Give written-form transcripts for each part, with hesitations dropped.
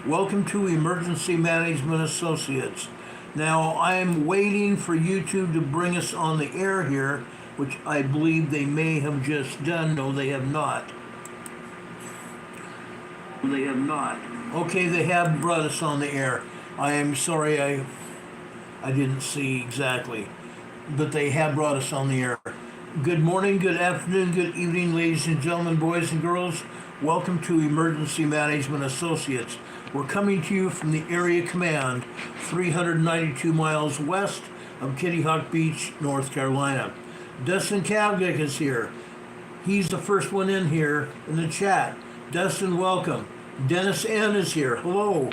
Welcome to Emergency Management Associates. Now, I'm waiting for YouTube to bring us on the air here, which I believe they may have just done. No, they have not. They have not. Okay, they have brought us on the air. I am sorry I didn't see exactly, but they have brought us on the air. Good morning, good afternoon, good evening, ladies and gentlemen, boys and girls. Welcome to Emergency Management Associates. We're coming to you from the Area Command, 392 miles west of Kitty Hawk Beach, North Carolina. Dustin Kavlik is here. He's the first one in here in the chat. Dustin, welcome. Dennis N. is here. Hello.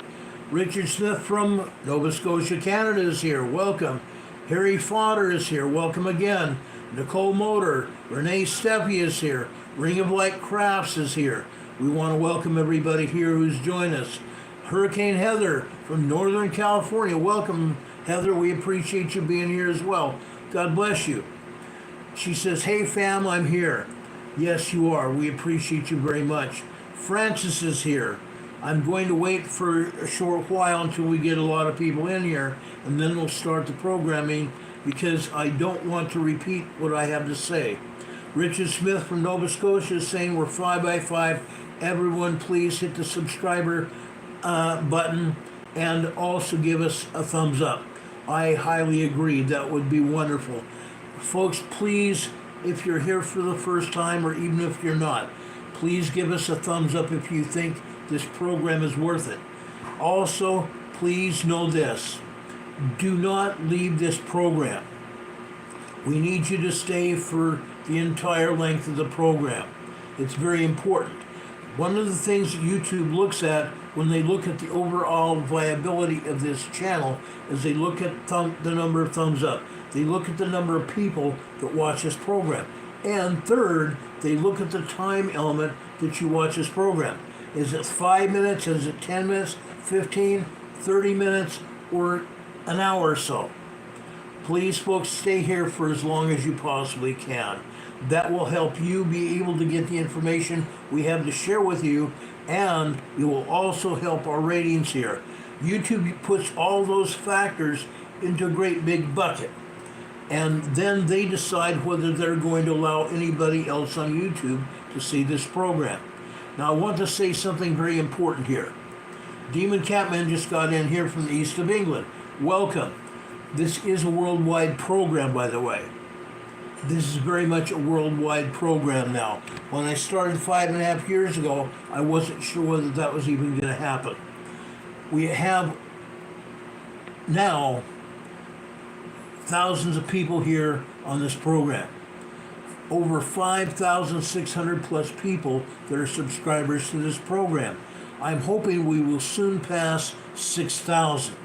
Richard Smith from Nova Scotia, Canada is here. Welcome. Harry Fodder is here. Welcome again. Nicole Motor. Renee Steffi is here. Ring of Light Crafts is here. We want to welcome everybody here who's joined us. Hurricane Heather from Northern California. Welcome, Heather. We appreciate you being here as well. God bless you. She says, hey, fam, I'm here. Yes, you are. We appreciate you very much. Francis is here. I'm going to wait for a short while until we get a lot of people in here, and then we'll start the programming because I don't want to repeat what I have to say. Richard Smith from Nova Scotia is saying we're 5x5. Everyone, please hit the subscriber button and also give us a thumbs up. I highly agree. That would be wonderful. Folks, please, if you're here for the first time or even if you're not, please give us a thumbs up if you think this program is worth it. Also, please know this. Do not leave this program. We need you to stay for the entire length of the program. It's very important. One of the things that YouTube looks at when they look at the overall viability of this channel is they look at the number of thumbs up. They look at the number of people that watch this program. And third, they look at the time element that you watch this program. Is it 5 minutes? Is it 10 minutes? 15? 30 minutes? Or an hour or so? Please, folks, stay here for as long as you possibly can. That will help you be able to get the information we have to share with you, and it will also help our ratings here. YouTube puts all those factors into a great big bucket, and then they decide whether they're going to allow anybody else on YouTube to see this program. Now, I want to say something very important here. Demon Catman just got in here from the east of England. Welcome. This is a worldwide program, by the way. This is very much a worldwide program now. When I started 5.5 years ago, I wasn't sure whether that was even going to happen. We have now thousands of people here on this program. Over 5,600 plus people that are subscribers to this program. I'm hoping we will soon pass 6,000.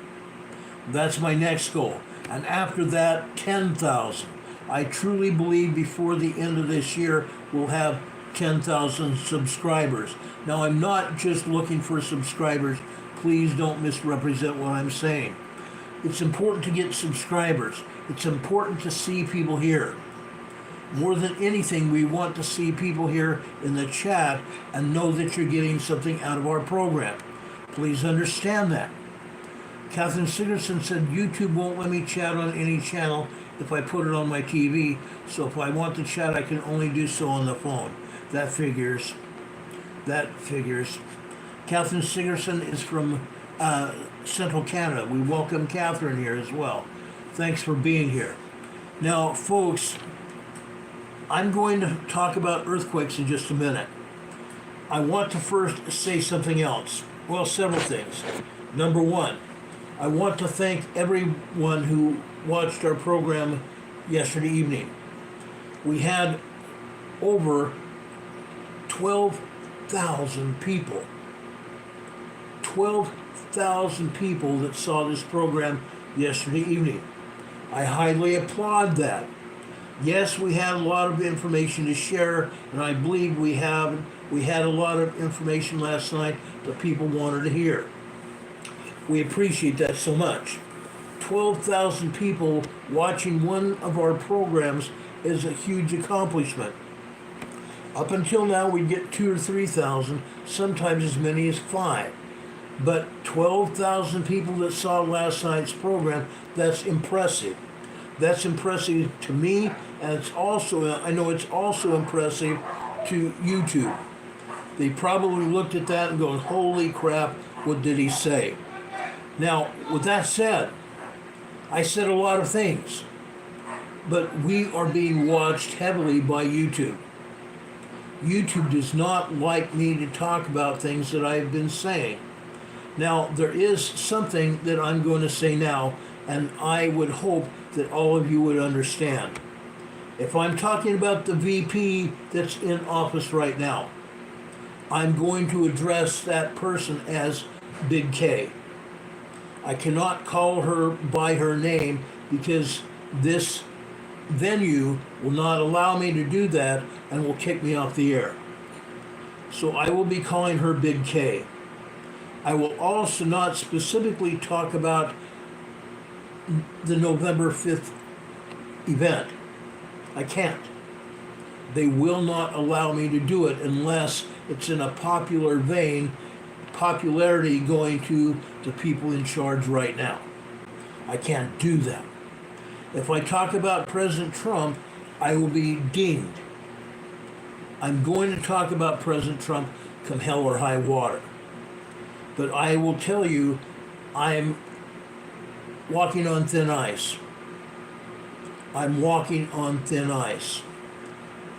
That's my next goal. And after that, 10,000. I truly believe before the end of this year, we'll have 10,000 subscribers. Now, I'm not just looking for subscribers. Please don't misrepresent what I'm saying. It's important to get subscribers. It's important to see people here. More than anything, we want to see people here in the chat and know that you're getting something out of our program. Please understand that. Catherine Sigerson said, YouTube won't let me chat on any channel if I put it on my TV, so if I want to chat, I can only do so on the phone. That figures. That figures. Catherine Sigerson is from Central Canada. We welcome Catherine here as well. Thanks for being here. Now, folks, I'm going to talk about earthquakes in just a minute. I want to first say something else. Well, several things. Number one, I want to thank everyone who watched our program yesterday evening. We had over 12,000 people. 12,000 people that saw this program yesterday evening. I highly applaud that. Yes, we had a lot of information to share, and I believe we had a lot of information last night that people wanted to hear. We appreciate that so much. 12,000 people watching one of our programs is a huge accomplishment. Up until now, we'd get 2,000 or 3,000, sometimes as many as 5. But 12,000 people that saw last night's program, that's impressive. That's impressive to me, and I know it's also impressive to YouTube. They probably looked at that and going, holy crap, what did he say? Now, with that said, I said a lot of things, but we are being watched heavily by YouTube. YouTube does not like me to talk about things that I've been saying. Now, there is something that I'm going to say now, and I would hope that all of you would understand. If I'm talking about the VP that's in office right now, I'm going to address that person as Big K. I cannot call her by her name because this venue will not allow me to do that and will kick me off the air. So I will be calling her Big K. I will also not specifically talk about the November 5th event. I can't. They will not allow me to do it unless it's in a popular vein, popularity going to the people in charge right now. I can't do that. If I talk about President Trump, I will be dinged. I'm going to talk about President Trump come hell or high water. But I will tell you, I'm walking on thin ice. I'm walking on thin ice.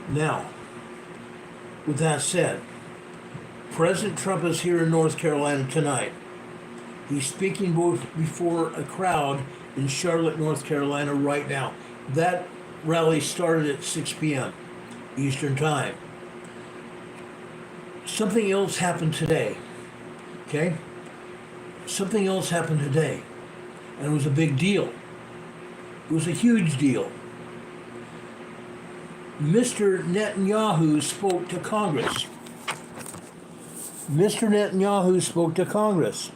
Now, with that said, President Trump is here in North Carolina tonight. He's speaking before a crowd in Charlotte, North Carolina right now. That rally started at 6 p.m. Eastern Time. Something else happened today. Okay? Something else happened today. And it was a big deal. It was a huge deal. Mr. Netanyahu spoke to Congress. Mr. Netanyahu spoke to Congress.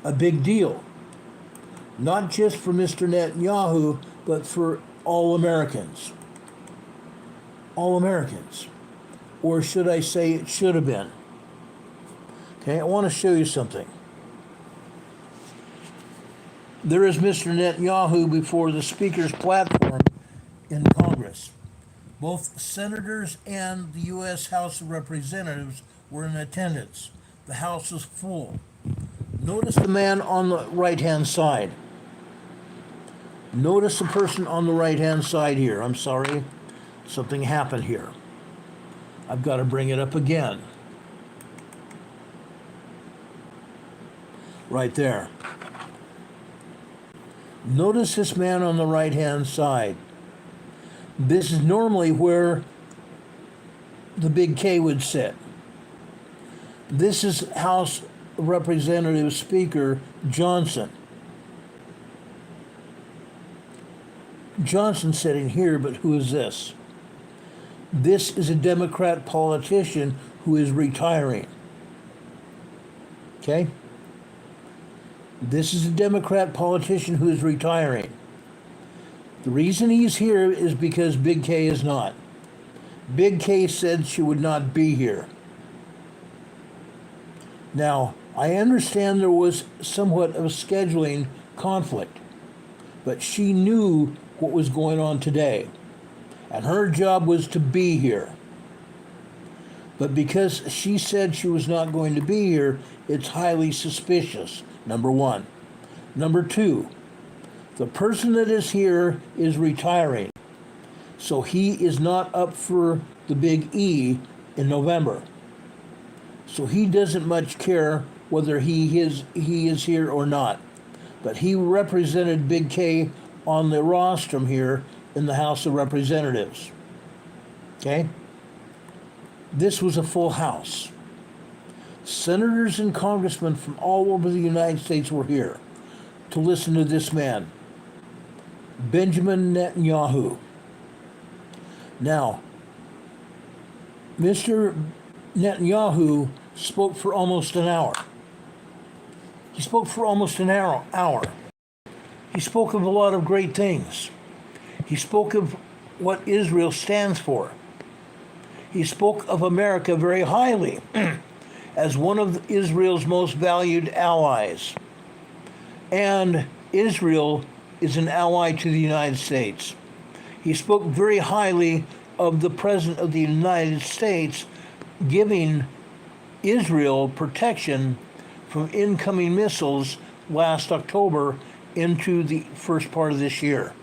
A big deal. Not just for Mr. Netanyahu, but for all Americans. All Americans. Or should I say it should have been. Okay, I want to show you something. There is Mr. Netanyahu before the Speaker's platform in Congress. Both senators and the U.S. House of Representatives were in attendance. The House was full. Notice the man on the right-hand side. Notice the person on the right-hand side here. I'm sorry, something happened here. I've got to bring it up again. Right there. Notice this man on the right-hand side. This is normally where the Big K would sit. This is House Representative Speaker Johnson. Johnson sitting here, but who is this? This is a Democrat politician who is retiring. Okay? This is a Democrat politician who is retiring. The reason he's here is because Big K is not. Big K said she would not be here. Now, I understand there was somewhat of a scheduling conflict, but she knew what was going on today, and her job was to be here. But because she said she was not going to be here, it's highly suspicious, number one. Number two, the person that is here is retiring, so he is not up for the Big E in November. So he doesn't much care whether he is here or not. But he represented Big K on the rostrum here in the House of Representatives. Okay? This was a full house. Senators and congressmen from all over the United States were here to listen to this man, Benjamin Netanyahu. Now, Mr. Netanyahu spoke for almost an hour. He spoke for almost an hour. He spoke of a lot of great things. He spoke of what Israel stands for. He spoke of America very highly. as one of Israel's most valued allies. And Israel is an ally to the United States. He spoke very highly of the President of the United States giving Israel protection from incoming missiles last October into the first part of this year,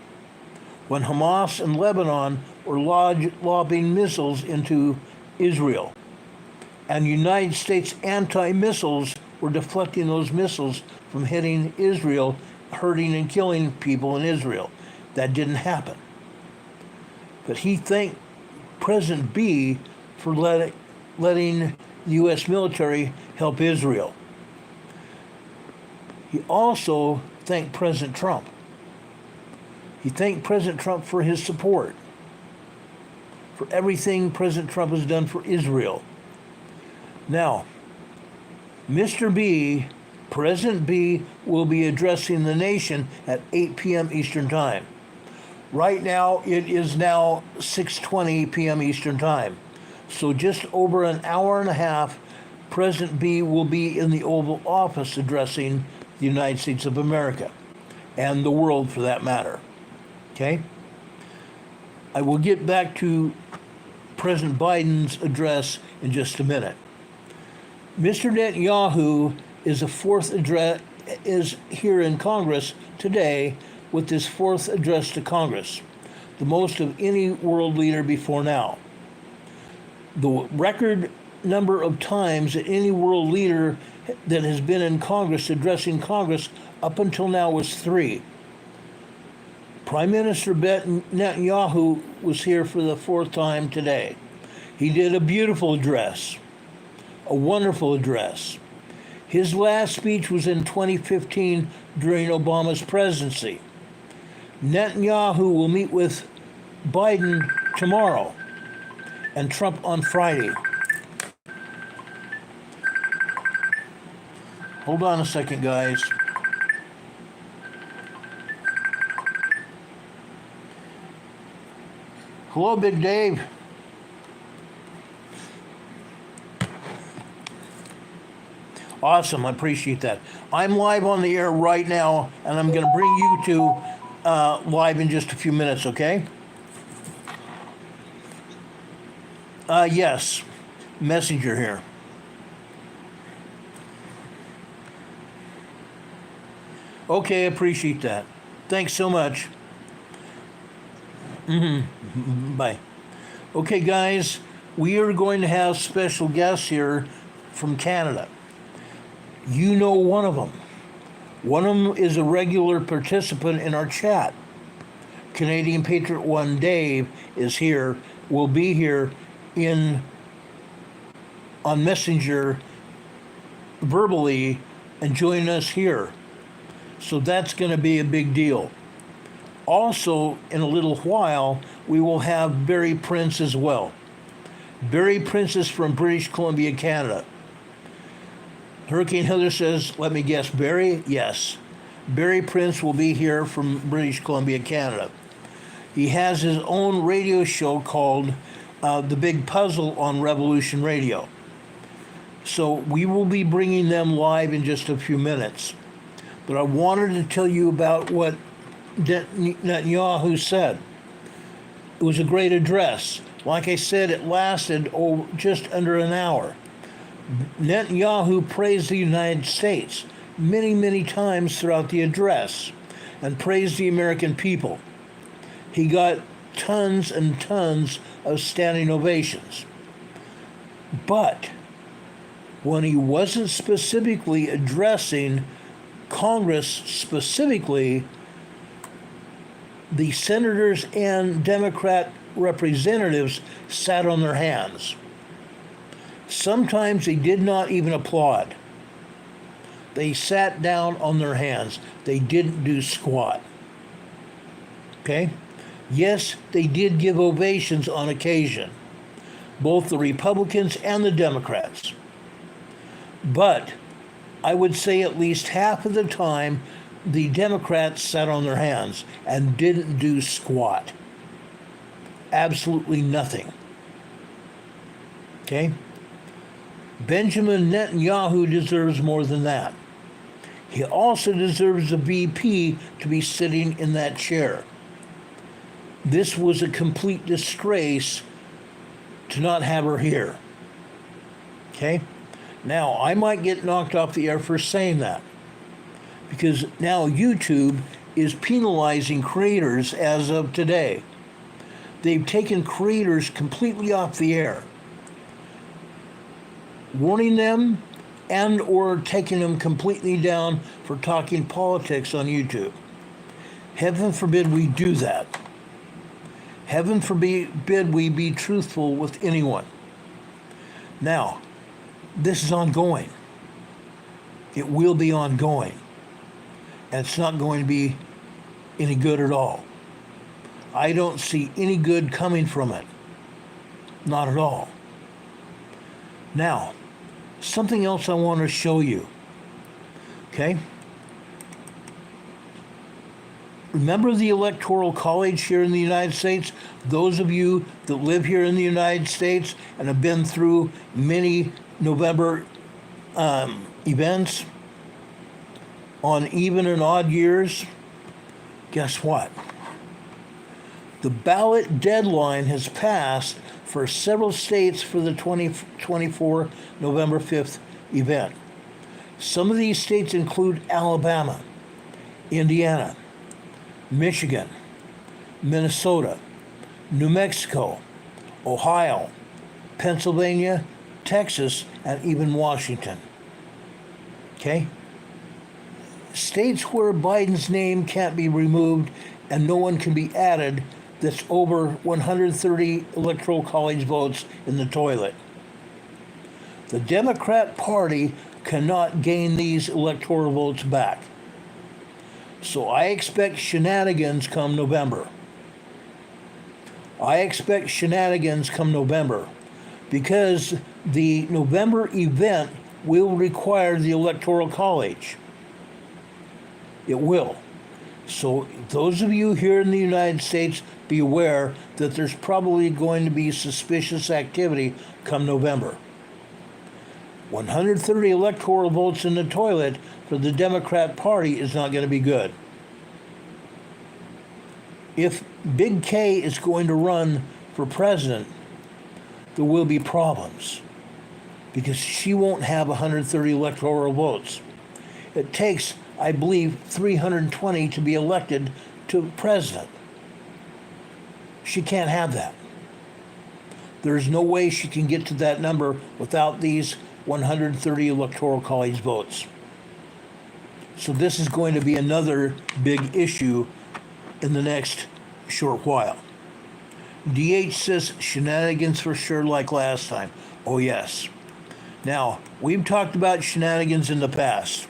when Hamas and Lebanon were lobbing missiles into Israel. And United States anti-missiles were deflecting those missiles from hitting Israel, hurting and killing people in Israel. That didn't happen. But he thanked President B for letting the U.S. military help Israel. He also thanked President Trump. He thanked President Trump for his support, for everything President Trump has done for Israel. Now, Mr. B, President B, will be addressing the nation at 8 p.m. Eastern Time. Right now, it is now 6:20 p.m. Eastern Time. So just over an hour and a half, President B will be in the Oval Office addressing the United States of America, and the world for that matter. Okay? I will get back to President Biden's address in just a minute. Mr. Netanyahu is here in Congress today with his fourth address to Congress, the most of any world leader before now. The record number of times that any world leader that has been in Congress addressing Congress up until now was 3. Prime Minister Netanyahu was here for the 4th time today. He did a beautiful address, a wonderful address. His last speech was in 2015 during Obama's presidency. Netanyahu will meet with Biden tomorrow and Trump on Friday. Hold on a second, guys. Hello, Big Dave. Awesome, I appreciate that. I'm live on the air right now, and I'm going to bring you to live in just a few minutes, okay? Yes, Messenger here. Okay, I appreciate that. Thanks so much. Bye. Okay, guys, we are going to have special guests here from Canada. You know one of them. One of them is a regular participant in our chat. Canadian Patriot 1 Dave is here, will be here on Messenger verbally and join us here. So that's going to be a big deal. Also, in a little while, we will have Barry Prince as well. Barry Prince is from British Columbia, Canada. Hurricane Heather says, let me guess, Barry? Yes. Barry Prince will be here from British Columbia, Canada. He has his own radio show called The Big Puzzle on Revolution Radio. So we will be bringing them live in just a few minutes. But I wanted to tell you about what Netanyahu said. It was a great address. Like I said, it lasted just under an hour. Netanyahu praised the United States many, many times throughout the address and praised the American people. He got tons and tons of standing ovations. But when he wasn't specifically addressing Congress specifically, the senators and Democrat representatives sat on their hands. Sometimes they did not even applaud. They sat down on their hands. They didn't do squat. Okay? Yes, they did give ovations on occasion, both the Republicans and the Democrats. But I would say at least half of the time, the Democrats sat on their hands and didn't do squat. Absolutely nothing. Okay? Benjamin Netanyahu deserves more than that. He also deserves a VP to be sitting in that chair. This was a complete disgrace to not have her here. Okay? Now, I might get knocked off the air for saying that, because now YouTube is penalizing creators as of today. They've taken creators completely off the air, warning them and or taking them completely down for talking politics on YouTube. Heaven forbid we do that. Heaven forbid we be truthful with anyone. Now, this is ongoing. It will be ongoing. And it's not going to be any good at all. I don't see any good coming from it. Not at all. Now, something else I want to show you. Okay? Remember the Electoral College here in the United States? Those of you that live here in the United States and have been through many November events on even and odd years, guess what? The ballot deadline has passed for several states for the 2024 November 5th event. Some of these states include Alabama, Indiana, Michigan, Minnesota, New Mexico, Ohio, Pennsylvania, Texas, and even Washington. Okay? States where Biden's name can't be removed and no one can be added that's over 130 Electoral College votes in the toilet. The Democrat Party cannot gain these electoral votes back. So I expect shenanigans come November. I expect shenanigans come November because the November event will require the Electoral College. It will. So those of you here in the United States, be aware that there's probably going to be suspicious activity come November. 130 electoral votes in the toilet for the Democrat Party is not going to be good. If Big K is going to run for president, there will be problems because she won't have 130 electoral votes. It takes, I believe, 320 to be elected to president. She can't have that. There's no way she can get to that number without these 130 Electoral College votes. So this is going to be another big issue in the next short while. DH says shenanigans for sure like last time. Oh yes. Now, we've talked about shenanigans in the past.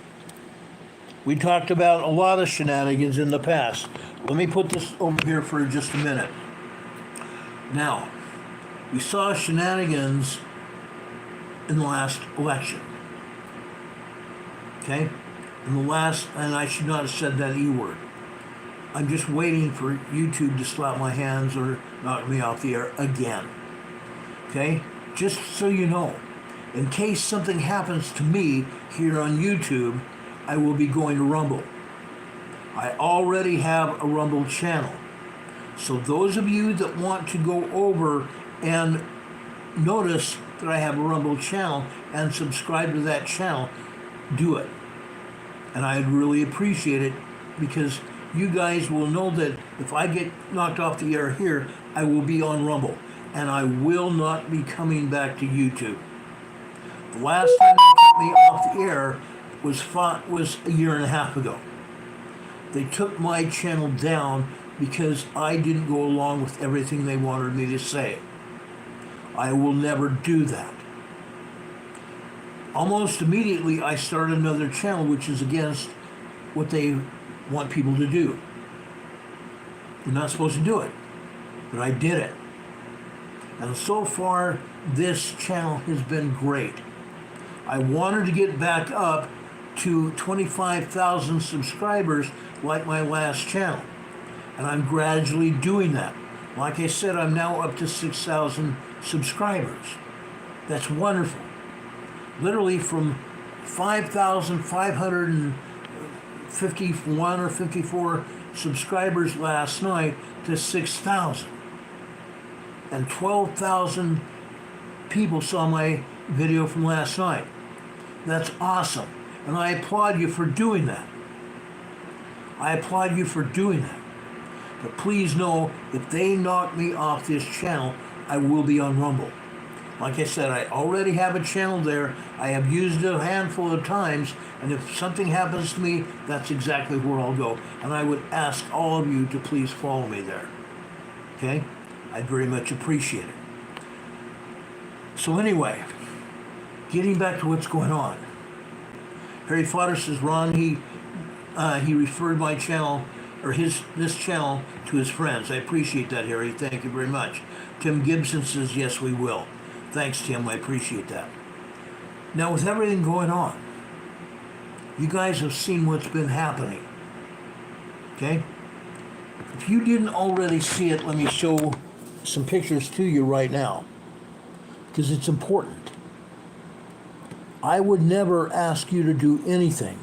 We talked about a lot of shenanigans in the past. Let me put this over here for just a minute. Now, we saw shenanigans in the last election. Okay? In the last, and I should not have said that E word. I'm just waiting for YouTube to slap my hands or knock me off the air again. Okay? Just so you know, in case something happens to me here on YouTube, I will be going to Rumble. I already have a Rumble channel. So those of you that want to go over and notice that I have a Rumble channel and subscribe to that channel, do it. And I'd really appreciate it because you guys will know that if I get knocked off the air here, I will be on Rumble. And I will not be coming back to YouTube. The last time they took me off the air was a year and a half ago. They took my channel down because I didn't go along with everything they wanted me to say. I will never do that. Almost immediately, I started another channel which is against what they want people to do. You're not supposed to do it, but I did it. And so far, this channel has been great. I wanted to get back up to 25,000 subscribers like my last channel. And I'm gradually doing that. Like I said, I'm now up to 6,000 subscribers. That's wonderful. literally from 5,551 or 54 subscribers last night to 6,000. And 12,000 people saw my video from last night. That's awesome. And I applaud you for doing that. I applaud you for doing that. But please know, if they knock me off this channel, I will be on Rumble. Like I said, I already have a channel there. I have used it a handful of times, and if something happens to me, that's exactly where I'll go. And I would ask all of you to please follow me there. Okay? I'd very much appreciate it. So anyway, getting back to what's going on. Harry Fodder says, Ron, he referred my channel, or this channel, to his friends. I appreciate that, Harry. Thank you very much. Tim Gibson says, yes, we will. Thanks, Tim. I appreciate that. Now, with everything going on, you guys have seen what's been happening. Okay? If you didn't already see it, let me show some pictures to you right now, because it's important. I would never ask you to do anything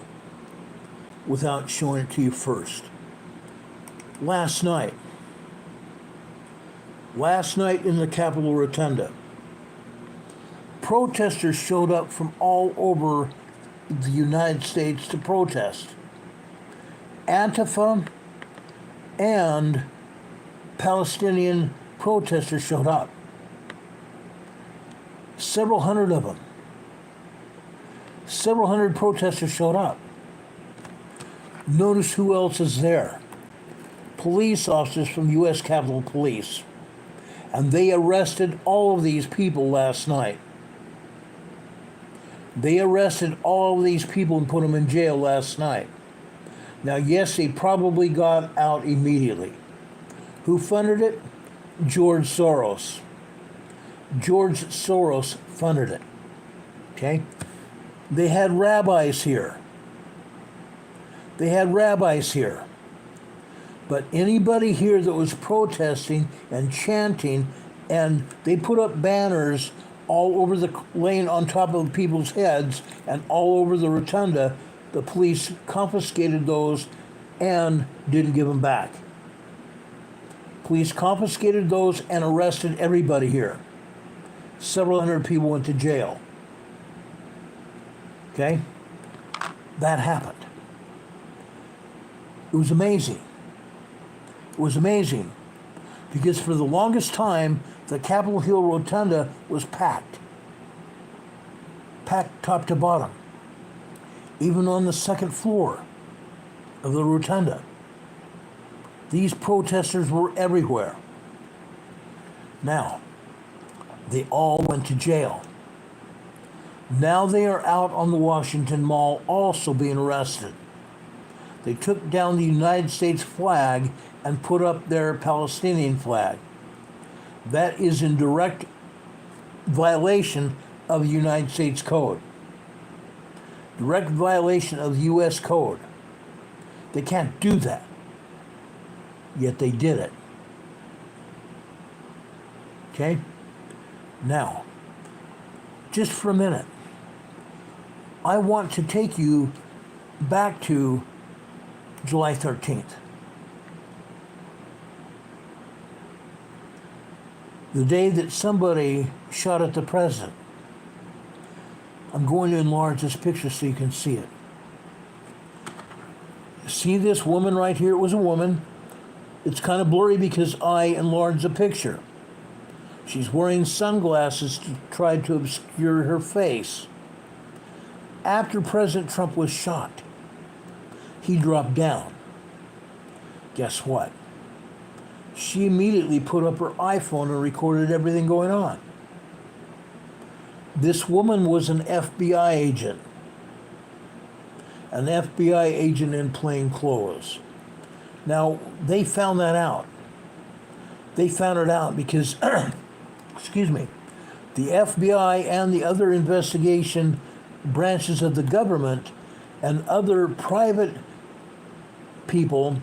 without showing it to you first. Last night in the Capitol Rotunda, protesters showed up from all over the United States to protest. Antifa and Palestinian protesters showed up. Several hundred of them. Several hundred protesters showed up. Notice who else is there. Police officers from U.S. Capitol Police. And they arrested all of these people last night. They arrested all of these people and put them in jail last night. Now, yes, they probably got out immediately. Who funded it? George Soros. George Soros funded it. Okay? They had rabbis here. They had rabbis here. But anybody here that was protesting and chanting, and they put up banners all over the lane on top of people's heads and all over the rotunda, the police confiscated those and didn't give them back. Police confiscated those and arrested everybody here. Several hundred people went to jail. Okay? That happened. It was amazing. It was amazing because for the longest time, the Capitol Hill Rotunda was packed. Packed top to bottom. Even on the second floor of the rotunda. These protesters were everywhere. Now, they all went to jail. Now they are out on the Washington Mall also being arrested. They took down the United States flag and put up their Palestinian flag. That is in direct violation of the United States Code. Direct violation of the U.S. Code. They can't do that. Yet they did it. Okay? Now, just for a minute, I want to take you back to July 13th. The day that somebody shot at the president. I'm going to enlarge this picture so you can see it. See this woman right here? It was a woman. It's kind of blurry because I enlarged the picture. She's wearing sunglasses to try to obscure her face. After President Trump was shot, he dropped down. Guess what? She immediately put up her iPhone and recorded everything going on. This woman was an FBI agent. An FBI agent in plain clothes. Now, they found that out. They found it out because, excuse me, the FBI and the other investigation branches of the government and other private people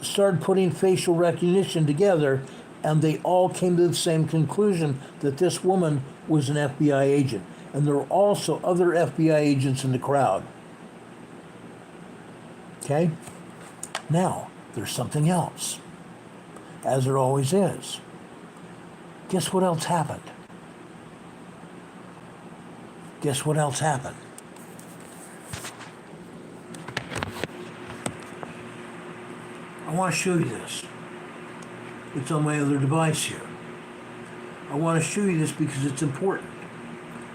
started putting facial recognition together, and they all came to the same conclusion that this woman was an FBI agent. And there were also other FBI agents in the crowd. Okay? Now, there's something else, as there always is. Guess what else happened? Guess what else happened? I want to show you this. It's on my other device here. I want to show you this because it's important.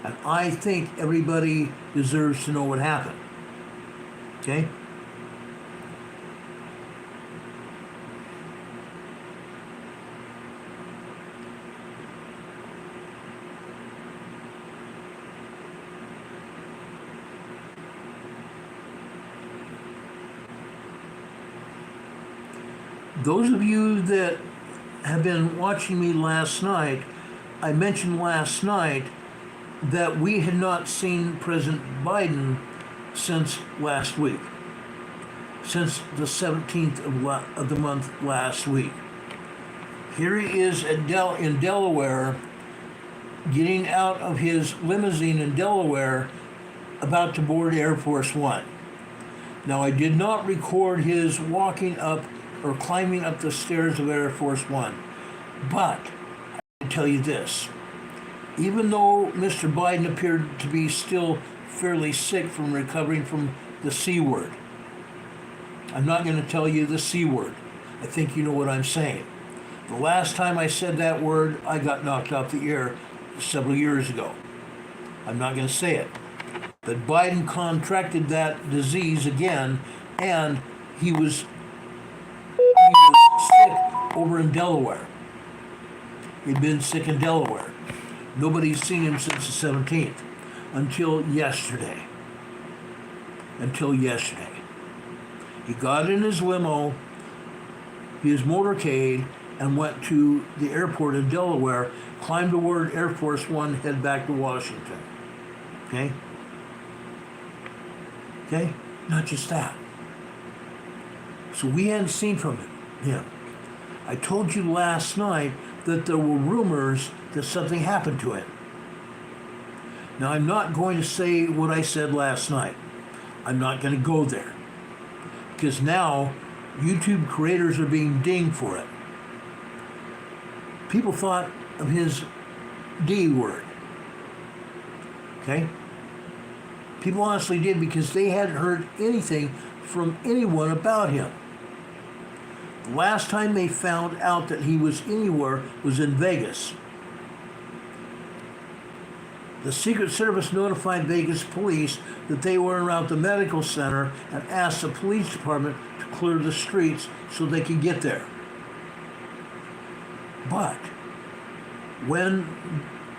And I think everybody deserves to know what happened. Okay? Those of you that have been watching me last night, I mentioned last night that we had not seen President Biden since last week, since the 17th of the month last week. Here he is in Delaware, getting out of his limousine in Delaware, about to board Air Force One. Now, I did not record his walking up or climbing up the stairs of Air Force One, but I can tell you this. Even though Mr. Biden appeared to be still fairly sick from recovering from the C word, I'm not going to tell you the C word. I think you know what I'm saying. The last time I said that word, I got knocked off the air several years ago. I'm not going to say it. But Biden contracted that disease again, and he was sick over in Delaware. He'd been sick in Delaware. Nobody's seen him since the 17th, until yesterday. He got in his limo, his motorcade, and went to the airport in Delaware, climbed aboard Air Force One, head back to Washington. Okay? Okay? Not just that. So we hadn't seen from him. I told you last night that there were rumors that something happened to him. Now, I'm not going to say what I said last night. I'm not going to go there. Because now, YouTube creators are being dinged for it. People thought of his D word. Okay? People honestly did, because they hadn't heard anything from anyone about him. The last time they found out that he was anywhere was in Vegas. The Secret Service notified Vegas police that they were around the medical center and asked the police department to clear the streets so they could get there. But when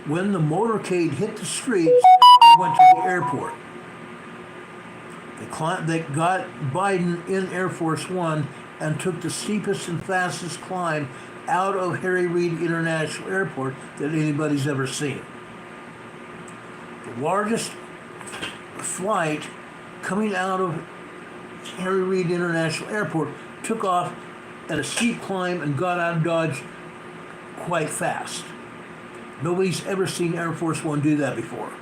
the motorcade hit the streets, they went to the airport. They got Biden in Air Force One and took the steepest and fastest climb out of Harry Reid International Airport that anybody's ever seen. The largest flight coming out of Harry Reid International Airport took off at a steep climb and got out of Dodge quite fast. Nobody's ever seen Air Force One do that before.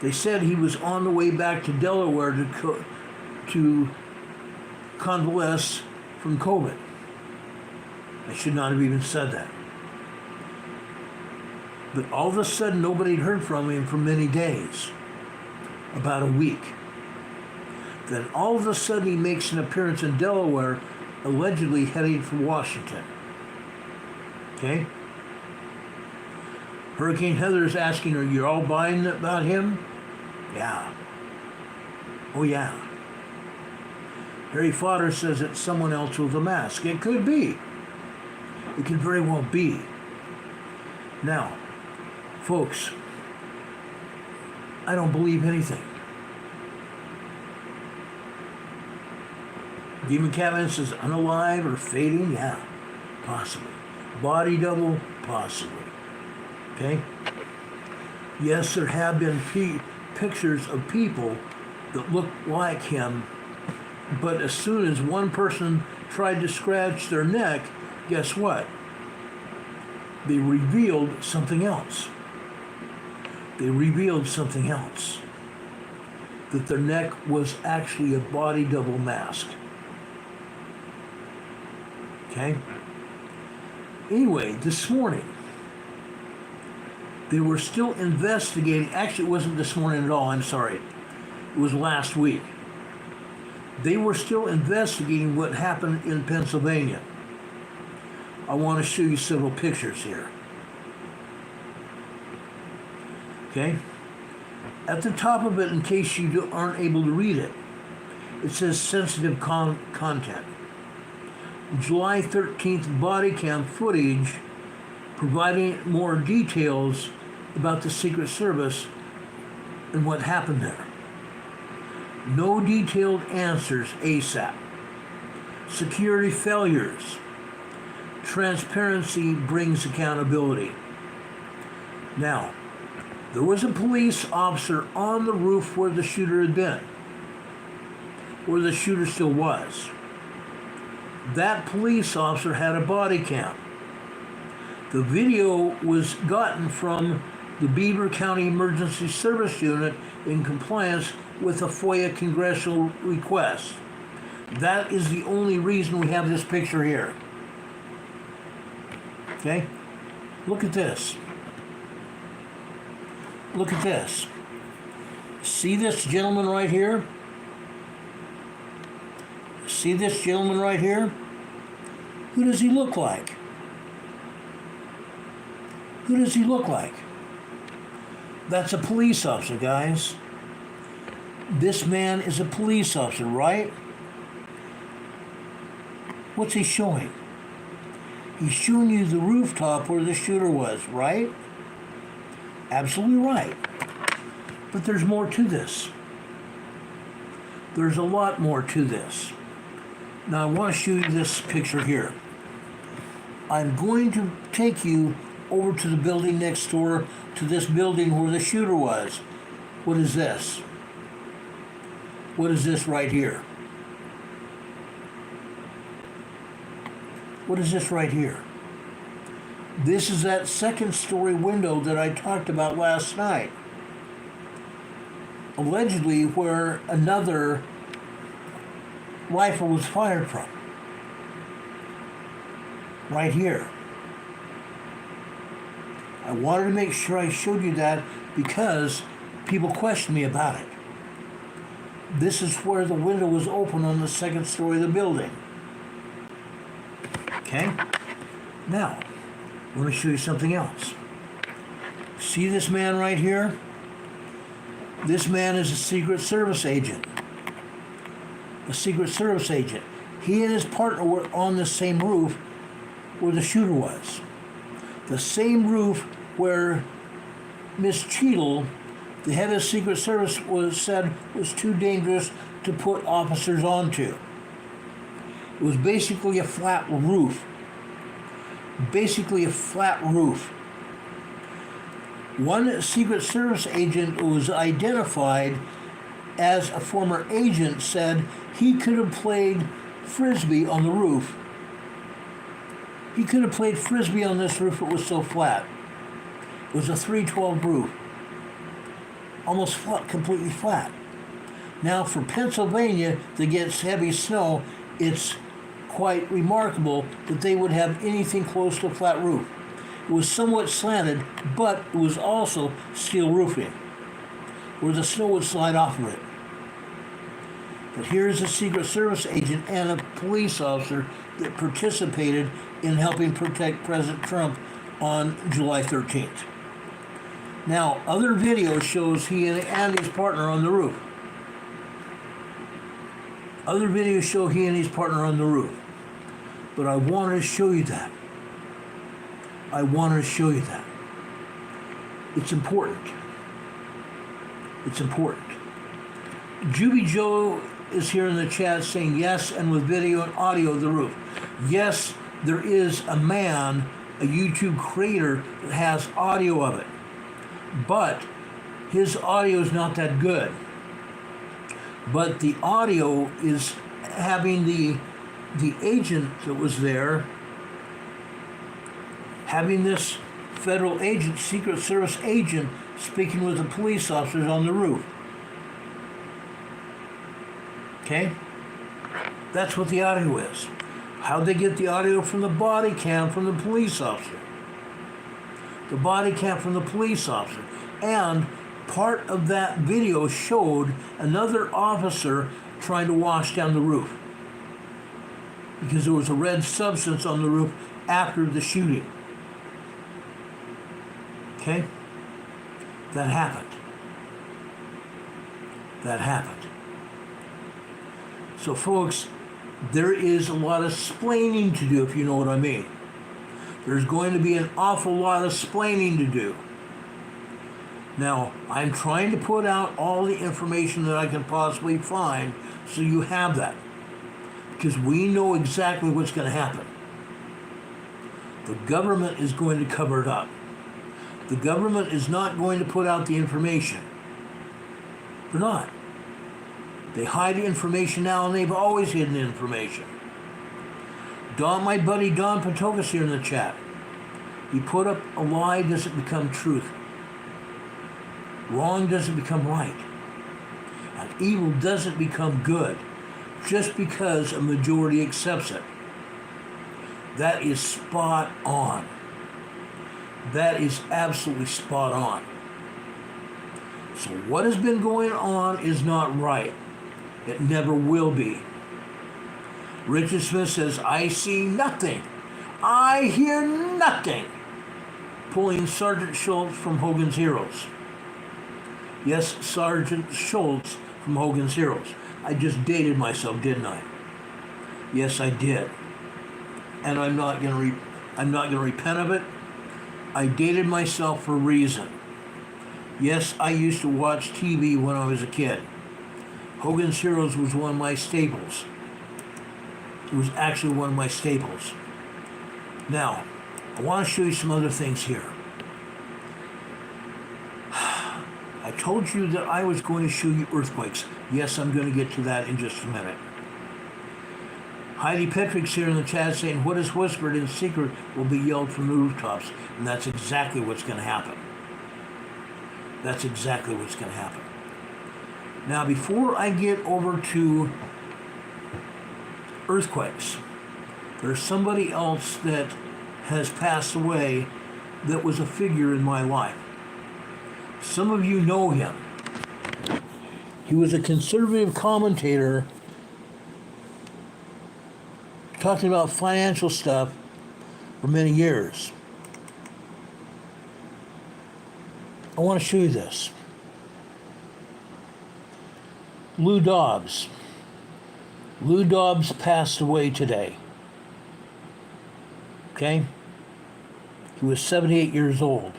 They said he was on the way back to Delaware to convalesce from COVID. I should not have even said that. But all of a sudden, nobody had heard from him for many days, about a week. Then all of a sudden, he makes an appearance in Delaware, allegedly heading for Washington. Okay? Hurricane Heather is asking, are you all buying about him? Yeah. Oh, yeah. Harry Fodder says it's someone else with a mask. It could be. It could very well be. Now, folks, I don't believe anything. Demon Catman says unalive or fading? Yeah, possibly. Body double? Possibly. Okay? Yes, there have been pictures of people that look like him, but as soon as one person tried to scratch their neck, guess what? They revealed something else. they revealed something else. That their neck was actually a body double mask. Okay? Anyway, this morning, they were still investigating. Actually, it wasn't this morning at all, I'm sorry. It was last week. They were still investigating what happened in Pennsylvania. I want to show you several pictures here. Okay? At the top of it, in case you aren't able to read it, it says sensitive content. July 13th body cam footage providing more details about the Secret Service and what happened there. No detailed answers ASAP. Security failures. Transparency brings accountability. Now, there was a police officer on the roof where the shooter had been, where the shooter still was. That police officer had a body cam. The video was gotten from the Beaver County Emergency Service Unit in compliance with a FOIA congressional request. That is the only reason we have this picture here. Okay? Look at this. Look at this. See this gentleman right here? See this gentleman right here? Who does he look like? Who does he look like? That's a police officer, guys. This man is a police officer, right? What's he showing? He's showing you the rooftop where the shooter was, right? Absolutely right. But there's more to this. There's a lot more to this. Now I want to show you this picture here. I'm going to take you over to the building next door to this building where the shooter was. What is this? What is this right here? What is this right here? This is that second story window that I talked about last night. Allegedly where another rifle was fired from. Right here. I wanted to make sure I showed you that because people questioned me about it. This is where the window was open on the second story of the building. Okay? Now, I want to show you something else. See this man right here? This man is a Secret Service agent. A Secret Service agent. He and his partner were on the same roof where the shooter was. The same roof where Miss Cheadle, the head of Secret Service, said was too dangerous to put officers onto. It was basically a flat roof. Basically a flat roof. One Secret Service agent was identified as a former agent said he could have played Frisbee on the roof. He could have played Frisbee on this roof, it was so flat. It was a 312 roof. Almost flat, completely flat. Now for Pennsylvania that gets heavy snow, it's quite remarkable that they would have anything close to a flat roof. It was somewhat slanted, but it was also steel roofing, where the snow would slide off of it. But here's a Secret Service agent and a police officer that participated in helping protect President Trump on July 13th. Now, other video shows he and his partner on the roof. Other videos show he and his partner on the roof. But I wanted to show you that. I wanted to show you that. It's important. It's important. Juby Joe is here in the chat saying yes, and with video and audio of the roof. Yes, there is a man, a YouTube creator, that has audio of it. But his audio is not that good. But the audio is having the agent that was there, having this federal agent, Secret Service agent, speaking with the police officers on the roof. Okay? That's what the audio is. How'd they get the audio from the body cam from the police officer? The body cam from the police officer. And part of that video showed another officer trying to wash down the roof, because there was a red substance on the roof after the shooting. Okay? That happened. That happened. So folks, there is a lot of splaining to do, if you know what I mean. There's going to be an awful lot of splaining to do. Now, I'm trying to put out all the information that I can possibly find so you have that, because we know exactly what's going to happen. The government is going to cover it up. The government is not going to put out the information. They're not. They hide information now, and they've always hidden information. Don, my buddy Don Patokas here in the chat. He put up a lie doesn't become truth. Wrong doesn't become right. And evil doesn't become good just because a majority accepts it. That is spot on. That is absolutely spot on. So what has been going on is not right. It never will be. Richard Smith says, I see nothing. I hear nothing. Pulling Sergeant Schultz from Hogan's Heroes. Yes, Sergeant Schultz from Hogan's Heroes. I just dated myself, didn't I? Yes, I did. And I'm not going to repent of it. I dated myself for a reason. Yes, I used to watch TV when I was a kid. Hogan's Heroes was one of my staples. It was actually one of my staples. Now, I want to show you some other things here. I told you that I was going to show you earthquakes. Yes, I'm going to get to that in just a minute. Heidi Petrick's here in the chat saying, what is whispered in secret will be yelled from the rooftops. And that's exactly what's going to happen. That's exactly what's going to happen. Now, before I get over to earthquakes, there's somebody else that has passed away that was a figure in my life. Some of you know him. He was a conservative commentator talking about financial stuff for many years. I want to show you this. Lou Dobbs. Lou Dobbs passed away today. Okay? He was 78 years old.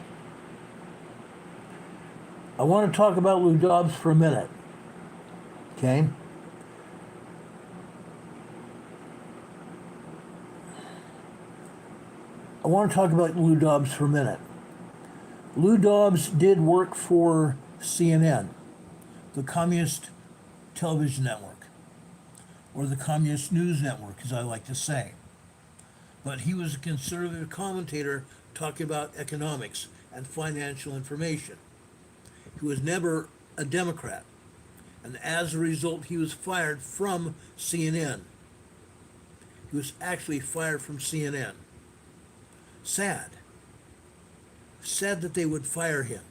I want to talk about Lou Dobbs for a minute. Okay? I want to talk about Lou Dobbs for a minute. Lou Dobbs did work for CNN, the Communist Television Network, or the Communist News Network, as I like to say. But he was a conservative commentator talking about economics and financial information. He was never a Democrat, and as a result, he was fired from CNN. He was actually fired from CNN. Sad. Sad that they would fire him.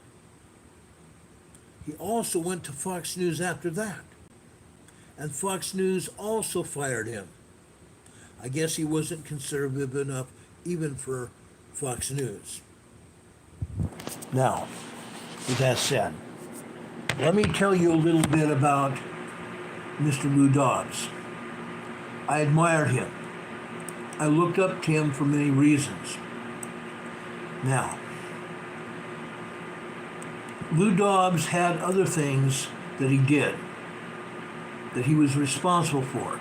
He also went to Fox News after that, and Fox News also fired him. I guess he wasn't conservative enough even for Fox News. Now, with that said, let me tell you a little bit about Mr. Lou Dobbs. I admired him. I looked up to him for many reasons. Now, Lou Dobbs had other things that he did, that he was responsible for.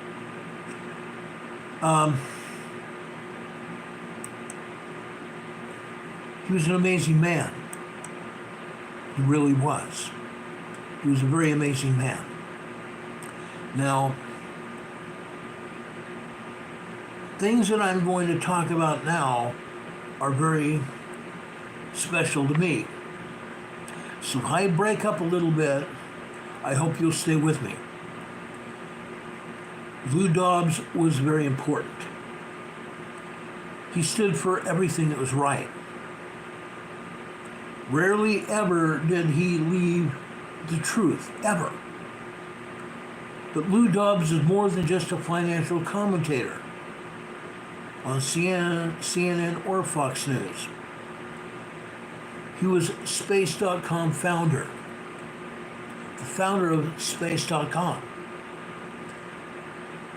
He was an amazing man. He really was. He was a very amazing man. Now, things that I'm going to talk about now are very special to me. So if I break up a little bit, I hope you'll stay with me. Lou Dobbs was very important. He stood for everything that was right. Rarely ever did he leave the truth, ever. But Lou Dobbs is more than just a financial commentator on CNN or Fox News. He was Space.com founder, the founder of Space.com.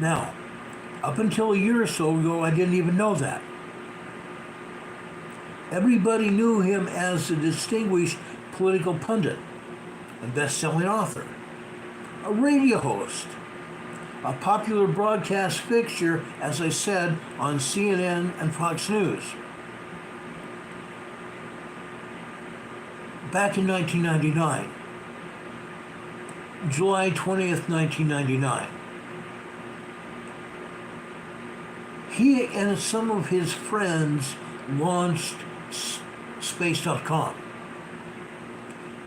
Now, up until a year or so ago, I didn't even know that. Everybody knew him as a distinguished political pundit, a best-selling author, a radio host, a popular broadcast fixture, as I said, on CNN and Fox News. Back in 1999, July 20th, 1999, he and some of his friends launched Space.com.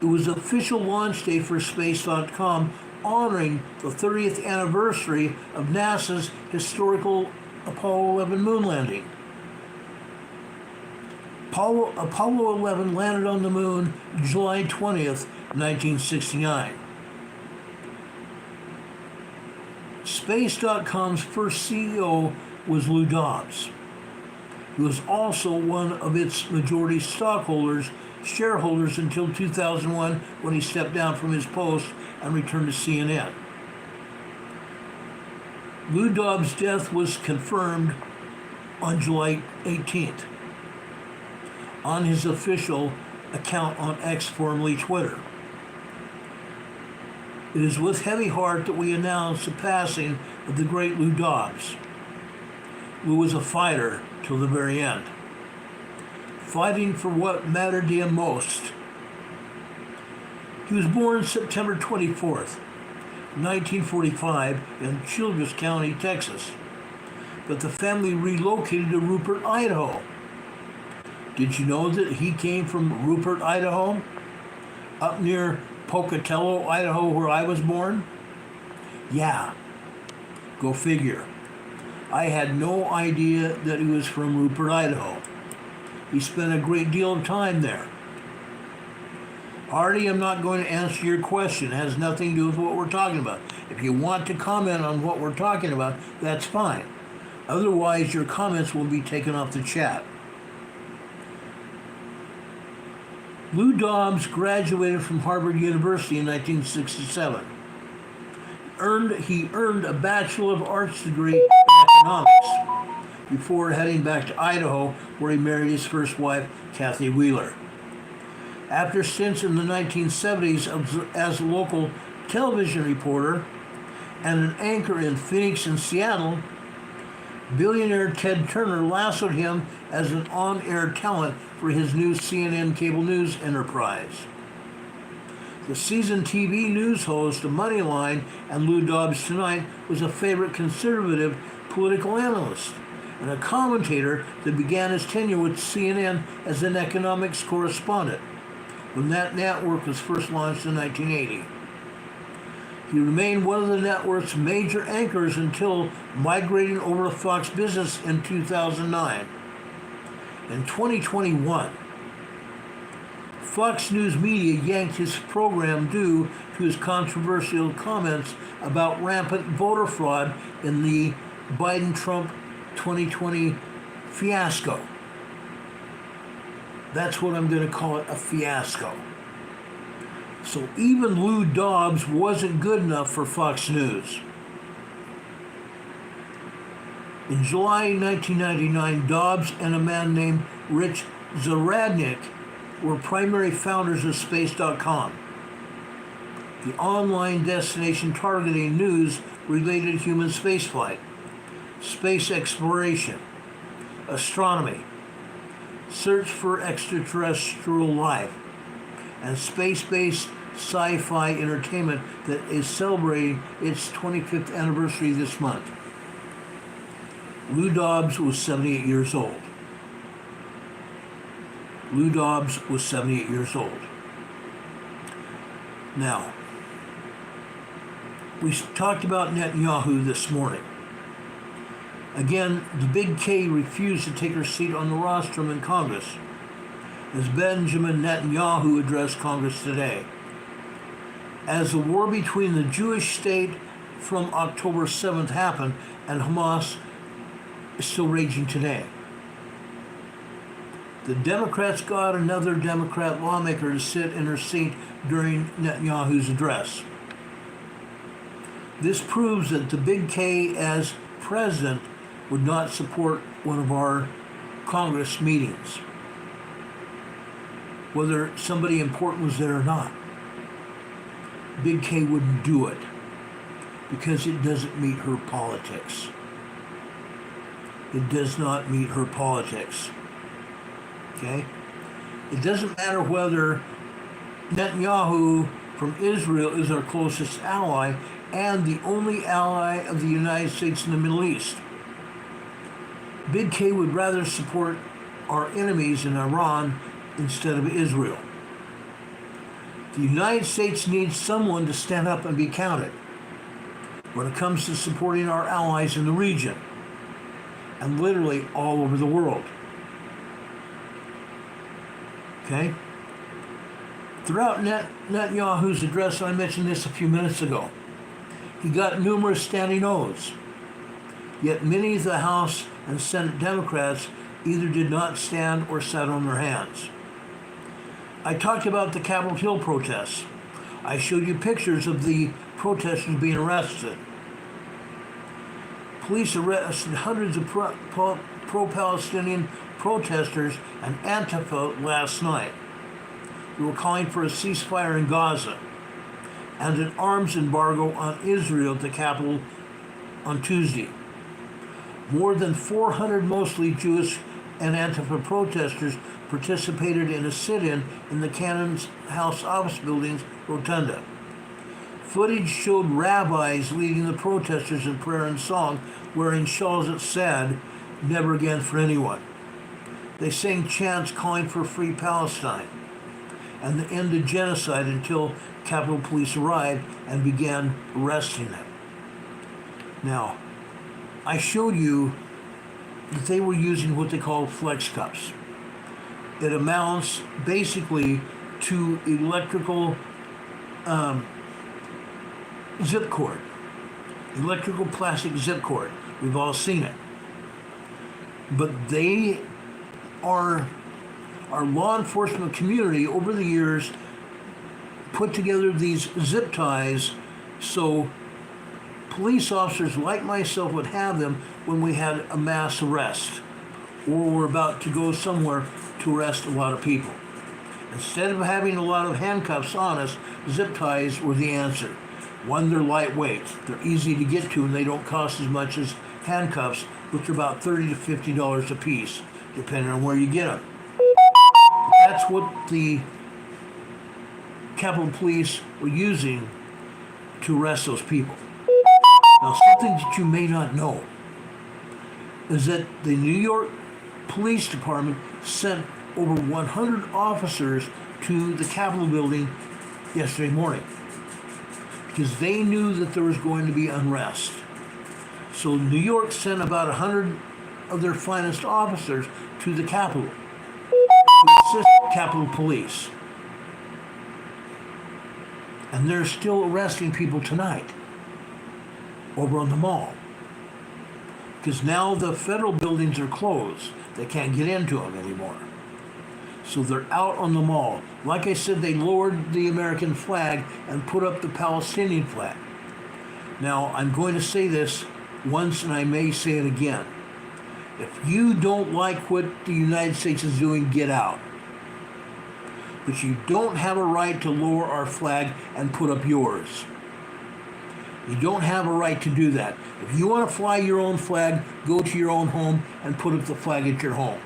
It was the official launch day for Space.com, honoring the 30th anniversary of NASA's historical Apollo 11 moon landing. Apollo 11 landed on the moon July 20th, 1969. Space.com's first CEO was Lou Dobbs. He was also one of its majority shareholders until 2001, when he stepped down from his post and returned to CNN. Lou Dobbs' death was confirmed on July 18th on his official account on X, formerly Twitter. It is with heavy heart that we announce the passing of the great Lou Dobbs. Lou was a fighter till the very end, fighting for what mattered to him most. He was born September 24th, 1945 in Childress County, Texas, but the family relocated to Rupert, Idaho. Did you know that he came from Rupert, Idaho? Up near Pocatello, Idaho, where I was born? Yeah, go figure. I had no idea that he was from Rupert, Idaho. He spent a great deal of time there. Artie, I'm not going to answer your question. It has nothing to do with what we're talking about. If you want to comment on what we're talking about, that's fine. Otherwise, your comments will be taken off the chat. Lou Dobbs graduated from Harvard University in 1967. He earned a Bachelor of Arts degree in economics before heading back to Idaho, where he married his first wife, Kathy Wheeler. After stints in the 1970s as a local television reporter and an anchor in Phoenix and Seattle, billionaire Ted Turner lassoed him as an on-air talent for his new CNN cable news enterprise. The seasoned TV news host of Moneyline and Lou Dobbs Tonight was a favorite conservative political analyst and a commentator that began his tenure with CNN as an economics correspondent when that network was first launched in 1980. He remained one of the network's major anchors until migrating over to Fox Business in 2009. In 2021, Fox News Media yanked his program due to his controversial comments about rampant voter fraud in the Biden-Trump 2020 fiasco. That's what I'm going to call it, a fiasco. So even Lou Dobbs wasn't good enough for Fox News. In July 1999, Dobbs and a man named Rich Zaradnik were primary founders of Space.com, the online destination targeting news related to human spaceflight, space exploration, astronomy, search for extraterrestrial life, and space-based sci-fi entertainment that is celebrating its 25th anniversary this month. Lou Dobbs was 78 years old. Lou Dobbs was 78 years old. Now, we talked about Netanyahu this morning. Again, the Big K refused to take her seat on the rostrum in Congress as Benjamin Netanyahu addressed Congress today. As the war between the Jewish state from October 7th happened and Hamas is still raging today. The Democrats got another Democrat lawmaker to sit in her seat during Netanyahu's address. This proves that the Big K as president would not support one of our Congress meetings, whether somebody important was there or not. Big K wouldn't do it because it doesn't meet her politics. It does not meet her politics. Okay? It doesn't matter whether Netanyahu from Israel is our closest ally and the only ally of the United States in the Middle East. Big K would rather support our enemies in Iran instead of Israel. The United States needs someone to stand up and be counted when it comes to supporting our allies in the region and literally all over the world. Okay? Throughout Netanyahu's address, I mentioned this a few minutes ago, he got numerous standing O's. Yet many of the House and Senate Democrats either did not stand or sat on their hands. I talked about the Capitol Hill protests. I showed you pictures of the protesters being arrested. Police arrested hundreds of pro-Palestinian protesters and Antifa last night. They were calling for a ceasefire in Gaza and an arms embargo on Israel at the Capitol on Tuesday. More than 400 mostly Jewish and Antifa protesters participated in a sit-in in the Cannon's House office building's rotunda. Footage showed rabbis leading the protesters in prayer and song, wearing shawls that said, "Never again for anyone." They sang chants calling for free Palestine and the end of genocide until Capitol Police arrived and began arresting them. Now, I showed you that they were using what they call flex cups. It amounts basically to electrical zip cord, electrical plastic zip cord. We've all seen it. But they are, our law enforcement community over the years put together these zip ties so police officers like myself would have them when we had a mass arrest or were about to go somewhere to arrest a lot of people. Instead of having a lot of handcuffs on us, zip ties were the answer. One, they're lightweight, they're easy to get to, and they don't cost as much as handcuffs, which are about $30 to $50 a piece, depending on where you get them. That's what the Capitol Police were using to arrest those people. Now, something that you may not know is that the New York Police Department sent over 100 officers to the Capitol building yesterday morning because they knew that there was going to be unrest. So New York sent about 100 of their finest officers to the Capitol to assist Capitol Police. And they're still arresting people tonight over on the mall. Because now the federal buildings are closed. They can't get into them anymore. So they're out on the mall. Like I said, they lowered the American flag and put up the Palestinian flag. Now, I'm going to say this once and I may say it again. If you don't like what the United States is doing, get out. But you don't have a right to lower our flag and put up yours. You don't have a right to do that. If you want to fly your own flag, go to your own home and put up the flag at your home.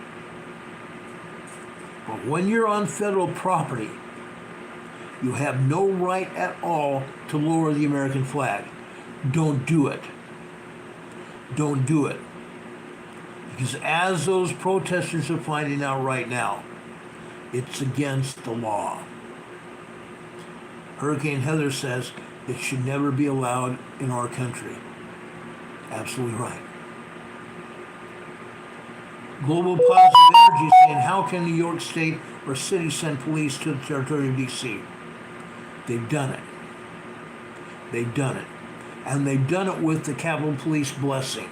But when you're on federal property, you have no right at all to lower the American flag. Don't do it. Don't do it. Because as those protesters are finding out right now, it's against the law. Hurricane Heather says it should never be allowed in our country. Absolutely right. Global Positive Energy saying, how can New York State or city send police to the territory of D.C.? They've done it. They've done it. And they've done it with the Capitol Police blessing.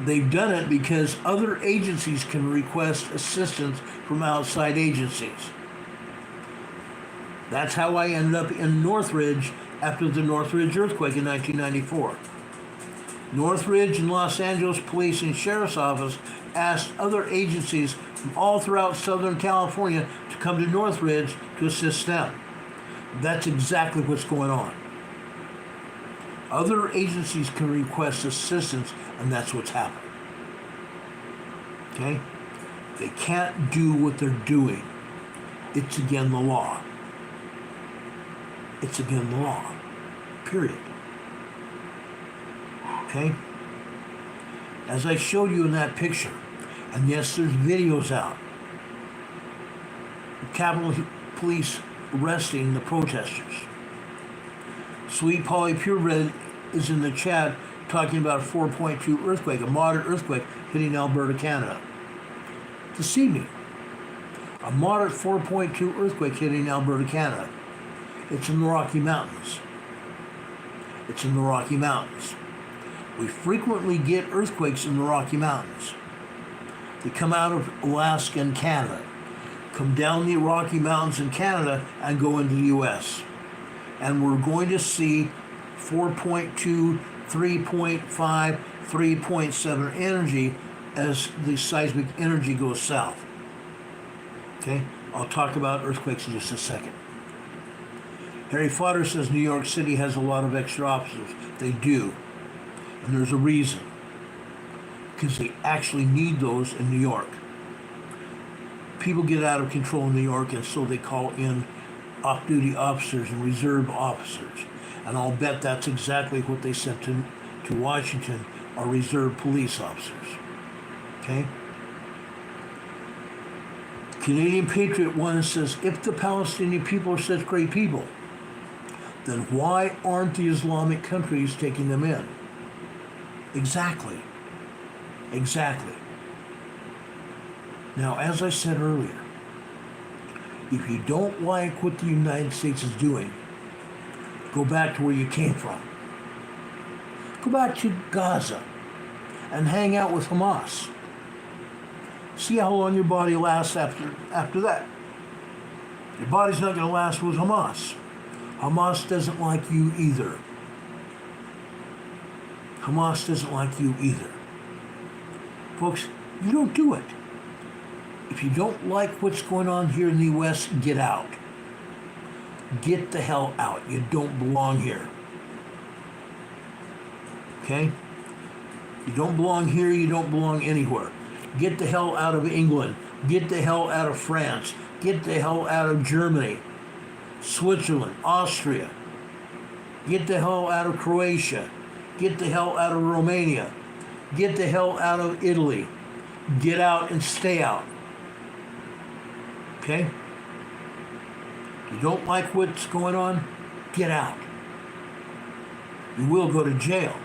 They've done it because other agencies can request assistance from outside agencies. That's how I ended up in Northridge after the Northridge earthquake in 1994. Northridge and Los Angeles Police and Sheriff's Office asked other agencies from all throughout Southern California to come to Northridge to assist them. That's exactly what's going on. Other agencies can request assistance, and that's what's happening. Okay? They can't do what they're doing. It's against the law. It's against the law. Period. Okay? As I showed you in that picture, and yes, there's videos out. The Capitol Police arresting the protesters. Sweet Polly Purebred is in the chat talking about a 4.2 earthquake, a moderate earthquake hitting Alberta, Canada. This evening, a moderate 4.2 earthquake hitting Alberta, Canada. It's in the Rocky Mountains. It's in the Rocky Mountains. We frequently get earthquakes in the Rocky Mountains. They come out of Alaska and Canada, come down the Rocky Mountains in Canada, and go into the U.S. And we're going to see 4.2, 3.5, 3.7 energy as the seismic energy goes south. Okay? I'll talk about earthquakes in just a second. Harry Fodder says New York City has a lot of extra officers. They do. And there's a reason. Because they actually need those in New York. People get out of control in New York, and so they call in off-duty officers and reserve officers. And I'll bet that's exactly what they sent to Washington, are reserve police officers. Okay? Canadian Patriot 1 says, if the Palestinian people are such great people, then why aren't the Islamic countries taking them in? Exactly. Exactly. Now, as I said earlier, if you don't like what the United States is doing, go back to where you came from. Go back to Gaza and hang out with Hamas. See how long your body lasts after that. Your body's not going to last with Hamas. Hamas doesn't like you either. Hamas doesn't like you either. Folks, you don't do it. If you don't like what's going on here in the U.S., get out. Get the hell out. You don't belong here. Okay? You don't belong here, you don't belong anywhere. Get the hell out of England. Get the hell out of France. Get the hell out of Germany, Switzerland, Austria. Get the hell out of Croatia. Get the hell out of Romania. Get the hell out of Italy. Get out and stay out. Okay? You don't like what's going on? Get out. You will go to jail.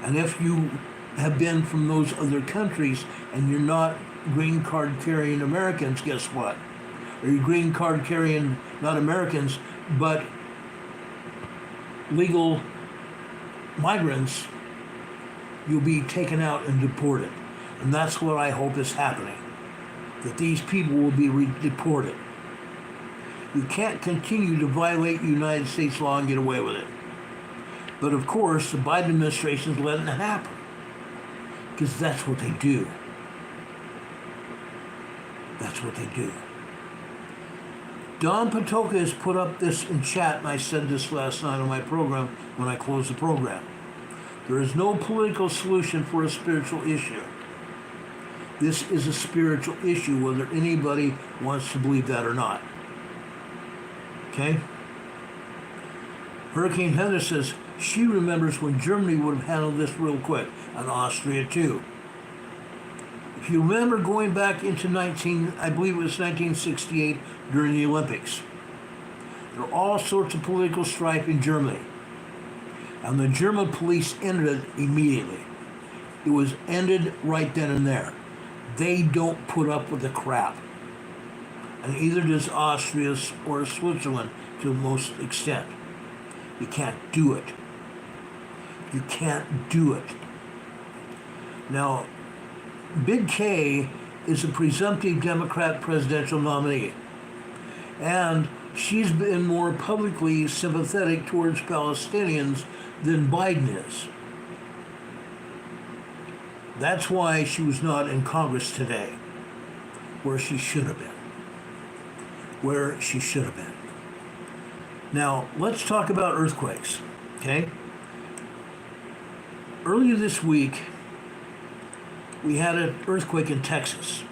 And if you have been from those other countries and you're not green card carrying Americans, guess what? Or you're green card carrying, not Americans, but legal migrants, you'll be taken out and deported. And that's what I hope is happening. That these people will be deported. You can't continue to violate United States law and get away with it. But of course, the Biden administration is letting it happen. Because that's what they do. That's what they do. Don Patoka has put up this in chat, and I said this last night on my program when I closed the program. There is no political solution for a spiritual issue. This is a spiritual issue, whether anybody wants to believe that or not. Okay? Hurricane Heather says she remembers when Germany would have handled this real quick, and Austria too. If you remember going back into I believe it was 1968 during the Olympics, There are all sorts of political strife in Germany. And the German police ended it immediately. It was ended right then and there. They don't put up with the crap. And either does Austria or Switzerland to the most extent. You can't do it. You can't do it. Now, Big K is a presumptive Democrat presidential nominee. And she's been more publicly sympathetic towards Palestinians than Biden is. That's why she was not in Congress today, where she should have been. Where she should have been. Now, let's talk about earthquakes, okay? Earlier this week, we had an earthquake in Texas.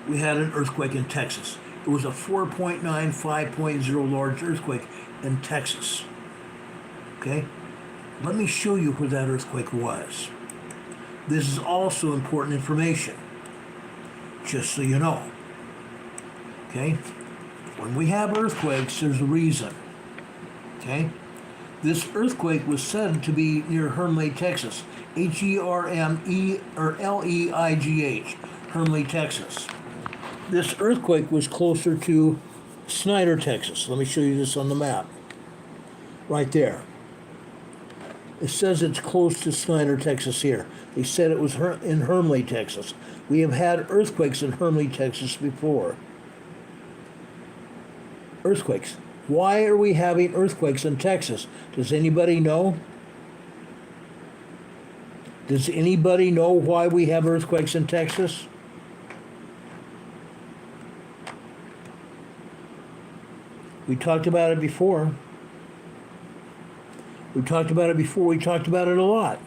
It was a 4.9, 5.0 large earthquake in Texas. Okay? Let me show you where that earthquake was. This is also important information, just so you know. Okay? When we have earthquakes, there's a reason. Okay? This earthquake was said to be near Hermleigh, Texas. H-E-R-M-E or L-E-I-G-H, Hermleigh, Texas. This earthquake was closer to Snyder, Texas. Let me show you this on the map. Right there. It says it's close to Snyder, Texas here. They said it was in Hermleigh, Texas. We have had earthquakes in Hermleigh, Texas before. Earthquakes. Why are we having earthquakes in Texas? Does anybody know? Does anybody know why we have earthquakes in Texas? We talked about it before. We talked about it a lot.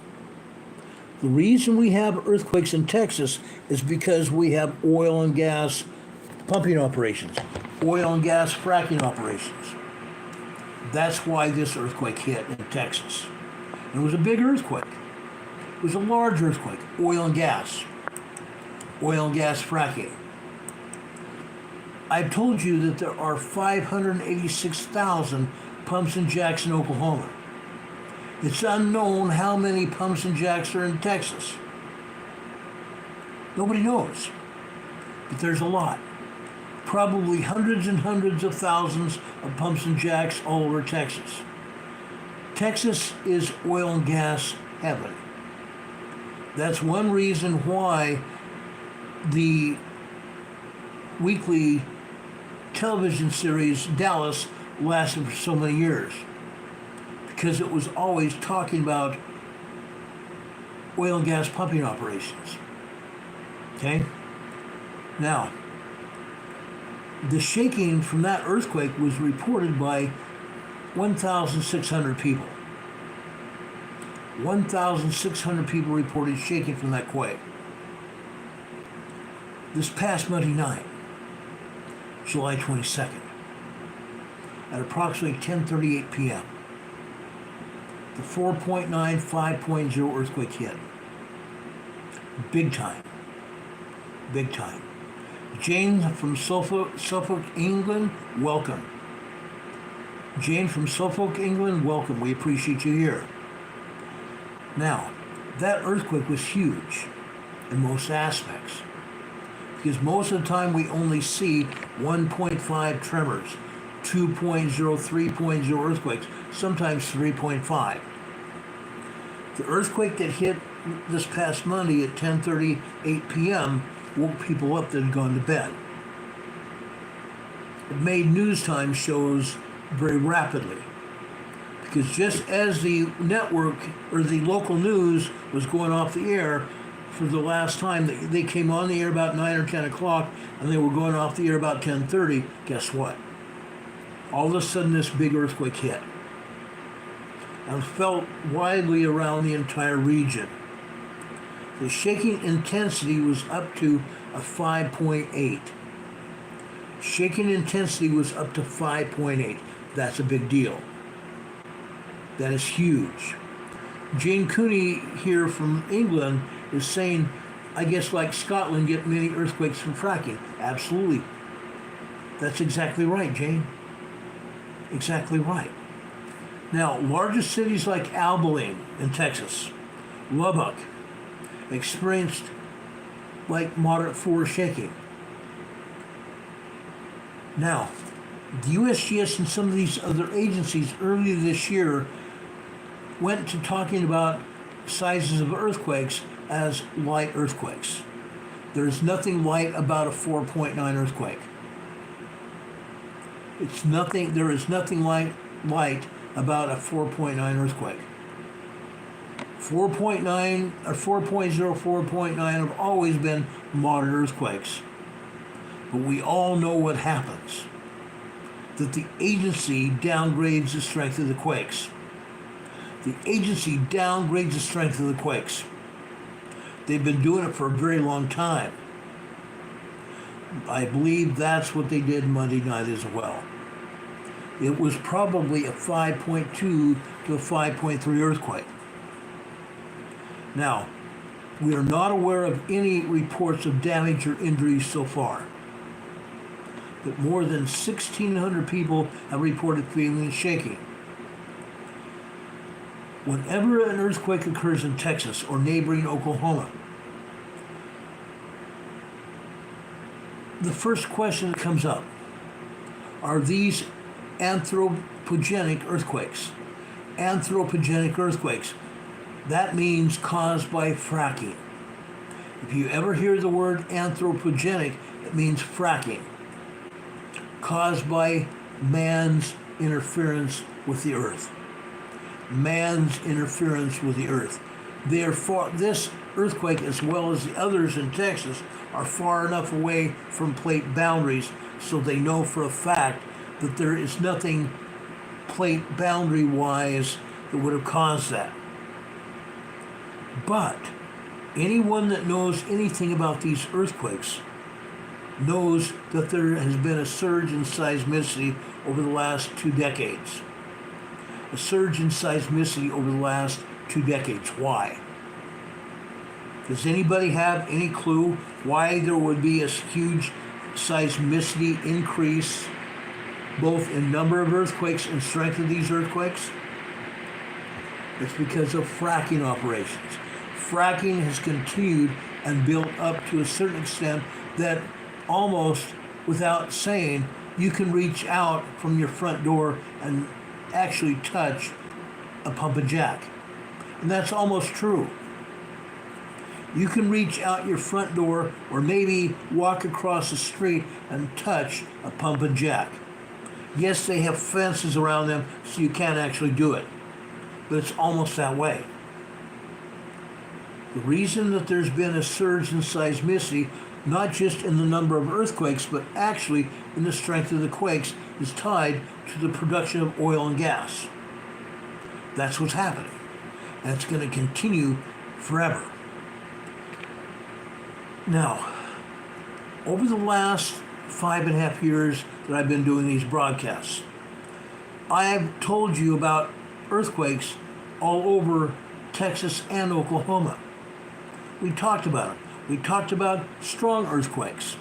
The reason we have earthquakes in Texas is because we have oil and gas pumping operations, oil and gas fracking operations. That's why this earthquake hit in Texas. And it was a big earthquake. It was a large earthquake. Oil and gas fracking. I've told you that there are 586,000 pumps and jacks in Oklahoma. It's unknown how many pumps and jacks are in Texas. Nobody knows, but there's a lot. Probably hundreds and hundreds of thousands of pumps and jacks all over Texas. Texas is oil and gas heaven. That's one reason why the weekly television series Dallas lasted for so many years. Because it was always talking about oil and gas pumping operations. Okay? Now, the shaking from that earthquake was reported by 1,600 people. 1,600 people reported shaking from that quake. This past Monday night, July 22nd, at approximately 10:38 p.m., the 4.9, 5.0 earthquake hit. Big time. Big time. Jane from Suffolk, England, welcome. Jane from Suffolk, England, welcome. We appreciate you here. Now, that earthquake was huge in most aspects. Because most of the time we only see 1.5 tremors, 2.0, 3.0 earthquakes, sometimes 3.5. The earthquake that hit this past Monday at 10:38 p.m. woke people up that had gone to bed. It made news time shows very rapidly. Because just as the network or the local news was going off the air for the last time, they came on the air about 9 or 10 o'clock and they were going off the air about 10:30, guess what? All of a sudden this big earthquake hit and felt widely around the entire region. The shaking intensity was up to a 5.8. Shaking intensity was up to 5.8. That's a big deal. That is huge. Jane Cooney here from England is saying, I guess like Scotland get many earthquakes from fracking. Absolutely. That's exactly right, Jane. Exactly right. Now, largest cities like Abilene in Texas, Lubbock, experienced like moderate floor shaking. Now, the USGS and some of these other agencies earlier this year went to talking about sizes of earthquakes as light earthquakes. There's nothing light about a 4.9 earthquake. There is nothing light about a 4.9 earthquake. 4.9 or 4.0, 4.9 have always been moderate earthquakes. But we all know what happens. That the agency downgrades the strength of the quakes. The agency downgrades the strength of the quakes. They've been doing it for a very long time. I believe that's what they did Monday night as well. It was probably a 5.2 to a 5.3 earthquake. Now, we are not aware of any reports of damage or injuries so far. But more than 1,600 people have reported feeling shaking. Whenever an earthquake occurs in Texas or neighboring Oklahoma, the first question that comes up, are these anthropogenic earthquakes? Anthropogenic earthquakes. That means caused by fracking. If you ever hear the word anthropogenic, it means fracking. Caused by man's interference with the earth. Man's interference with the earth. Therefore, this earthquake, as well as the others in Texas, are far enough away from plate boundaries so they know for a fact that there is nothing plate boundary-wise that would have caused that. But anyone that knows anything about these earthquakes knows that there has been a surge in seismicity over the last 2 decades. A surge in seismicity over the last 2 decades. Why? Does anybody have any clue why there would be a huge seismicity increase both in number of earthquakes and strength of these earthquakes? It's because of fracking operations. Fracking has continued and built up to a certain extent that almost without saying, you can reach out from your front door and actually touch a pump and jack. And that's almost true. You can reach out your front door or maybe walk across the street and touch a pump and jack. Yes, they have fences around them so you can't actually do it, but it's almost that way. The reason that there's been a surge in seismicity, not just in the number of earthquakes, but actually in the strength of the quakes, is tied to the production of oil and gas. That's what's happening. And it's going to continue forever. Now, over the last 5.5 years that I've been doing these broadcasts, I have told you about earthquakes all over Texas and Oklahoma. We talked about it. We talked about strong earthquakes,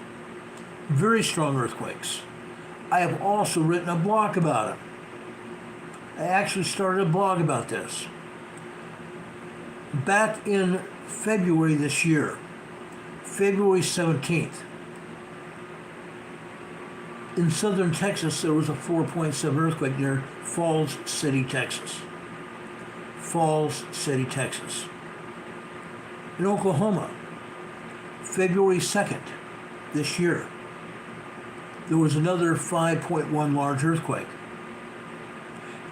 very strong earthquakes. I have also written a blog about it. I actually started a blog about this. Back in February this year, February 17th, in southern Texas, there was a 4.7 earthquake near Falls City, Texas. Falls City, Texas. In Oklahoma, February 2nd this year, there was another 5.1 large earthquake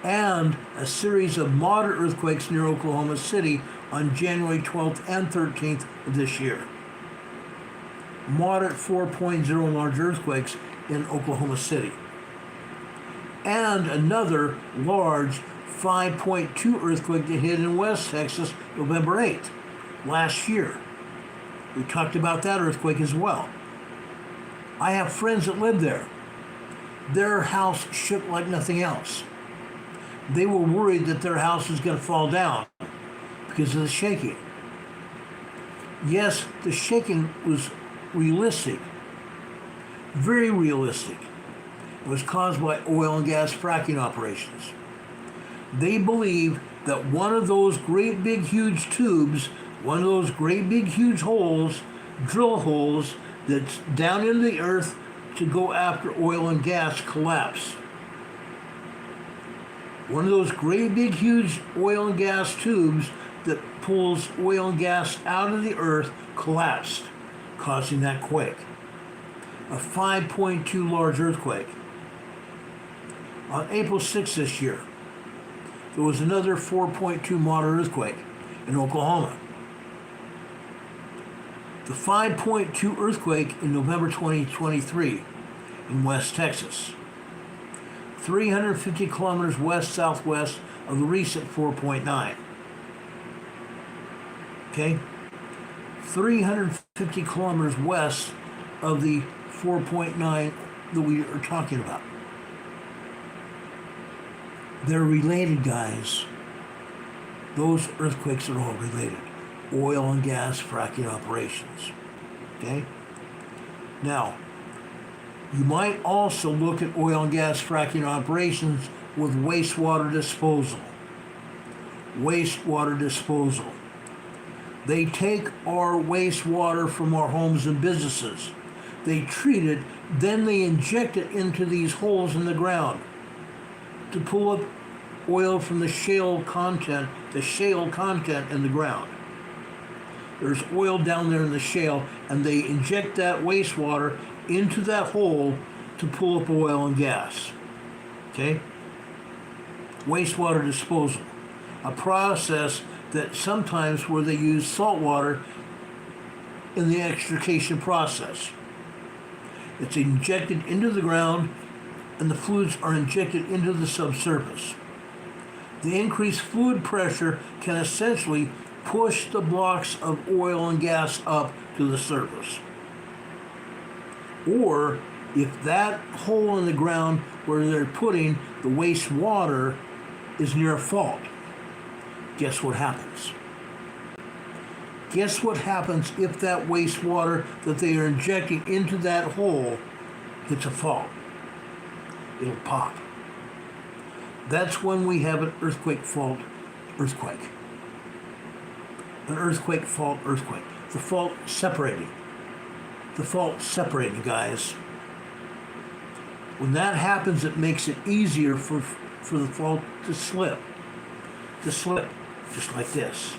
and a series of moderate earthquakes near Oklahoma City on January 12th and 13th of this year. Moderate 4.0 large earthquakes in Oklahoma City. And another large 5.2 earthquake that hit in West Texas November 8th last year. We talked about that earthquake as well. I have friends that live there. Their house shook like nothing else. They were worried that their house was going to fall down because of the shaking. Yes, the shaking was realistic, very realistic. was caused by oil and gas fracking operations. They believe that one of those great big huge tubes, one of those great big huge holes, drill holes that's down in the earth to go after oil and gas collapsed. One of those great big huge oil and gas tubes that pulls oil and gas out of the earth collapsed, causing that quake. A 5.2 large earthquake. On April 6th this year, there was another 4.2 moderate earthquake in Oklahoma. The 5.2 earthquake in November 2023 in West Texas, 350 kilometers west-southwest of the recent 4.9. Okay? 350 kilometers west of the 4.9 that we are talking about. They're related, guys. Those earthquakes are all related. Oil and gas fracking operations. Okay? Now, you might also look at oil and gas fracking operations with wastewater disposal. Wastewater disposal. They take our wastewater from our homes and businesses. They treat it, then they inject it into these holes in the ground to pull up oil from the shale content in the ground. There's oil down there in the shale, and they inject that wastewater into that hole to pull up oil and gas. Okay? Wastewater disposal. A process that sometimes where they use salt water in the extrication process. It's injected into the ground, and the fluids are injected into the subsurface. The increased fluid pressure can essentially push the blocks of oil and gas up to the surface. Or if that hole in the ground where they're putting the wastewater is near a fault, guess what happens? Guess what happens if that wastewater that they are injecting into that hole hits a fault? It'll pop. That's when we have an earthquake fault earthquake. An earthquake fault earthquake. The fault separating. The fault separating, guys. When that happens, it makes it easier for the fault to slip. To slip, just like this.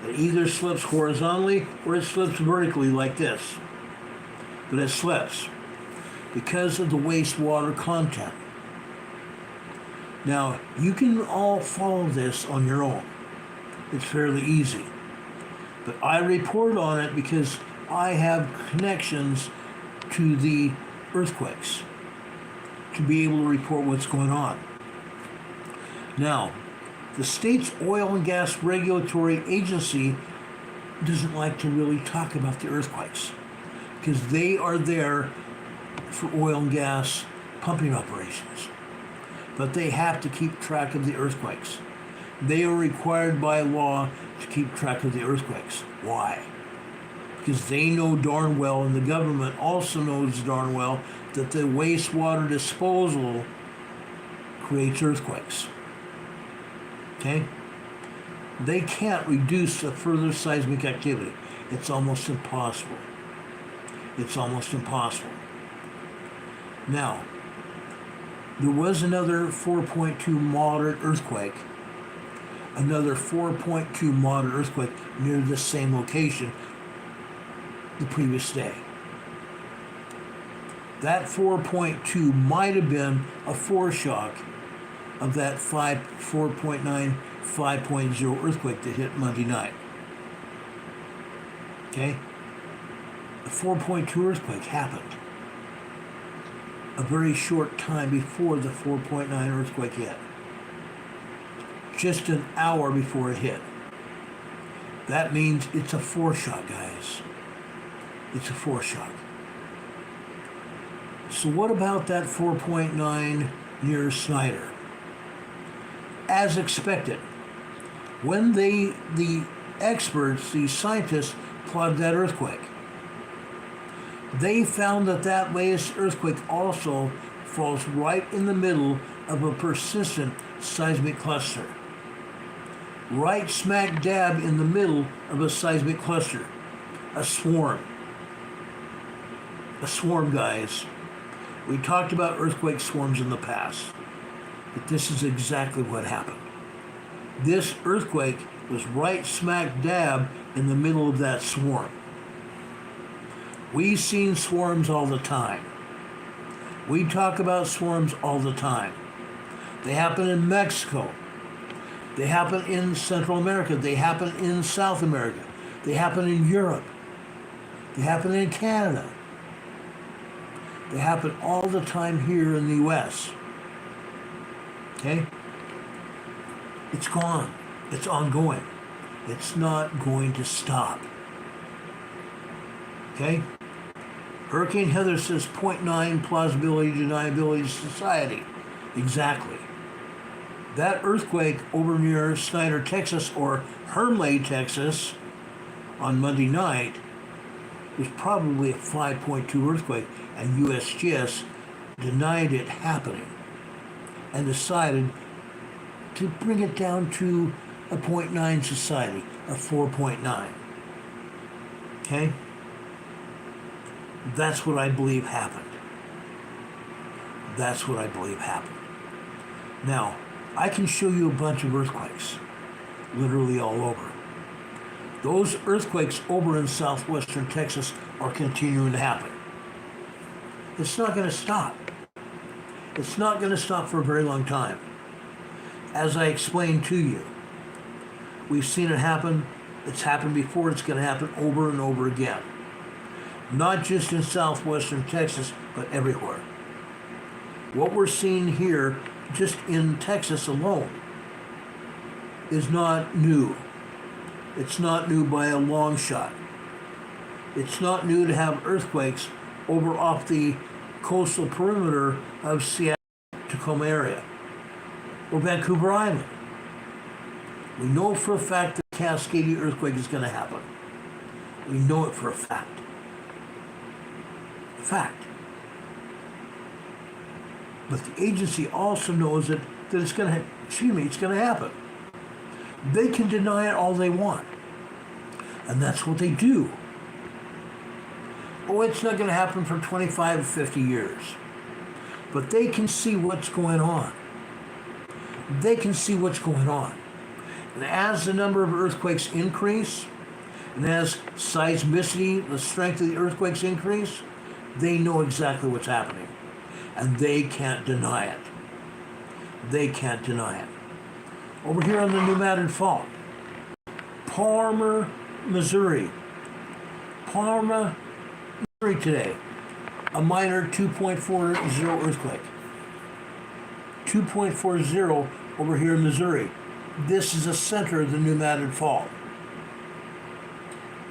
It either slips horizontally or it slips vertically like this. But it slips because of the wastewater content. Now, you can all follow this on your own. It's fairly easy. But I report on it because I have connections to the earthquakes to be able to report what's going on. Now, the state's oil and gas regulatory agency doesn't like to really talk about the earthquakes because they are there for oil and gas pumping operations. But they have to keep track of the earthquakes. They are required by law to keep track of the earthquakes. Why? Because they know darn well, and the government also knows darn well, that the wastewater disposal creates earthquakes. Okay? They can't reduce the further seismic activity. It's almost impossible. It's almost impossible. Now, there was another 4.2 moderate earthquake. Another 4.2 moderate earthquake near the same location the previous day. That 4.2 might have been a foreshock of that 4.9, 5.0 earthquake that hit Monday night. Okay? The 4.2 earthquake happened a very short time before the 4.9 earthquake hit. Just an hour before it hit. That means it's a foreshock, guys. It's a foreshock. So what about that 4.9 near Snyder? As expected, when the experts, the scientists, plotted that earthquake, they found that latest earthquake also falls right in the middle of a persistent seismic cluster. Right smack dab in the middle of a seismic cluster. A swarm. A swarm, guys. We talked about earthquake swarms in the past, but this is exactly what happened. This earthquake was right smack dab in the middle of that swarm. We've seen swarms all the time. We talk about swarms all the time. They happen in Mexico. They happen in Central America. They happen in South America. They happen in Europe. They happen in Canada. They happen all the time here in the U.S. Okay? It's gone. It's ongoing. It's not going to stop. Okay? Hurricane Heather says 0.9 plausibility, deniability society. Exactly. That earthquake over near Snyder, Texas, or Hermleigh, Texas, on Monday night was probably a 5.2 earthquake, and USGS denied it happening and decided to bring it down to a 0.9 society, a 4.9. Okay? That's what I believe happened. That's what I believe happened. Now, I can show you a bunch of earthquakes, literally all over. Those earthquakes over in southwestern Texas are continuing to happen. It's not going to stop. It's not going to stop for a very long time. As I explained to you, we've seen it happen. It's happened before. It's going to happen over and over again. Not just in southwestern Texas, but everywhere. What we're seeing here, just in Texas alone, is not new. It's not new by a long shot. It's not new to have earthquakes over off the coastal perimeter of Seattle, Tacoma area, or Vancouver Island. We know for a fact that the Cascadia earthquake is going to happen. We know it for a fact. Fact. But the agency also knows that it's going to, it's going to happen. They can deny it all they want. And that's what they do. Oh, it's not going to happen for 25 or 50 years. But they can see what's going on. They can see what's going on. And as the number of earthquakes increase, and as seismicity, the strength of the earthquakes increase, they know exactly what's happening. And they can't deny it. They can't deny it. Over here on the New Madrid Fault, Parma, Missouri. Parma, Missouri today. A minor 2.40 earthquake. 2.40 over here in Missouri. This is the center of the New Madrid Fault.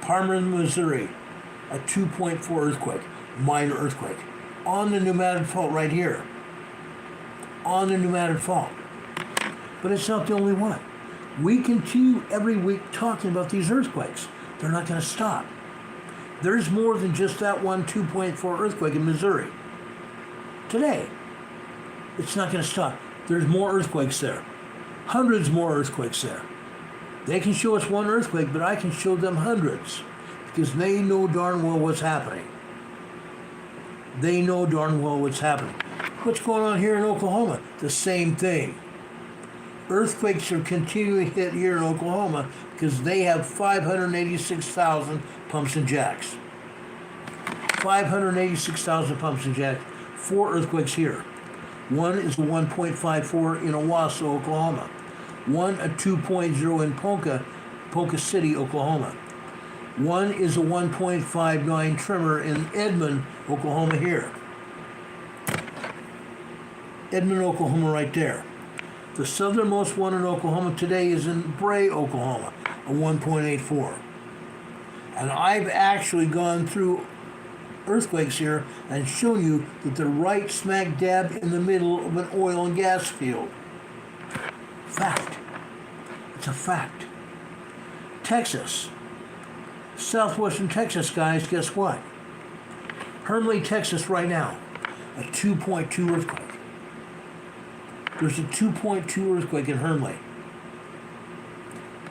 Parma, Missouri. A 2.4 earthquake. Minor earthquake. On the New Madrid Fault right here. On the New Madrid Fault. But it's not the only one. We continue every week talking about these earthquakes. They're not going to stop. There's more than just that one 2.4 earthquake in Missouri. Today, it's not going to stop. There's more earthquakes there. Hundreds more earthquakes there. They can show us one earthquake, but I can show them hundreds because they know darn well what's happening. They know darn well what's happening. What's going on here in Oklahoma? The same thing. Earthquakes are continuing to hit here in Oklahoma because they have 586,000 pumps and jacks. 586,000 pumps and jacks. 4 earthquakes here. One is a 1.54 in Owasso, Oklahoma. One a 2.0 in Ponca City, Oklahoma. One is a 1.59 tremor in Edmond, Oklahoma here. Edmond, Oklahoma right there. The southernmost one in Oklahoma today is in Bray, Oklahoma, a 1.84. And I've actually gone through earthquakes here and shown you that they're right smack dab in the middle of an oil and gas field. Fact. It's a fact. Texas. Southwestern Texas, guys, guess what? Hermleigh, Texas right now. a 2.2 earthquake. There's a 2.2 earthquake in Hermley.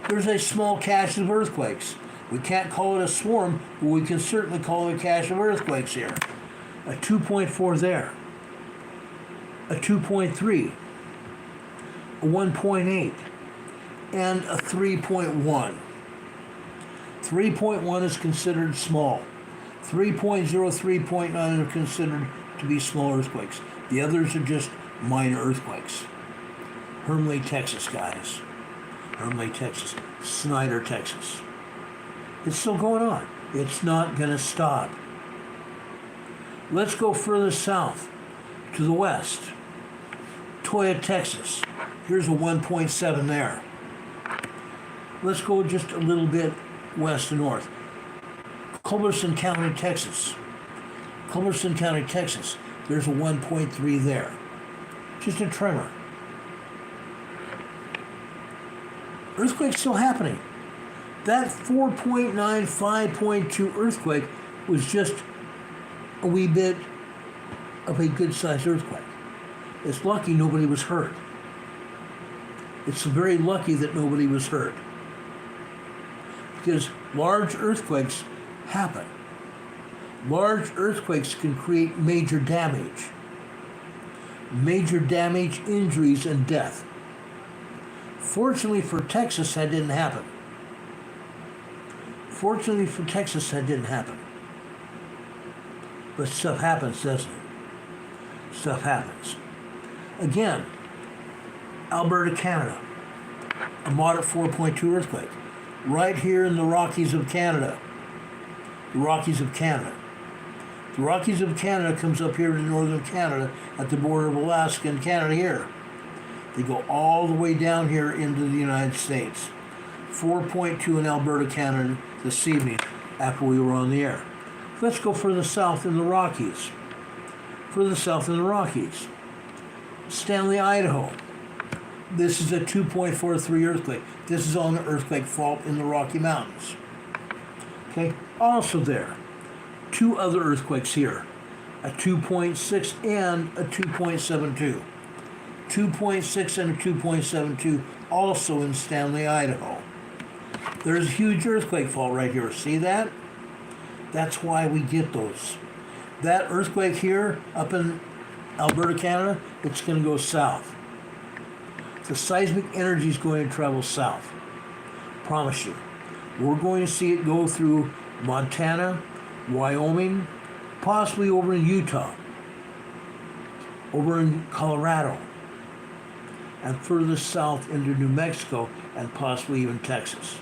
There's a small cache of earthquakes. We can't call it a swarm, but we can certainly call it a cache of earthquakes here. A 2.4 there. A 2.3. A 1.8. And a 3.1. 3.1 is considered small. 3.0, 3.9 are considered to be small earthquakes. The others are just minor earthquakes. Hermley, Texas, guys. Hermley, Texas. Snyder, Texas. It's still going on. It's not going to stop. Let's go further south to the west. Toyah, Texas. Here's a 1.7 there. Let's go just a little bit west and north. Culberson County, Texas. Culberson County, Texas. There's a 1.3 there. Just a tremor. Earthquake's still happening. That 4.9, 5.2 earthquake was just a wee bit of a good-sized earthquake. It's lucky nobody was hurt. It's very lucky that nobody was hurt. Because large earthquakes happen. Large earthquakes can create major damage. Major damage, injuries, and death. Fortunately for Texas, that didn't happen. Fortunately for Texas, that didn't happen. But stuff happens, doesn't it? Stuff happens. Again, Alberta, Canada. A moderate 4.2 earthquake. Right here in the Rockies of Canada. The Rockies of Canada. The Rockies of Canada comes up here to northern Canada at the border of Alaska and Canada here. They go all the way down here into the United States. 4.2 in Alberta, Canada this evening after we were on the air. Let's go further south in the Rockies. Further south in the Rockies. Stanley, Idaho. This is a 2.43 earthquake. This is on the earthquake fault in the Rocky Mountains. Okay, also there. Two other earthquakes here. A 2.6 and a 2.72. 2.6 and a 2.72 also in Stanley, Idaho. There's a huge earthquake fault right here. See that? That's why we get those. That earthquake here up in Alberta, Canada, it's going to go south. The seismic energy is going to travel south. Promise you. We're going to see it go through Montana, Wyoming, possibly over in Utah, over in Colorado, and further south into New Mexico, and possibly even Texas.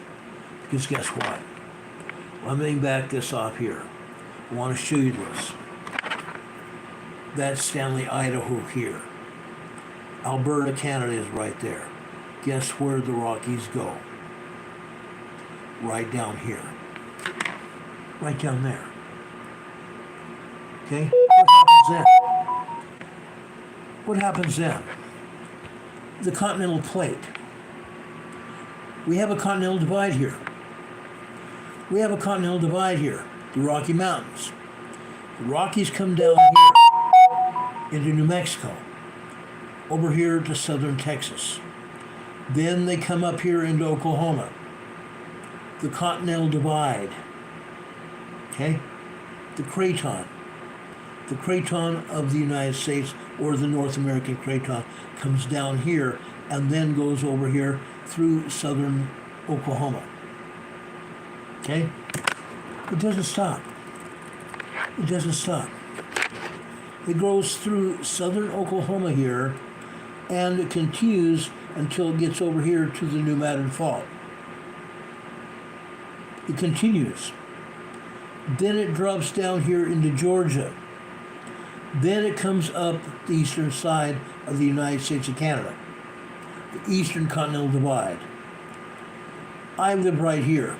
Because guess what? Let me back this off here. I want to show you this. That's Stanley, Idaho here. Alberta, Canada is right there. Guess where the Rockies go? Right down here. Right down there. Okay? What happens then? What happens then? The continental plate. We have a continental divide here. We have a continental divide here. The Rocky Mountains. The Rockies come down here into New Mexico. Over here to southern Texas. Then they come up here into Oklahoma. The continental divide. Okay? The craton. The craton of the United States, or the North American craton, comes down here and then goes over here through southern Oklahoma. Okay? It doesn't stop. It doesn't stop. It goes through southern Oklahoma here, and it continues until it gets over here to the New Madrid Fault. It continues. Then it drops down here into Georgia. Then it comes up the eastern side of the United States and Canada, the Eastern Continental Divide. I live right here.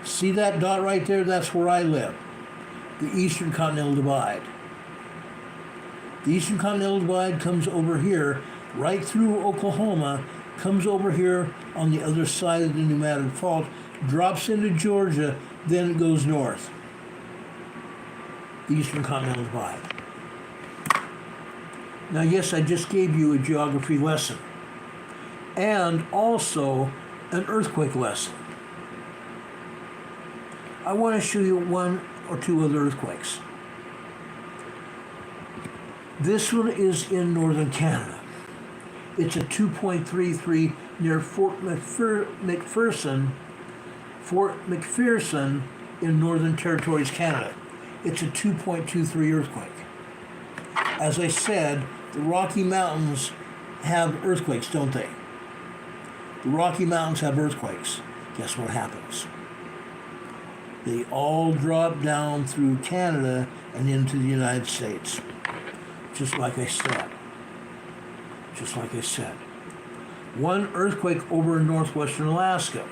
See that dot right there? That's where I live. The Eastern Continental Divide. The Eastern Continental Divide comes over here, right through Oklahoma, comes over here on the other side of the New Madrid Fault, drops into Georgia, then it goes north. The Eastern Continental Divide. Now, yes, I just gave you a geography lesson and also an earthquake lesson. I want to show you one or two other earthquakes. This one is in northern Canada. It's a 2.33 near Fort McPherson in Northern Territories, Canada. It's a 2.23 earthquake. As I said, the Rocky Mountains have earthquakes, don't they? The Rocky Mountains have earthquakes. Guess what happens? They all drop down through Canada and into the United States. Just like I said. Just like I said. One earthquake over in northwestern Alaska.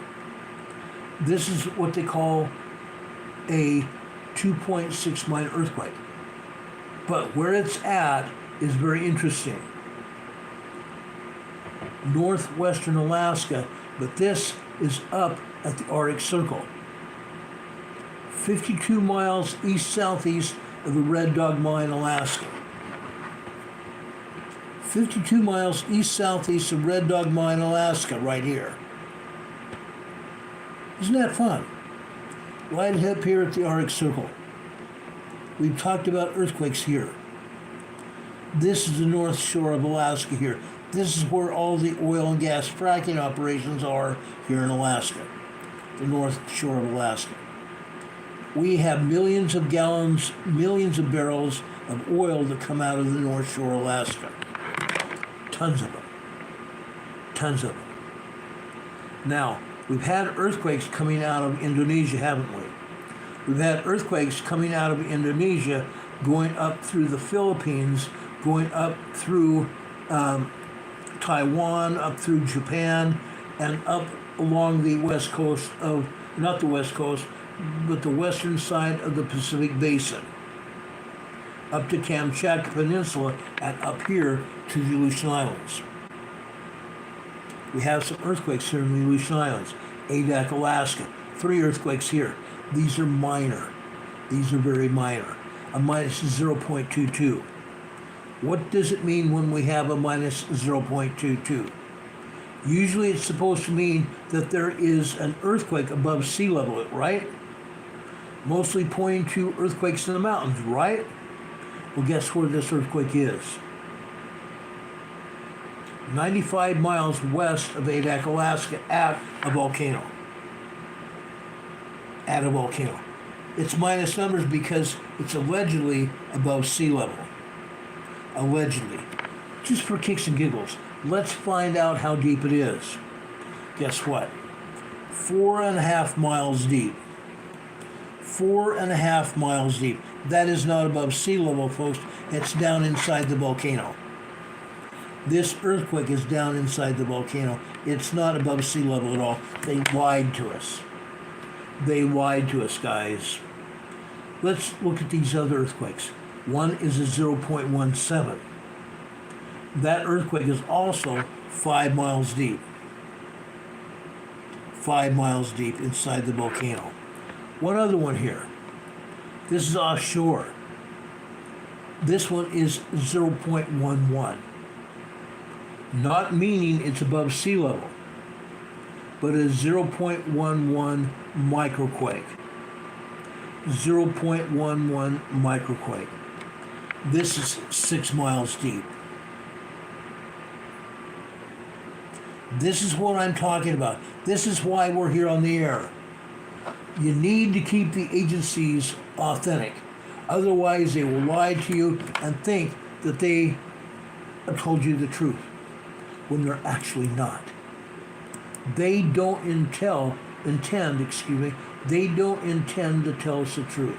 This is what they call a 2.6 mile earthquake. But where it's at is very interesting. Northwestern Alaska, but this is up at the Arctic Circle. 52 miles east-southeast of the Red Dog Mine, Alaska. 52 miles east-southeast of Red Dog Mine, Alaska, right here. Isn't that fun? Right up here at the Arctic Circle. We've talked about earthquakes here. This is the North Shore of Alaska here. This is where all the oil and gas fracking operations are here in Alaska. The North Shore of Alaska. We have millions of gallons, millions of barrels of oil that come out of the North Shore of Alaska. Tons of them. Tons of them. Now, we've had earthquakes coming out of Indonesia, haven't we? We've had earthquakes coming out of Indonesia, going up through the Philippines, going up through Taiwan, up through Japan, and up along the west coast of, not the west coast, but the western side of the Pacific Basin, up to Kamchatka Peninsula, and up here to the Aleutian Islands. We have some earthquakes here in the Aleutian Islands. Adak, Alaska, 3 earthquakes here. These are minor. These are very minor. A minus 0.22. What does it mean when we have a minus 0.22? Usually it's supposed to mean that there is an earthquake above sea level, right? Mostly pointing to earthquakes in the mountains, right? Well, guess where this earthquake is? 95 miles west of Adak, Alaska, at a volcano. At a volcano. It's minus numbers because it's allegedly above sea level. Allegedly. Just for kicks and giggles. Let's find out how deep it is. Guess what? 4.5 miles deep. 4.5 miles deep. That is not above sea level, folks. It's down inside the volcano. This earthquake is down inside the volcano. It's not above sea level at all. They lied to us. They lied to us, guys. Let's look at these other earthquakes. One is a 0.17. That earthquake is also 5 miles deep. 5 miles deep inside the volcano. One other one here. This is offshore. This one is 0.11. Not meaning it's above sea level, but a 0.11 microquake. 0.11 microquake. This is 6 miles deep. This is what I'm talking about. This is why we're here on the air. You need to keep the agencies authentic. Otherwise, they will lie to you and think that they have told you the truth when they're actually not. They don't they don't intend to tell us the truth.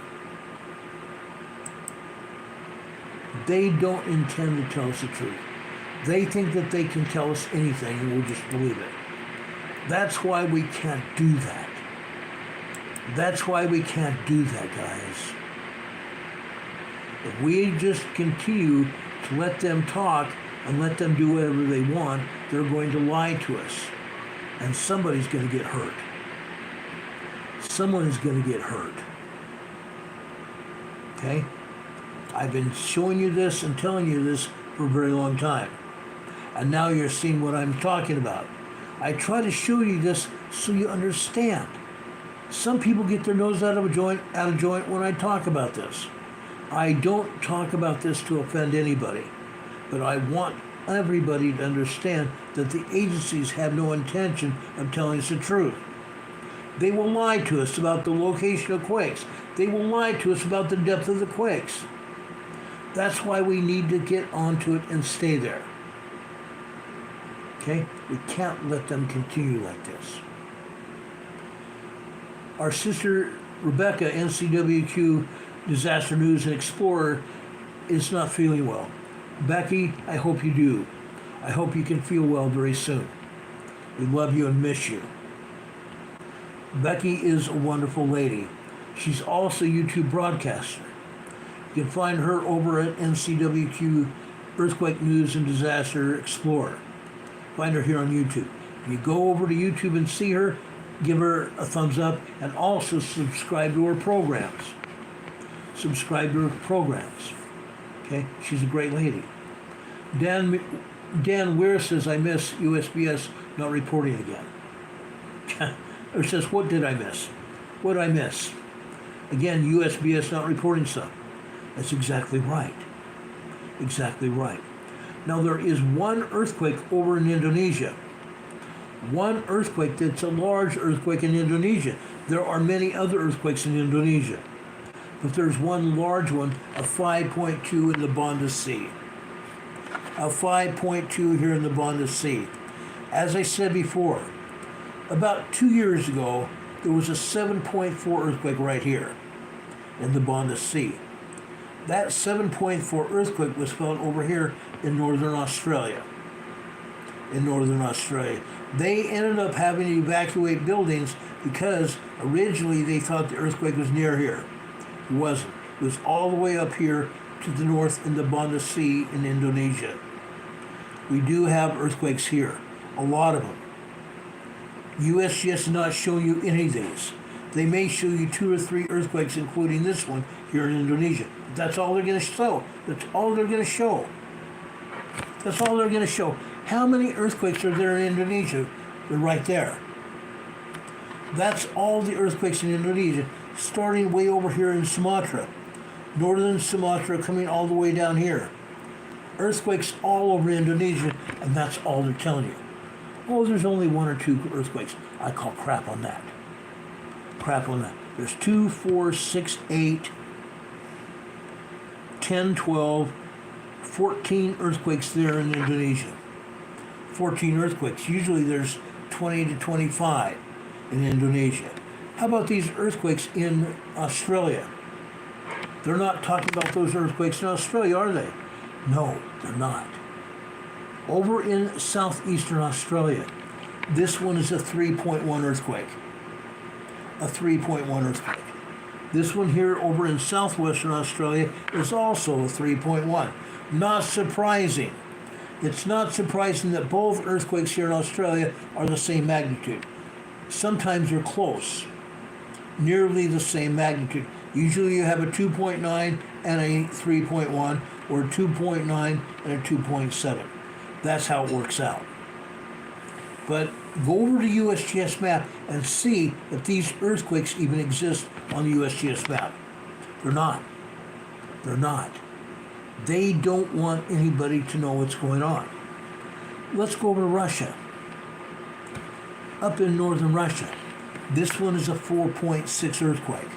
They don't intend to tell us the truth. They think that they can tell us anything and we'll just believe it. That's why we can't do that. That's why we can't do that, guys. If we just continue to let them talk and let them do whatever they want, they're going to lie to us. And somebody's going to get hurt. Someone is going to get hurt. Okay? I've been showing you this and telling you this for a very long time. And now you're seeing what I'm talking about. I try to show you this so you understand. Some people get their nose out of joint when I talk about this. I don't talk about this to offend anybody, but I want everybody to understand that the agencies have no intention of telling us the truth. They will lie to us about the location of quakes. They will lie to us about the depth of the quakes. That's why we need to get onto it and stay there. Okay? We can't let them continue like this. Our sister Rebecca, NCWQ Disaster News and Explorer, is not feeling well. Becky, I hope you do. I hope you can feel well very soon. We love you and miss you. Becky is a wonderful lady. She's also a YouTube broadcaster. You can find her over at NCWQ Earthquake News and Disaster Explorer. Find her here on YouTube. If you go over to YouTube and see her, give her a thumbs up and also subscribe to her programs. Subscribe to her programs. Okay? She's a great lady. Dan Weir says, I miss USGS not reporting again. Or says, what did I miss? What did I miss? Again, USGS not reporting stuff. That's exactly right. Exactly right. Now there is one earthquake over in Indonesia. One earthquake that's a large earthquake in Indonesia. There are many other earthquakes in Indonesia. But there's one large one, a 5.2 in the Banda Sea. A 5.2 here in the Banda Sea. As I said before, about 2 years ago, there was a 7.4 earthquake right here in the Banda Sea. That 7.4 earthquake was felt over here in northern Australia. In northern Australia. They ended up having to evacuate buildings because originally they thought the earthquake was near here. It wasn't. It was all the way up here to the north in the Banda Sea in Indonesia. We do have earthquakes here. A lot of them. USGS is not showing you any of these. They may show you 2 or 3 earthquakes, including this one here in Indonesia. But that's all they're going to show. That's all they're going to show. That's all they're going to show. How many earthquakes are there in Indonesia? They're right there. That's all the earthquakes in Indonesia, starting way over here in Sumatra. Northern Sumatra coming all the way down here. Earthquakes all over Indonesia, and that's all they're telling you. Oh, there's only 1 or 2 earthquakes. I call crap on that. Crap on that. There's 2, 4, 6, 8, 10, 12, 14 earthquakes there in Indonesia. 14 earthquakes. Usually there's 20 to 25 in Indonesia. How about these earthquakes in Australia? They're not talking about those earthquakes in Australia, are they? No, they're not. Over in southeastern Australia, this one is a 3.1 earthquake. A 3.1 earthquake. This one here over in southwestern Australia is also a 3.1. Not surprising. It's not surprising that both earthquakes here in Australia are the same magnitude. Sometimes they're close. Nearly the same magnitude. Usually you have a 2.9 and a 3.1, or a 2.9 and a 2.7. That's how it works out. But go over to USGS map and see if these earthquakes even exist on the USGS map. They're not. They're not. They don't want anybody to know what's going on. Let's go over to Russia. Up in northern Russia, this one is a 4.6 earthquake.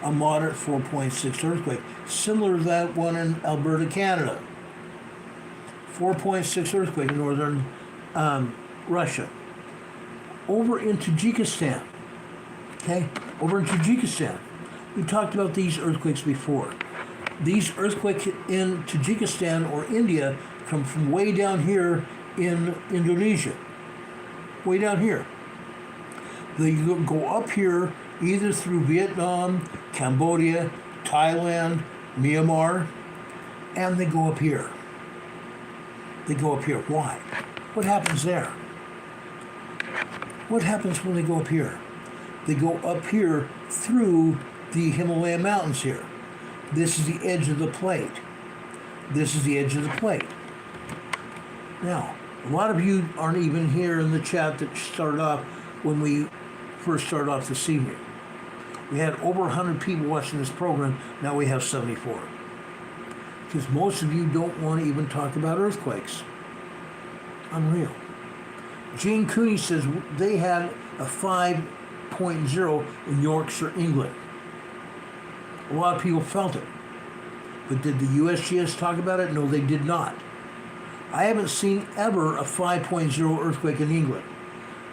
A moderate 4.6 earthquake, similar to that one in Alberta, Canada. 4.6 earthquake in northern Russia. Over in Tajikistan, okay? Over in Tajikistan, we talked about these earthquakes before. These earthquakes in Tajikistan or India come from way down here in Indonesia. Way down here. They go up here either through Vietnam, Cambodia, Thailand, Myanmar, and they go up here. They go up here. Why? What happens there? What happens when they go up here? They go up here through the Himalaya mountains here. This is the edge of the plate. This is the edge of the plate. Now, a lot of you aren't even here in the chat that started off when we first started off this evening. We had over 100 people watching this program. Now we have 74. Because most of you don't want to even talk about earthquakes. Unreal. Jane Cooney says they had a 5.0 in Yorkshire, England. A lot of people felt it. But did the USGS talk about it? No, they did not. I haven't seen ever a 5.0 earthquake in England.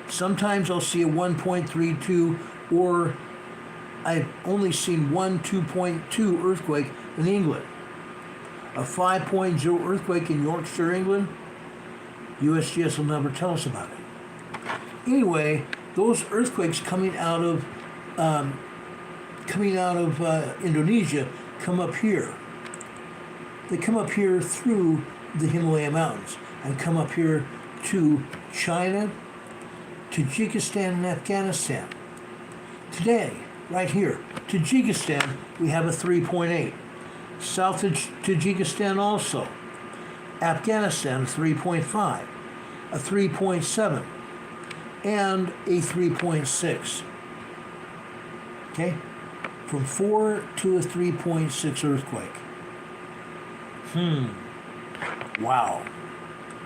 Sometimes I'll see a 1.32, or I've only seen 2.2 earthquake in England. A 5.0 earthquake in Yorkshire, England, USGS will never tell us about it. Anyway, those earthquakes coming out of Indonesia come up here. They come up here through the Himalaya Mountains and come up here to China, Tajikistan, and Afghanistan. Today, right here, Tajikistan, we have a 3.8. South of Tajikistan also. Afghanistan, 3.5, a 3.7, and a 3.6. Okay? From 4 to a 3.6 earthquake. Wow.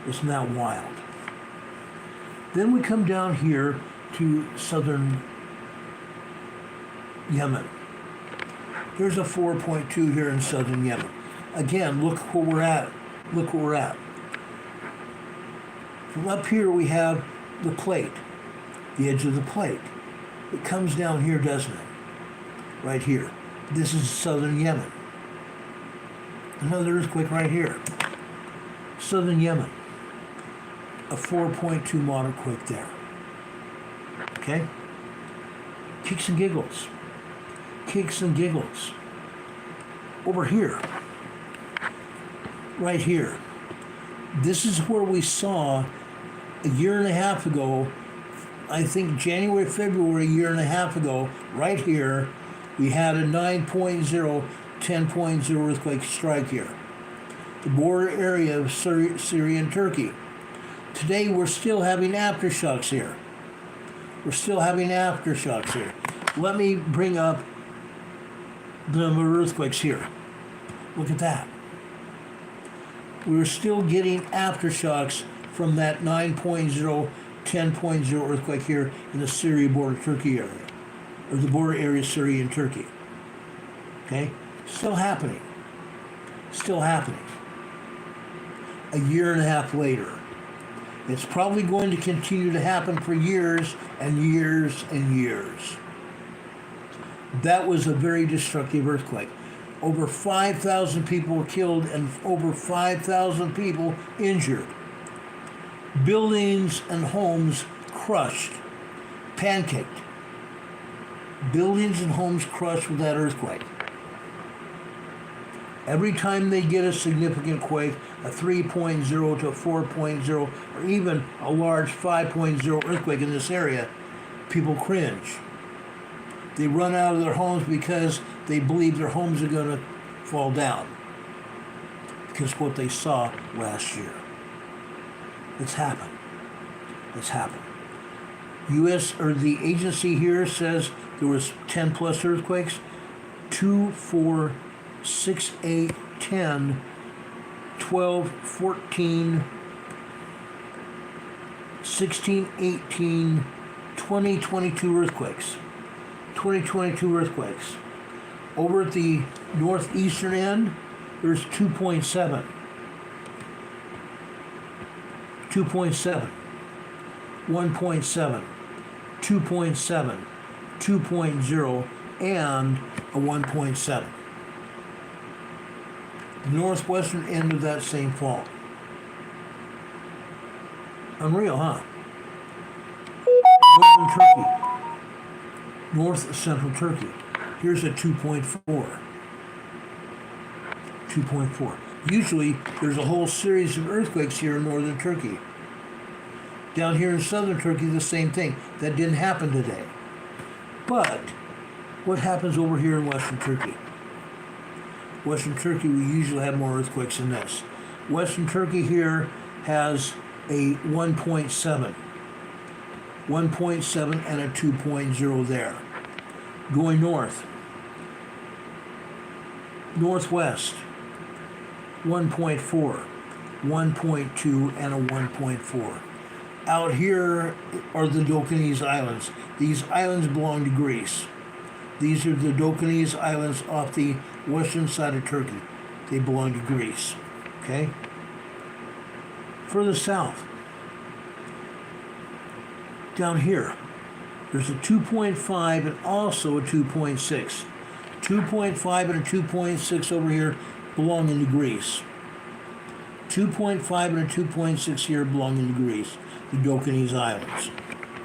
Isn't that wild? Then we come down here to southern Yemen. There's a 4.2 here in southern Yemen. Again, look where we're at. Look where we're at. From up here we have the plate, the edge of the plate. It comes down here, doesn't it? Right here. This is southern Yemen. Another earthquake right here. Southern Yemen. A 4.2 moderate quake there. Okay? Kicks and giggles. Kicks and giggles. Over here. Right here. This is where we saw a year and a half ago, I think January, February, a year and a half ago, right here, we had a 9.0, 10.0 earthquake strike here. The border area of Syria and Turkey. Today we're still having aftershocks here. We're still having aftershocks here. Let me bring up the number of earthquakes here. Look at that. We're still getting aftershocks from that 9.0, 10.0 earthquake here in the Syria border Turkey area, or the border area Syria and Turkey. Okay? Still happening. Still happening. A year and a half later. It's probably going to continue to happen for years and years and years. That was a very destructive earthquake. Over 5,000 people were killed and over 5,000 people injured. Buildings and homes crushed, pancaked. Buildings and homes crushed with that earthquake. Every time they get a significant quake, a 3.0 to a 4.0, or even a large 5.0 earthquake in this area, people cringe. They run out of their homes because they believe their homes are going to fall down. Because what they saw last year. It's happened. It's happened. The agency here says there was 10 plus earthquakes. 2, 4, 6, 8, 10, 12, 14, 16, 18, 20, 22 earthquakes. 2022 earthquakes. Over at the northeastern end, there's 2.7. 2.7. 1.7. 2.7. 2.0 and a 1.7. The northwestern end of that same fault. Unreal, huh? Northern Turkey. North central Turkey. Here's a 2.4. 2.4. Usually, there's a whole series of earthquakes here in northern Turkey. Down here in southern Turkey, the same thing. That didn't happen today. But, what happens over here in western Turkey? Western Turkey, we usually have more earthquakes than this. Western Turkey here has a 1.7. 1.7 and a 2.0 there. Going north, northwest, 1.4, 1.2, and a 1.4. Out here are the Dokanese Islands. These islands belong to Greece. These are the Dokanese Islands off the western side of Turkey. They belong to Greece. Okay? Further south, down here, there's a 2.5 and also a 2.6. 2.5 and a 2.6 over here belonging to Greece. 2.5 and a 2.6 here belonging to Greece, the Dokanese Islands.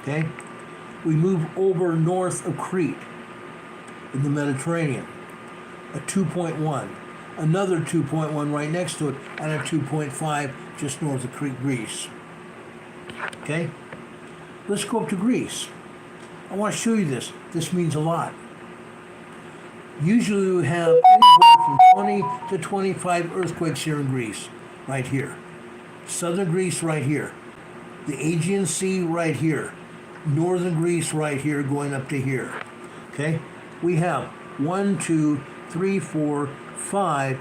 Okay? We move over north of Crete in the Mediterranean, a 2.1. Another 2.1 right next to it, and a 2.5 just north of Crete, Greece. Okay? Let's go up to Greece. I want to show you this. This means a lot. Usually we have anywhere from 20 to 25 earthquakes here in Greece, right here. Southern Greece right here. The Aegean Sea right here. Northern Greece right here going up to here. Okay? We have 1, 2, 3, 4, 5,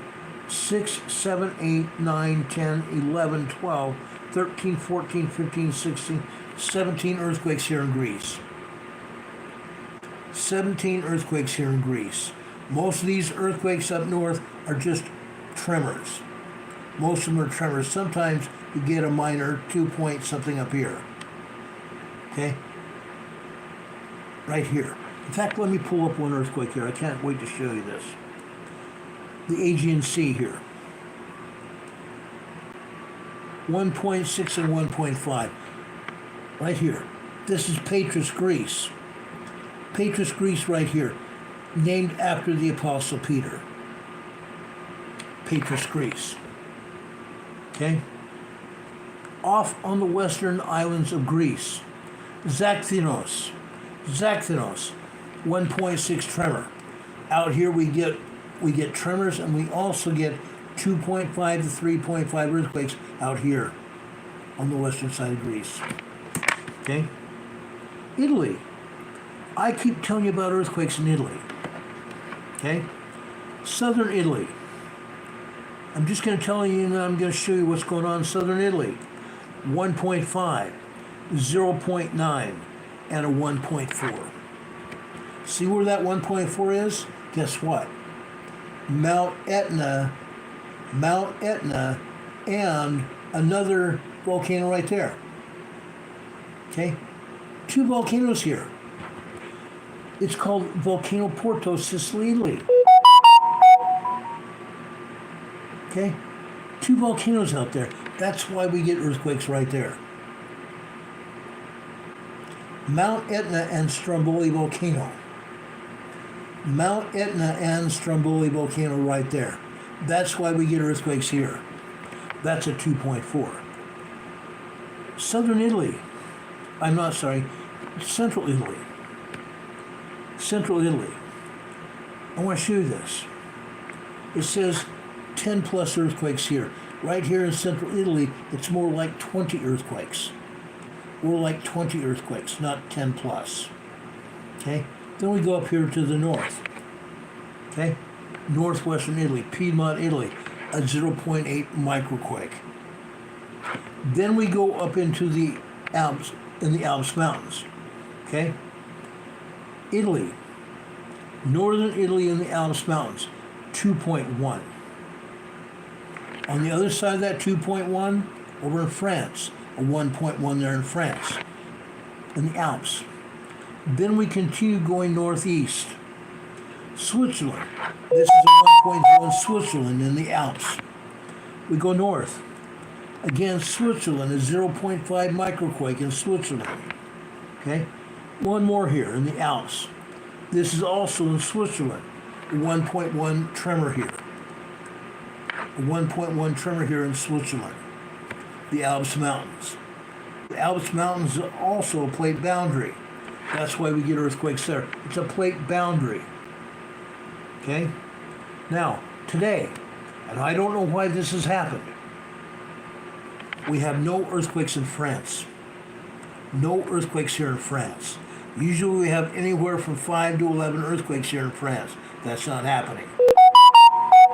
6, 7, 8, 9, 10, 11, 12, 13, 14, 15, 16, 17 earthquakes here in Greece. 17 earthquakes here in Greece. Most of these earthquakes up north are just tremors. Most of them are tremors. Sometimes you get a minor 2 point something up here. Okay? Right here. In fact, let me pull up one earthquake here. I can't wait to show you this. The Aegean Sea here. 1.6 and 1.5. Right here. This is Pires, Greece. Pires, Greece right here. Named after the Apostle Peter. Pires, Greece. Okay? Off on the western islands of Greece. Zakynthos. 1.6 tremor. Out here we get tremors, and we also get 2.5 to 3.5 earthquakes out here on the western side of Greece. Okay? Italy. I keep telling you about earthquakes in Italy. Okay? Southern Italy. I'm just going to tell you, and I'm going to show you what's going on in southern Italy. 1.5, 0.9, and a 1.4. See where that 1.4 is? Guess what? Mount Etna, and another volcano right there. Okay? 2 volcanoes here. It's called Volcano Porto, Sicily, Italy. Okay? 2 volcanoes out there. That's why we get earthquakes right there. Mount Etna and Stromboli volcano. Mount Etna and Stromboli volcano right there. That's why we get earthquakes here. That's a 2.4. Southern Italy. I'm not sorry. Central Italy. Central Italy. I want to show you this. It says 10 plus earthquakes here. Right here in central Italy, it's more like 20 earthquakes. More like 20 earthquakes, not 10 plus. Okay? Then we go up here to the north. Okay? Northwestern Italy, Piedmont, Italy, a 0.8 microquake. Then we go up into the Alps, in the Alps Mountains. Okay? Italy, northern Italy in the Alps Mountains, 2.1. On the other side of that 2.1, over in France, a 1.1 there in France, in the Alps. Then we continue going northeast. Switzerland. This is a 1.0 in Switzerland in the Alps. We go north. Again, Switzerland, a 0.5 microquake in Switzerland. Okay? One more here in the Alps. This is also in Switzerland. A 1.1 tremor here. A 1.1 tremor here in Switzerland. The Alps Mountains. The Alps Mountains are also a plate boundary. That's why we get earthquakes there. It's a plate boundary. Okay? Now, Today, and I don't know why this has happened, we have no earthquakes in France. No earthquakes here in France. Usually we have anywhere from 5 to 11 earthquakes here in France. That's not happening.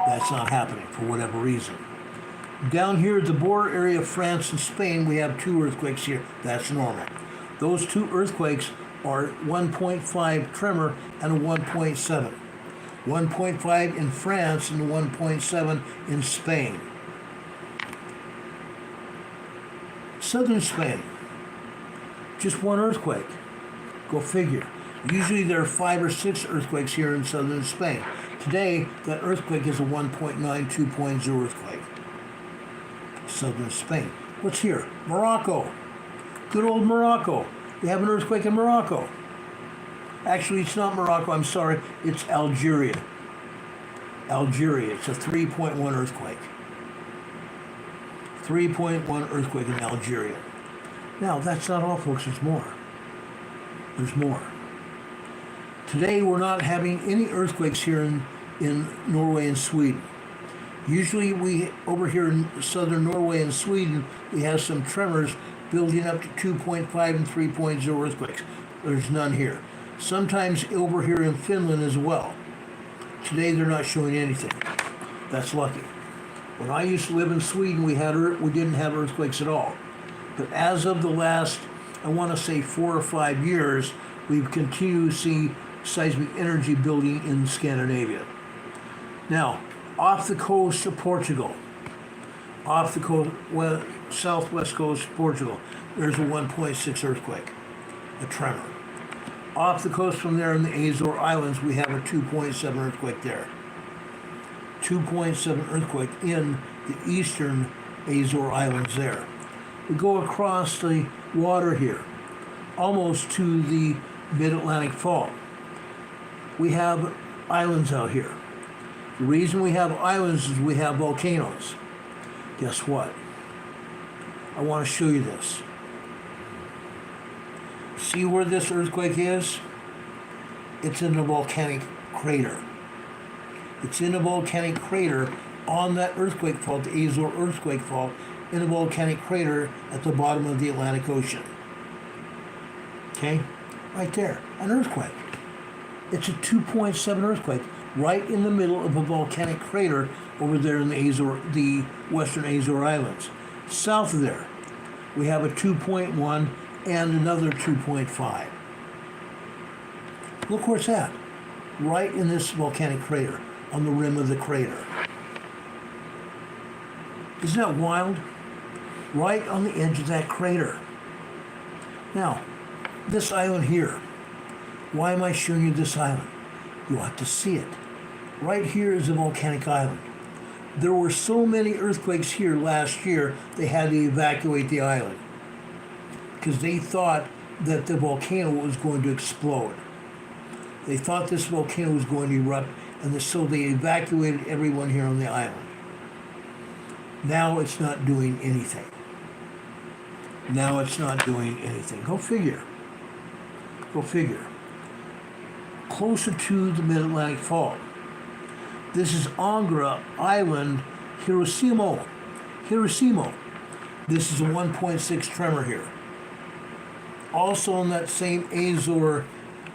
That's not happening for whatever reason. Down here at the border area of France and Spain, we have 2 earthquakes here. That's normal. Those 2 earthquakes are 1.5 tremor and a 1.7. 1.5 in France and 1.7 in Spain. Southern Spain, just 1 earthquake. Go figure. Usually there are 5 or 6 earthquakes here in southern Spain. Today, that earthquake is a 1.9, 2.0 earthquake. Southern Spain. What's here? Morocco. Good old Morocco. We have an earthquake in Morocco. Actually, it's not Morocco, I'm sorry. It's Algeria. Algeria. It's a 3.1 earthquake. 3.1 earthquake in Algeria. Now, that's not all, folks. There's more. There's more. Today, we're not having any earthquakes here in Norway and Sweden. Usually, over here in southern Norway and Sweden, we have some tremors building up to 2.5 and 3.0 earthquakes. There's none here. Sometimes over here in Finland as well. Today, they're not showing anything. That's lucky. When I used to live in Sweden, we didn't have earthquakes at all. But as of the last, I want to say 4 or 5 years, we've continued to see seismic energy building in Scandinavia. Now, off the coast of Portugal, off the coast, southwest coast of Portugal, there's a 1.6 earthquake, a tremor. Off the coast from there in the Azore Islands, we have a 2.7 earthquake there. 2.7 earthquake in the eastern Azore Islands there. We go across the water here, almost to the mid-Atlantic fault. We have islands out here. The reason we have islands is we have volcanoes. Guess what? I want to show you this. See where this earthquake is? It's in a volcanic crater. It's in a volcanic crater on that earthquake fault, the Azore earthquake fault, in a volcanic crater at the bottom of the Atlantic Ocean. Okay? Right there, an earthquake. It's a 2.7 earthquake right in the middle of a volcanic crater over there in the western Azore Islands. South of there, we have a 2.1 and another 2.5. Look where it's at. Right in this volcanic crater, on the rim of the crater. Isn't that wild? Right on the edge of that crater. Now, this island here. Why am I showing you this island? You ought to see it. Right here is a volcanic island. There were so many earthquakes here last year, they had to evacuate the island because they thought that the volcano was going to explode. They thought this volcano was going to erupt, and so they evacuated everyone here on the island. Now it's not doing anything. Now it's not doing anything. Go figure. Go figure. Closer to the Mid-Atlantic Fault. This is Angra Island, Hiroshima. This is a 1.6 tremor here. Also on that same Azore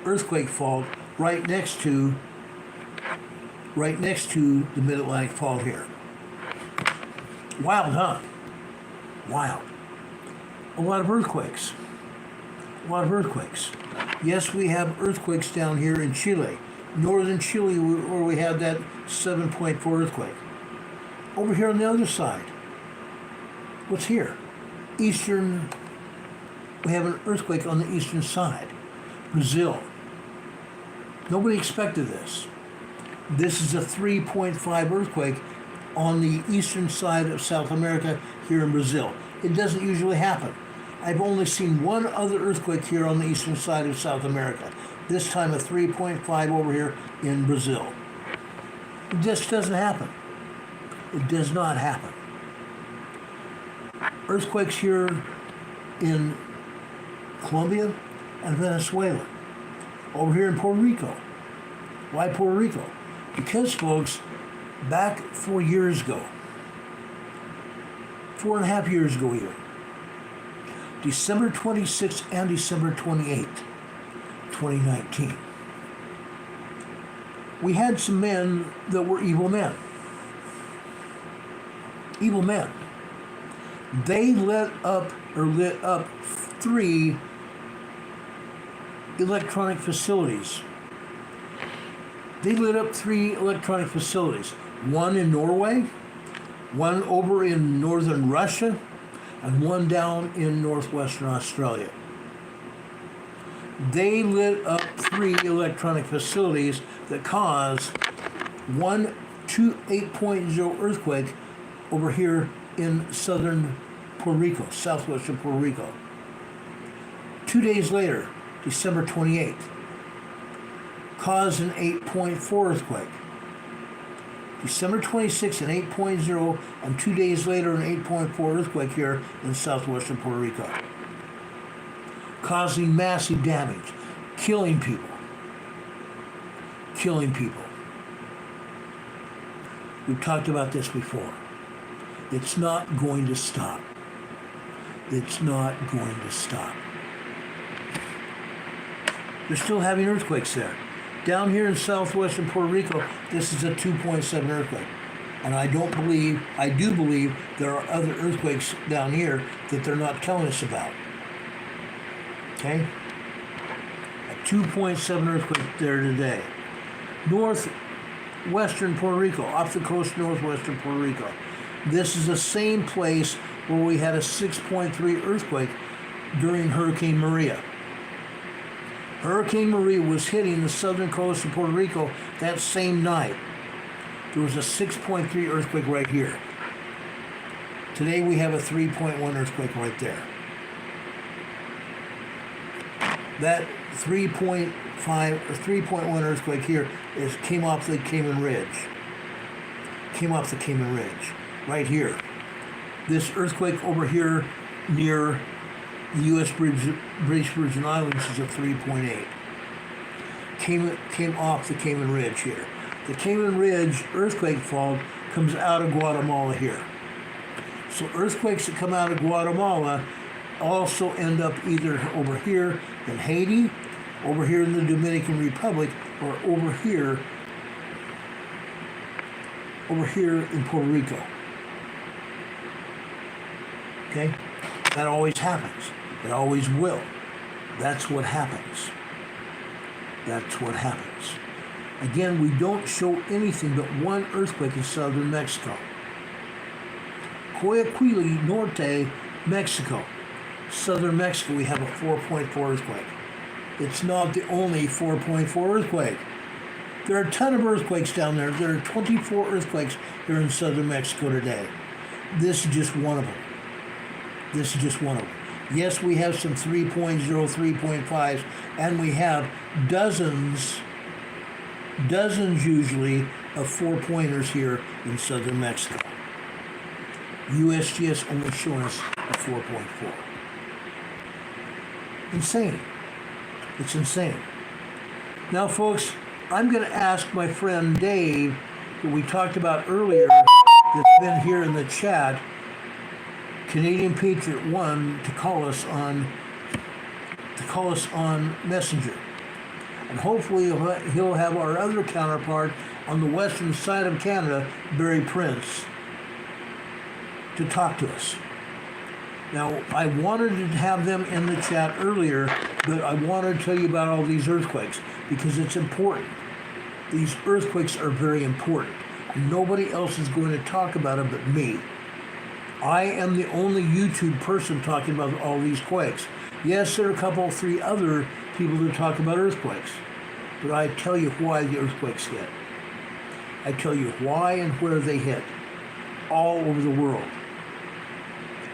earthquake fault, right next to the Mid-Atlantic Fault here. Wild, huh? Wild. A lot of earthquakes. A lot of earthquakes. Yes, we have earthquakes down here in Chile. Northern Chile, where we had that 7.4 earthquake. Over here on the other side, what's here? We have an earthquake on the eastern side. Brazil. Nobody expected this. This is a 3.5 earthquake on the eastern side of South America here in Brazil. It doesn't usually happen. I've only seen one other earthquake here on the eastern side of South America. This time a 3.5 over here in Brazil. It just doesn't happen. It does not happen. Earthquakes here in Colombia and Venezuela. Over here in Puerto Rico. Why Puerto Rico? Because, folks, back 4 years ago, 4.5 years ago here, December 26th and December 28th, 2019. We had some men that were evil men. Evil men. They lit up 3 electronic facilities. They lit up 3 electronic facilities. One in Norway, one over in northern Russia, and one down in northwestern Australia. They lit up 3 electronic facilities that caused 8.0 earthquake over here in southern Puerto Rico, southwestern Puerto Rico. 2 days later, December 28th, caused an 8.4 earthquake. December 26th, an 8.0, and 2 days later, an 8.4 earthquake here in southwestern Puerto Rico, causing massive damage, killing people. We've talked about this before. It's not going to stop. It's not going to stop. They're still having earthquakes there. Down here in southwestern Puerto Rico, this is a 2.7 earthquake. And I do believe there are other earthquakes down here that they're not telling us about. Okay? A 2.7 earthquake there today. Northwestern Puerto Rico, off the coast of northwestern Puerto Rico. This is the same place where we had a 6.3 earthquake during Hurricane Maria. Hurricane Maria was hitting the southern coast of Puerto Rico that same night. There was a 6.3 earthquake right here. Today we have a 3.1 earthquake right there. That 3.5 or 3.1 earthquake here came off the Cayman Ridge. Right here. This earthquake over here near the U.S. British Virgin Islands is a 3.8. Came off the Cayman Ridge here. The Cayman Ridge earthquake fault comes out of Guatemala here. So earthquakes that come out of Guatemala also end up either over here in Haiti, over here in the Dominican Republic, or over here in Puerto Rico. Okay? That always happens. It always will. That's what happens. Again, we don't show anything but one earthquake in southern Mexico. Coahuila Norte, Mexico. Southern Mexico, we have a 4.4 earthquake. It's not the only 4.4 earthquake. There are a ton of earthquakes down there. There are 24 earthquakes here in southern Mexico today. This is just one of them. Yes, we have some 3.0, 3.5s, and we have dozens usually of 4-pointers here in southern Mexico. USGS only showing us a 4.4. Insane. It's insane. Now, folks, I'm going to ask my friend Dave, that we talked about earlier, that's been here in the chat, Canadian Patriot 1, to call us on Messenger. And hopefully he'll have our other counterpart on the western side of Canada, Barry Prince, to talk to us. Now, I wanted to have them in the chat earlier, but I want to tell you about all these earthquakes because it's important. These earthquakes are very important. Nobody else is going to talk about them but me. I am the only YouTube person talking about all these quakes. Yes, there are a couple, 3 other people that talk about earthquakes, but I tell you why the earthquakes hit. I tell you why and where they hit. All over the world.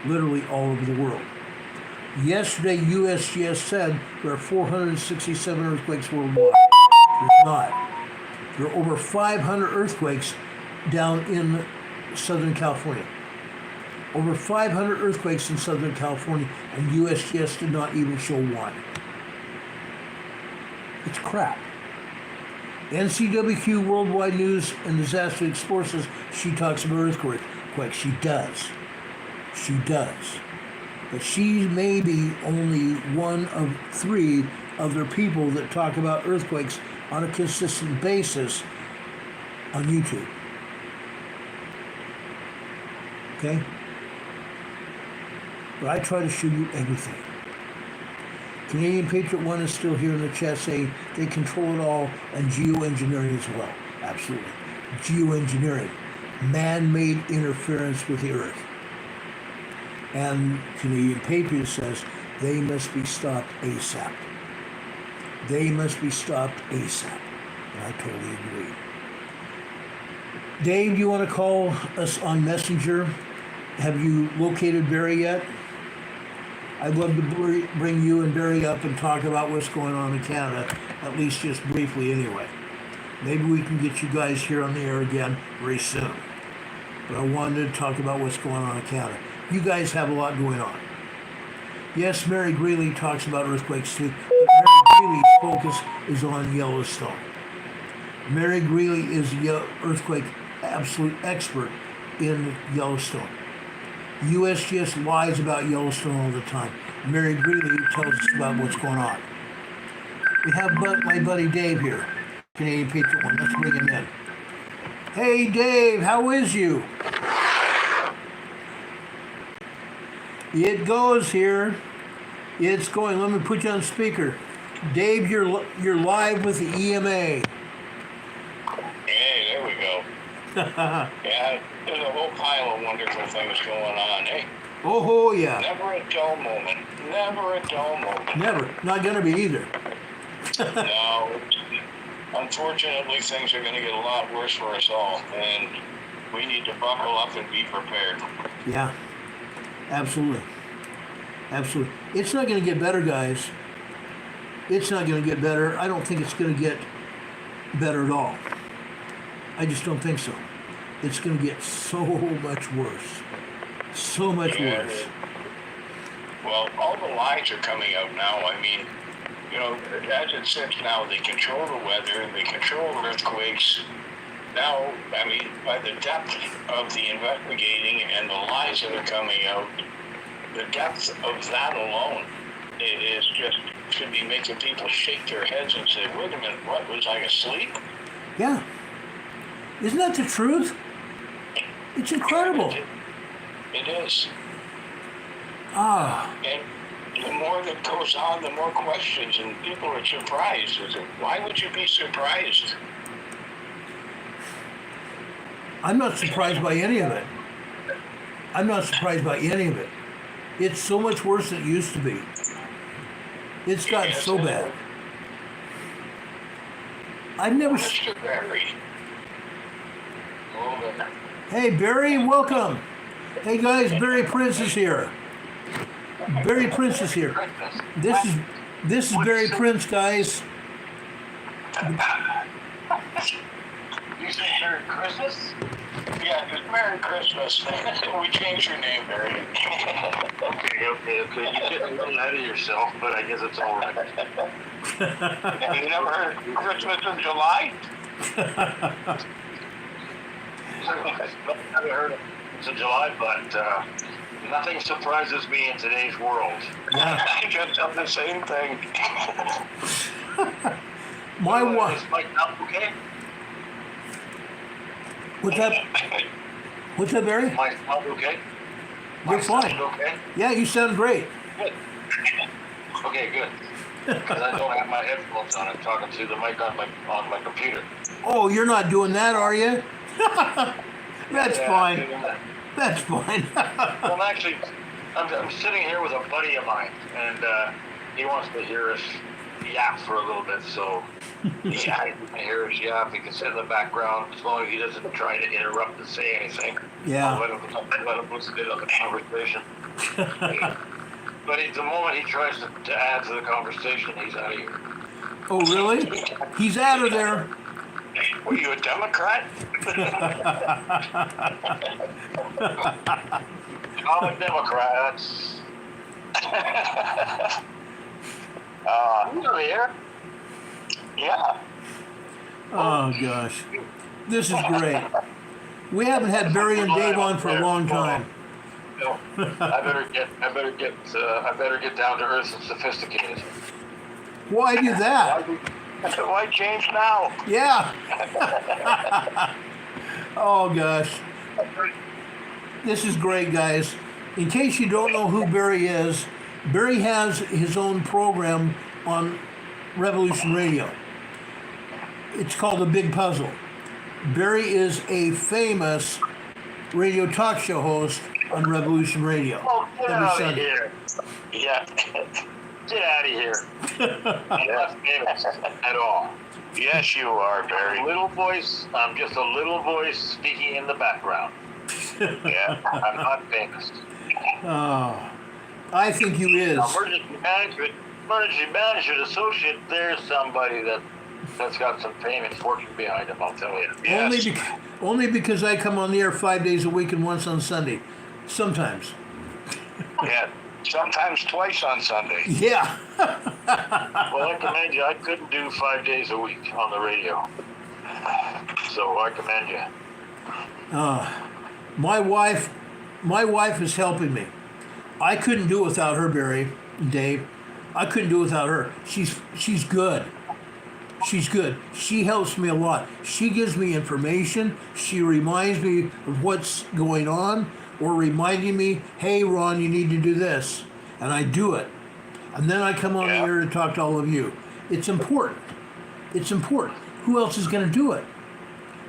Literally all over the world. Yesterday, USGS said there are 467 earthquakes worldwide. There's not. There are over 500 earthquakes down in Southern California. Over 500 earthquakes in Southern California, and USGS did not even show one. It's crap. NCWQ Worldwide News and Disaster Explorer says she talks about earthquakes. She does. She does. But she may be only one of 3 other people that talk about earthquakes on a consistent basis on YouTube. Okay? But I try to show you everything. Canadian Patriot 1 is still here in the chat saying they control it all, and geoengineering as well. Absolutely. Geoengineering. Man-made interference with the earth. And Canadian Patriot says they must be stopped ASAP. They must be stopped ASAP. And I totally agree. Dave, do you want to call us on Messenger? Have you located Barry yet? I'd love to bring you and Barry up and talk about what's going on in Canada, at least just briefly anyway. Maybe we can get you guys here on the air again very soon. But I wanted to talk about what's going on in Canada. You guys have a lot going on. Yes, Mary Greeley talks about earthquakes too, but Mary Greeley's focus is on Yellowstone. Mary Greeley is the earthquake absolute expert in Yellowstone. USGS lies about Yellowstone all the time. Mary Greeley tells us about what's going on. We have my buddy Dave here, Canadian Patriot 1. Let's bring him in. Hey Dave, how is you? It goes here. It's going. Let me put you on speaker. Dave, you're live with the EMA. Hey, there we go. Yeah, there's a whole pile of wonderful things going on, eh? Oh, yeah. Never a dull moment. Never a dull moment. Never. Not going to be either. No. Unfortunately, things are going to get a lot worse for us all, and we need to buckle up and be prepared. Yeah. Absolutely. Absolutely. It's not going to get better, guys. It's not going to get better. I don't think it's going to get better at all. I just don't think so. It's going to get so much worse. So much worse. Well, all the lies are coming out now. I mean, you know, as it sits now, they control the weather, they control earthquakes. Now, I mean, by the depth of the investigating and the lies that are coming out, the depth of that alone is just should be making people shake their heads and say, wait a minute, what, was I asleep? Yeah. Isn't that the truth? It's incredible. It is. Ah. And the more that goes on, the more questions, and people are surprised. Why would you be surprised? I'm not surprised by any of it. I'm not surprised by any of it. It's so much worse than it used to be. It's gotten so bad. I've never... Mr. Barry. Hey, Barry, welcome. Hey, guys, Barry Prince is here. Barry Prince is here. This is Barry Prince, guys. You say Merry Christmas? Yeah, it's Merry Christmas. We changed your name, Barry. Okay. You're getting a little ahead of yourself, but I guess it's all right. You never heard of Christmas in July? I've heard of it in July, but nothing surprises me in today's world. Yeah. I just have the same thing. My wife. Is Mike up okay? What's that, Barry? Mike up okay? You're fine. Okay? Yeah, you sound great. Good. Okay, good. Because I don't have my headphones on. I'm talking to the mic on my computer. Oh, you're not doing that, are you? That's fine. That's fine. Well, actually, I'm sitting here with a buddy of mine, and he wants to hear us yap for a little bit. So, yeah, he can hear us yap. He can sit in the background as long as he doesn't try to interrupt and say anything. Yeah. I'll let him listen to the conversation. But the moment he tries to add to the conversation, he's out of here. Oh, really? He's out of there. Were you a Democrat? I'm a Democrat. You here? Yeah. Oh gosh, this is great. We haven't had Barry and Dave on for a long time. No, I better get down to earth and sophisticated. Why do that? Why change now? Yeah. Oh gosh, this is great, guys. In case you don't know who Barry is, Barry has his own program on Revolution Radio. It's called The Big Puzzle. Barry is a famous radio talk show host on Revolution Radio. Oh, get every out of Sunday. here. Yeah. Get out of here. I'm not famous at all. Yes, you are, Barry. Little voice. I'm just a little voice speaking in the background. Yeah. I'm not famous. Oh, I think you is. Emergency management associate. There's somebody that's got some fame and fortune behind him. I'll tell you. Yes. Only because I come on the air 5 days a week and once on Sunday. Sometimes. Yeah. Sometimes twice on Sunday. Yeah. Well, I commend you. I couldn't do 5 days a week on the radio. So I commend you. My wife is helping me. I couldn't do it without her, Barry, Dave. I couldn't do it without her. She's good. She's good. She helps me a lot. She gives me information. She reminds me of what's going on, or reminding me, hey, Ron, you need to do this. And I do it. And then I come on the air to talk to all of you. It's important. It's important. Who else is going to do it?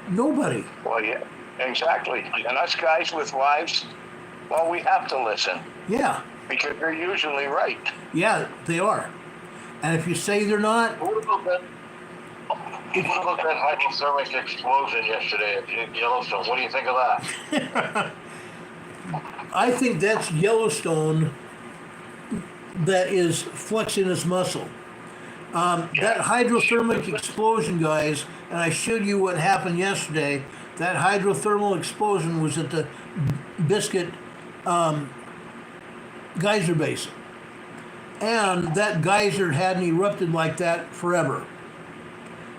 Nobody. Well, yeah, exactly. And us guys with wives, well, we have to listen. Yeah. Because they're usually right. Yeah, they are. And if you say they're not, What about that hydrothermic explosion yesterday at Yellowstone? What do you think of that? I think that's Yellowstone that is flexing its muscle. That hydrothermic explosion, guys, and I showed you what happened yesterday. That hydrothermal explosion was at the Biscuit geyser basin. And that geyser hadn't erupted like that forever.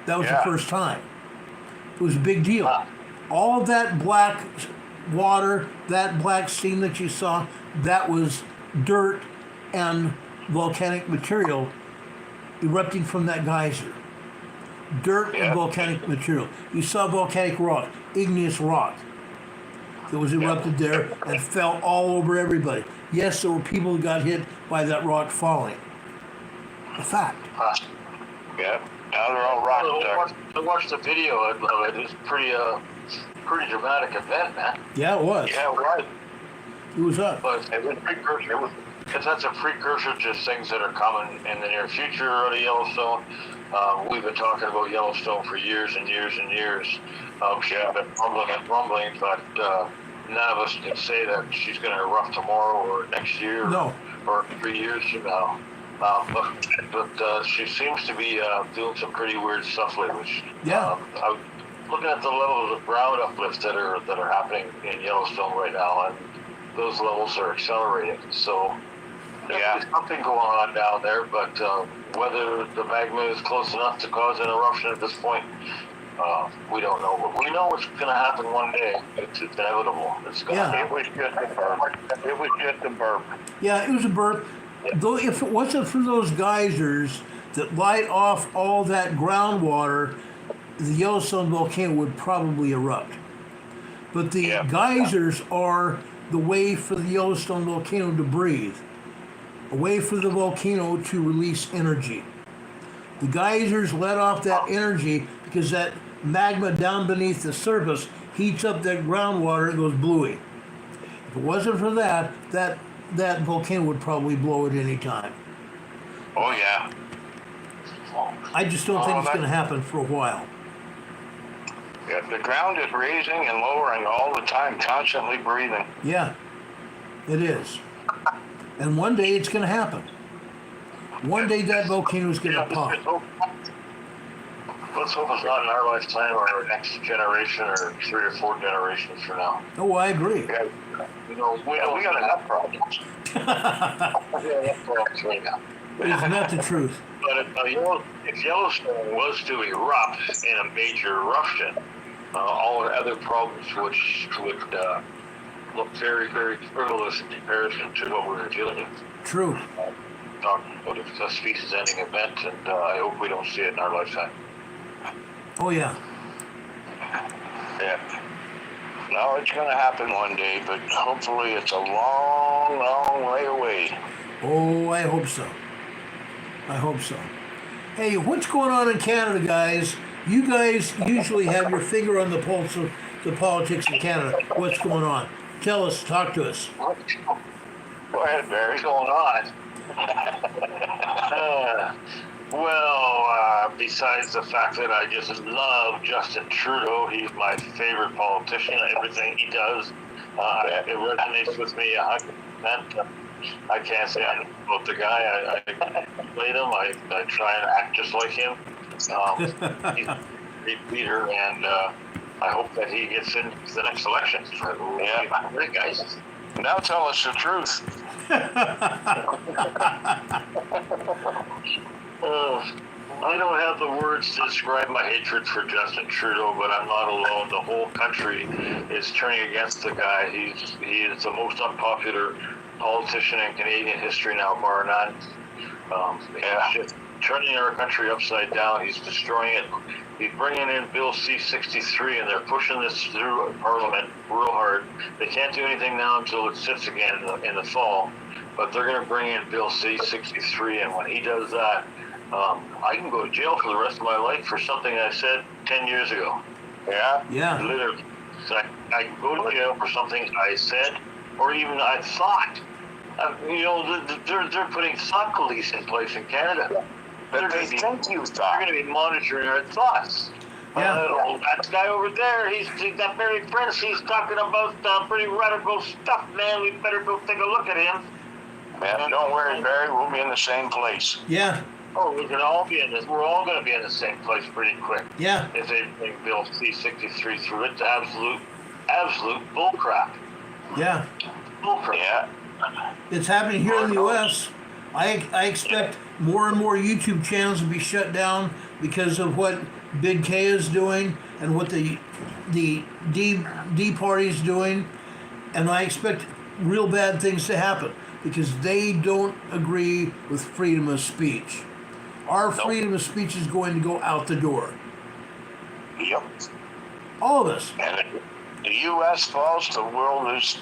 That was the first time. It was a big deal. All that black water, that black steam that you saw, that was dirt and volcanic material erupting from that geyser. Dirt and volcanic material. You saw volcanic rock, igneous rock that was erupted there and fell all over everybody. Yes, there were people who got hit by that rock falling. A fact. Yeah. Now they're all rock stars. I watched the video of it. It was pretty dramatic event, man. Yeah, it was. Yeah, right. It was up. But it was a precursor. Because that's a precursor to things that are coming in the near future out of Yellowstone. We've been talking about Yellowstone for years and years and years. She had been rumbling, but none of us can say that she's going to erupt tomorrow or next year or 3 years from now. But she seems to be doing some pretty weird stuff lately. Yeah. I'm looking at the levels of ground uplift that are happening in Yellowstone right now, and those levels are accelerating. So there's something going on down there, but whether the magma is close enough to cause an eruption at this point, we don't know. But we know it's going to happen one day. It's inevitable. It's going to. It was just a burp. It was just a burp. Yeah, it was a burp. Though if it wasn't for those geysers that light off all that groundwater, the Yellowstone volcano would probably erupt. But the geysers are the way for the Yellowstone volcano to breathe, a way for the volcano to release energy. The geysers let off that energy because that magma down beneath the surface heats up that groundwater and goes bluey. If it wasn't for that volcano would probably blow at any time. Oh, yeah. I just don't think it's going to happen for a while. Yeah, the ground is raising and lowering all the time, constantly breathing. Yeah, it is. And one day it's going to happen. One day that volcano is going to pop. Let's hope it's not in our lifetime or our next generation or 3 or 4 generations from now. Oh, I agree. Yeah, we got enough problems. We got enough problems right now. It's not the truth. But if Yellowstone was to erupt in a major eruption, all the other problems would look very, very frivolous in comparison to what we were dealing with. True. Talking about a species-ending event, and I hope we don't see it in our lifetime. Oh, yeah. Yeah. No, it's going to happen one day, but hopefully it's a long, long way away. Oh, I hope so. I hope so. Hey, what's going on in Canada, guys? You guys usually have your finger on the pulse of the politics in Canada. What's going on? Tell us, talk to us. Go ahead, Barry. What's going on? Besides the fact that I just love Justin Trudeau, he's my favorite politician. Everything he does, it resonates with me 100%. I can't say anything about the guy. I played him. I try and act just like him. He's a great leader, and I hope that he gets into the next election. Yeah. Great guys. Now tell us the truth. I don't have the words to describe my hatred for Justin Trudeau, but I'm not alone. The whole country is turning against the guy. He is the most unpopular politician in Canadian history now, bar none. He's just turning our country upside down. He's destroying it. He's bringing in Bill C-63, and they're pushing this through Parliament real hard. They can't do anything now until it sits again in the fall, but they're going to bring in Bill C-63, and when he does that, I can go to jail for the rest of my life for something I said 10 years ago. Yeah? Yeah. Literally. So I can go to jail for something I said or even I thought. They're putting thought police in place in Canada. But they think you They're thought. going to be monitoring our thoughts. Yeah. That guy over there, he's that Barry Prince, he's talking about pretty radical stuff, man. We better go take a look at him. Man, don't worry, Barry. We'll be in the same place. Yeah. Oh, we can all be in this. We're all going to be in the same place pretty quick. Yeah. If they bring Bill C-63 through, it's absolute bullcrap. Yeah. Bullcrap. Yeah. It's happening here in the U.S. I expect more and more YouTube channels to be shut down because of what Big K is doing and what the D party is doing, and I expect real bad things to happen because they don't agree with freedom of speech. Our freedom of speech is going to go out the door. Yep. All of us. And if the U.S. falls, the world is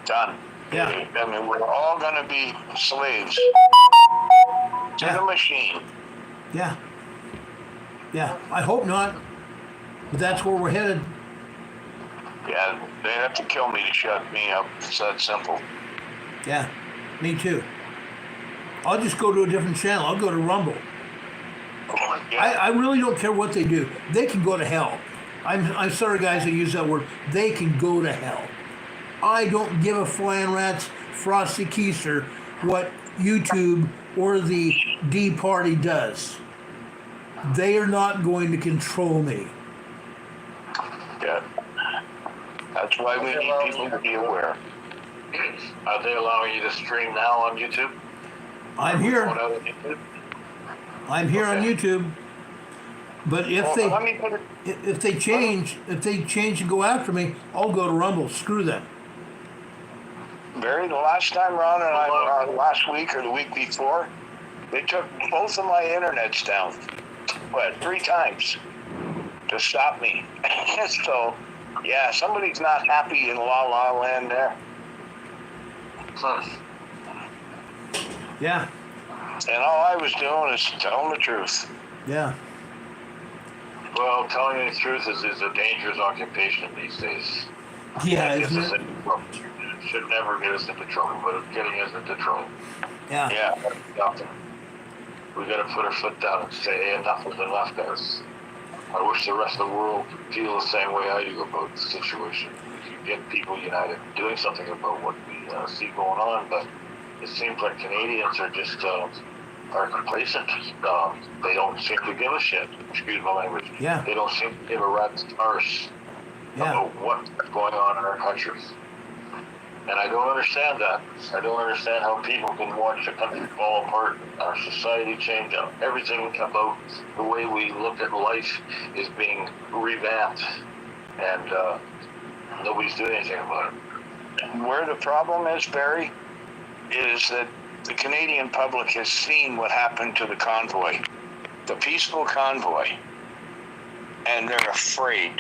done. Yeah. I mean, we're all going to be slaves to the machine. Yeah. Yeah. I hope not, but that's where we're headed. Yeah, they have to kill me to shut me up. It's that simple. Yeah. Me too. I'll just go to a different channel. I'll go to Rumble. I really don't care what they do. They can go to hell. I'm sorry, guys, I use that word. They can go to hell. I don't give a flying rat's frosty keister what YouTube or the D party does. They are not going to control me. Yeah. That's why we need people to be aware. Are they allowing you to stream now on YouTube? I'm here. Going out on YouTube? I'm here on YouTube. But if Let me put it. if they change and go after me, I'll go to Rumble. Screw them. Barry, the last time Ron and I, last week or the week before, they took both of my internets down. 3 times to stop me. So, yeah, somebody's not happy in La La Land there. Yeah. And all I was doing is telling the truth. Yeah. Well, telling you the truth is a dangerous occupation these days. Yeah, It isn't it? should never get us into trouble, but it's getting us into trouble. Yeah. Yeah. We got to put our foot down and say, hey, enough is enough, guys. I wish the rest of the world feel the same way I do about the situation. We should get people united, doing something about what we see going on, but it seems like Canadians are just are complacent. They don't seem to give a shit. Excuse my language. Yeah. They don't seem to give a rat's arse Yeah. about what's going on in our country. And I don't understand that. I don't understand how people can watch the country fall apart, our society change, everything about the way we look at life is being revamped, and nobody's doing anything about it. Where the problem is, Barry, is that the Canadian public has seen what happened to the convoy, the peaceful convoy, and they're afraid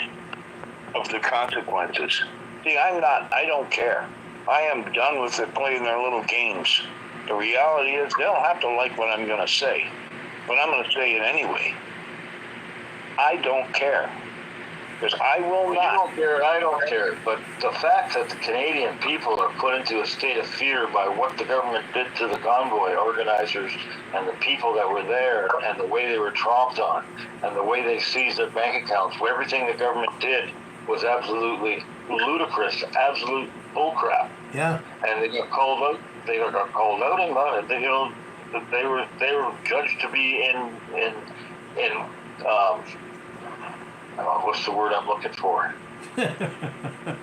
of the consequences. See, I don't care. I am done with it playing their little games. The reality is they don't have to like what I'm going to say, but I'm going to say it anyway. I don't care. Because I will not. You don't care, I don't care. But the fact that the Canadian people are put into a state of fear by what the government did to the convoy organizers and the people that were there and the way they were tromped on and the way they seized their bank accounts, where everything the government did was absolutely ludicrous, absolute bullcrap. Yeah. And they got called out. They got called out about it. They were judged to be in what's the word I'm looking for?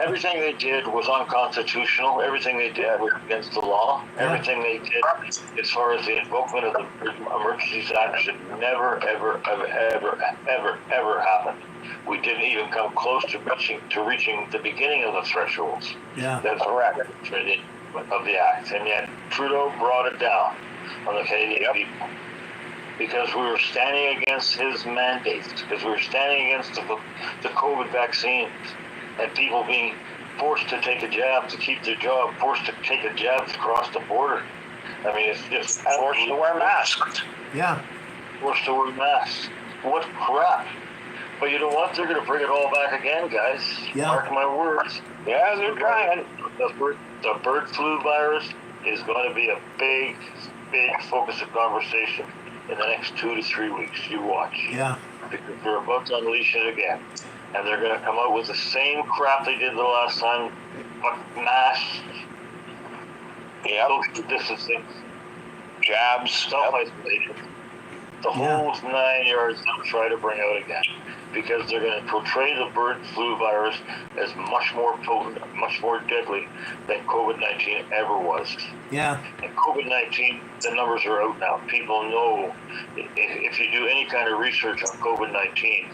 Everything they did was unconstitutional. Everything they did was against the law. Yeah. Everything they did, as far as the invokement of the Emergencies Act, should never, ever, ever, ever, ever, ever happen. We didn't even come close to reaching the beginning of the thresholds. Yeah. That's correct. Of the act, and yet Trudeau brought it down on the Canadian people. Because we were standing against his mandates, because we were standing against the COVID vaccines, and people being forced to take a jab to keep their job, forced to take a jab to cross the border. I mean, it's just Forced to wear masks. Yeah. forced to wear masks. What crap! But you know what? They're going to bring it all back again, guys. Yeah. Mark my words. Yeah, they're trying. The bird flu virus is going to be a big focus of conversation in the next 2 to 3 weeks. You watch. Yeah. Because they're about to unleash it again. And they're going to come out with the same crap they did the last time. Masks. Yeah. Social distancing. Jabs. Self-isolation. The whole 9 yards they'll try to bring out again. Because they're going to portray the bird flu virus as much more potent, much more deadly than COVID-19 ever was. Yeah. And COVID-19, the numbers are out now. People know. If you do any kind of research on COVID-19,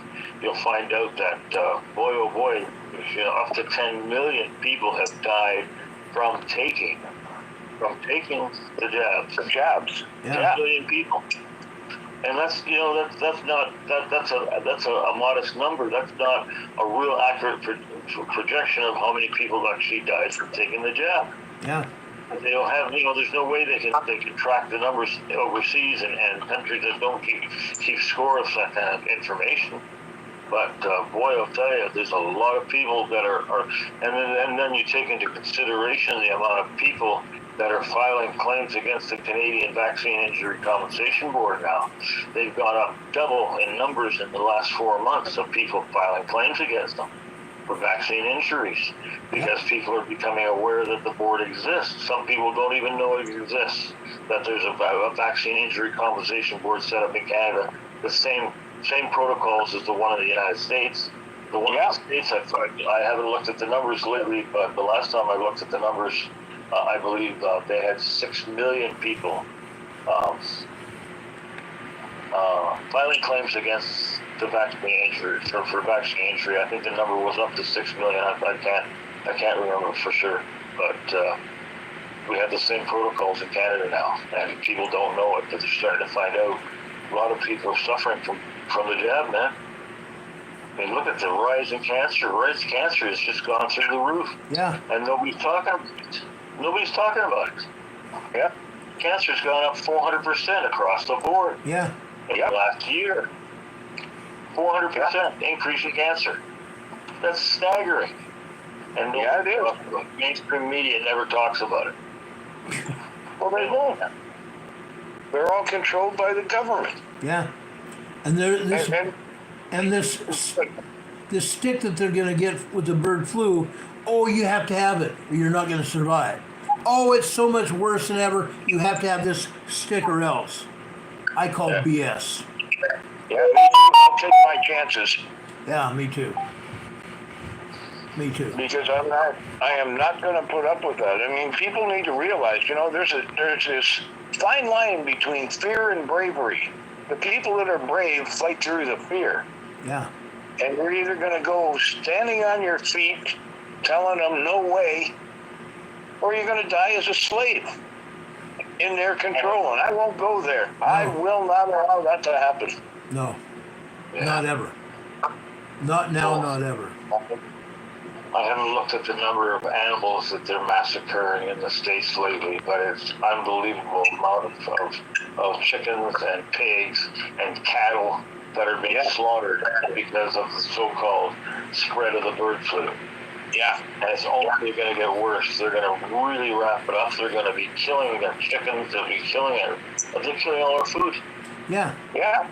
you'll find out that, boy, oh boy, up to 10 million people have died from taking the jabs. The jabs. Yeah. 10 million people. And that's a modest number. That's not a real accurate projection of how many people actually died from taking the jab. Yeah. They don't have, there's no way they can track the numbers overseas and countries that don't keep score of that kind of information. But boy, I'll tell you, there's a lot of people that are and then you take into consideration the amount of people that are filing claims against the Canadian Vaccine Injury Compensation Board now. They've gone up double in numbers in the last 4 months of people filing claims against them for vaccine injuries, because people are becoming aware that the board exists. Some people don't even know it exists, that there's a Vaccine Injury Compensation Board set up in Canada, the same protocols as the one in the United States. The one in the States, I haven't looked at the numbers lately, but the last time I looked at the numbers, I believe they had 6 million people filing claims against the vaccine injury for vaccine injury. I think the number was up to 6 million. I can't remember for sure, but we have the same protocols in Canada now, and people don't know it, but they're starting to find out. A lot of people are suffering from the jab, man. I mean, look at the rise in cancer. Cancer has just gone through the roof. Yeah. And nobody's talking about it. Nobody's talking about it. Yeah. Cancer's gone up 400% across the board. Yeah. Last year. 400% increase in cancer. That's staggering. And it is. Mainstream media never talks about it. Well, they won't. They're all controlled by the government. Yeah. And this And stick that they're going to get with the bird flu, oh, you have to have it or you're not going to survive. Oh, it's so much worse than ever. You have to have this stick or else. I call BS. yeah, me too. I'll take my chances. Yeah, me too. Me too. Because I am not going to put up with that. I mean, people need to realize, there's this fine line between fear and bravery. The people that are brave fight through the fear. Yeah. And you're either going to go standing on your feet, telling them no way, or you're going to die as a slave in their control. And I won't go there. No. I will not allow that to happen. No. Yeah. Not ever. Not now, not ever. I haven't looked at the number of animals that they're massacring in the States lately, but it's unbelievable amount of chickens and pigs and cattle that are being slaughtered because of the so-called spread of the bird flu. Yeah. And it's only going to get worse. They're going to really wrap it up. They're going to be killing their chickens. They'll be killing they're killing all our food. Yeah. Yeah.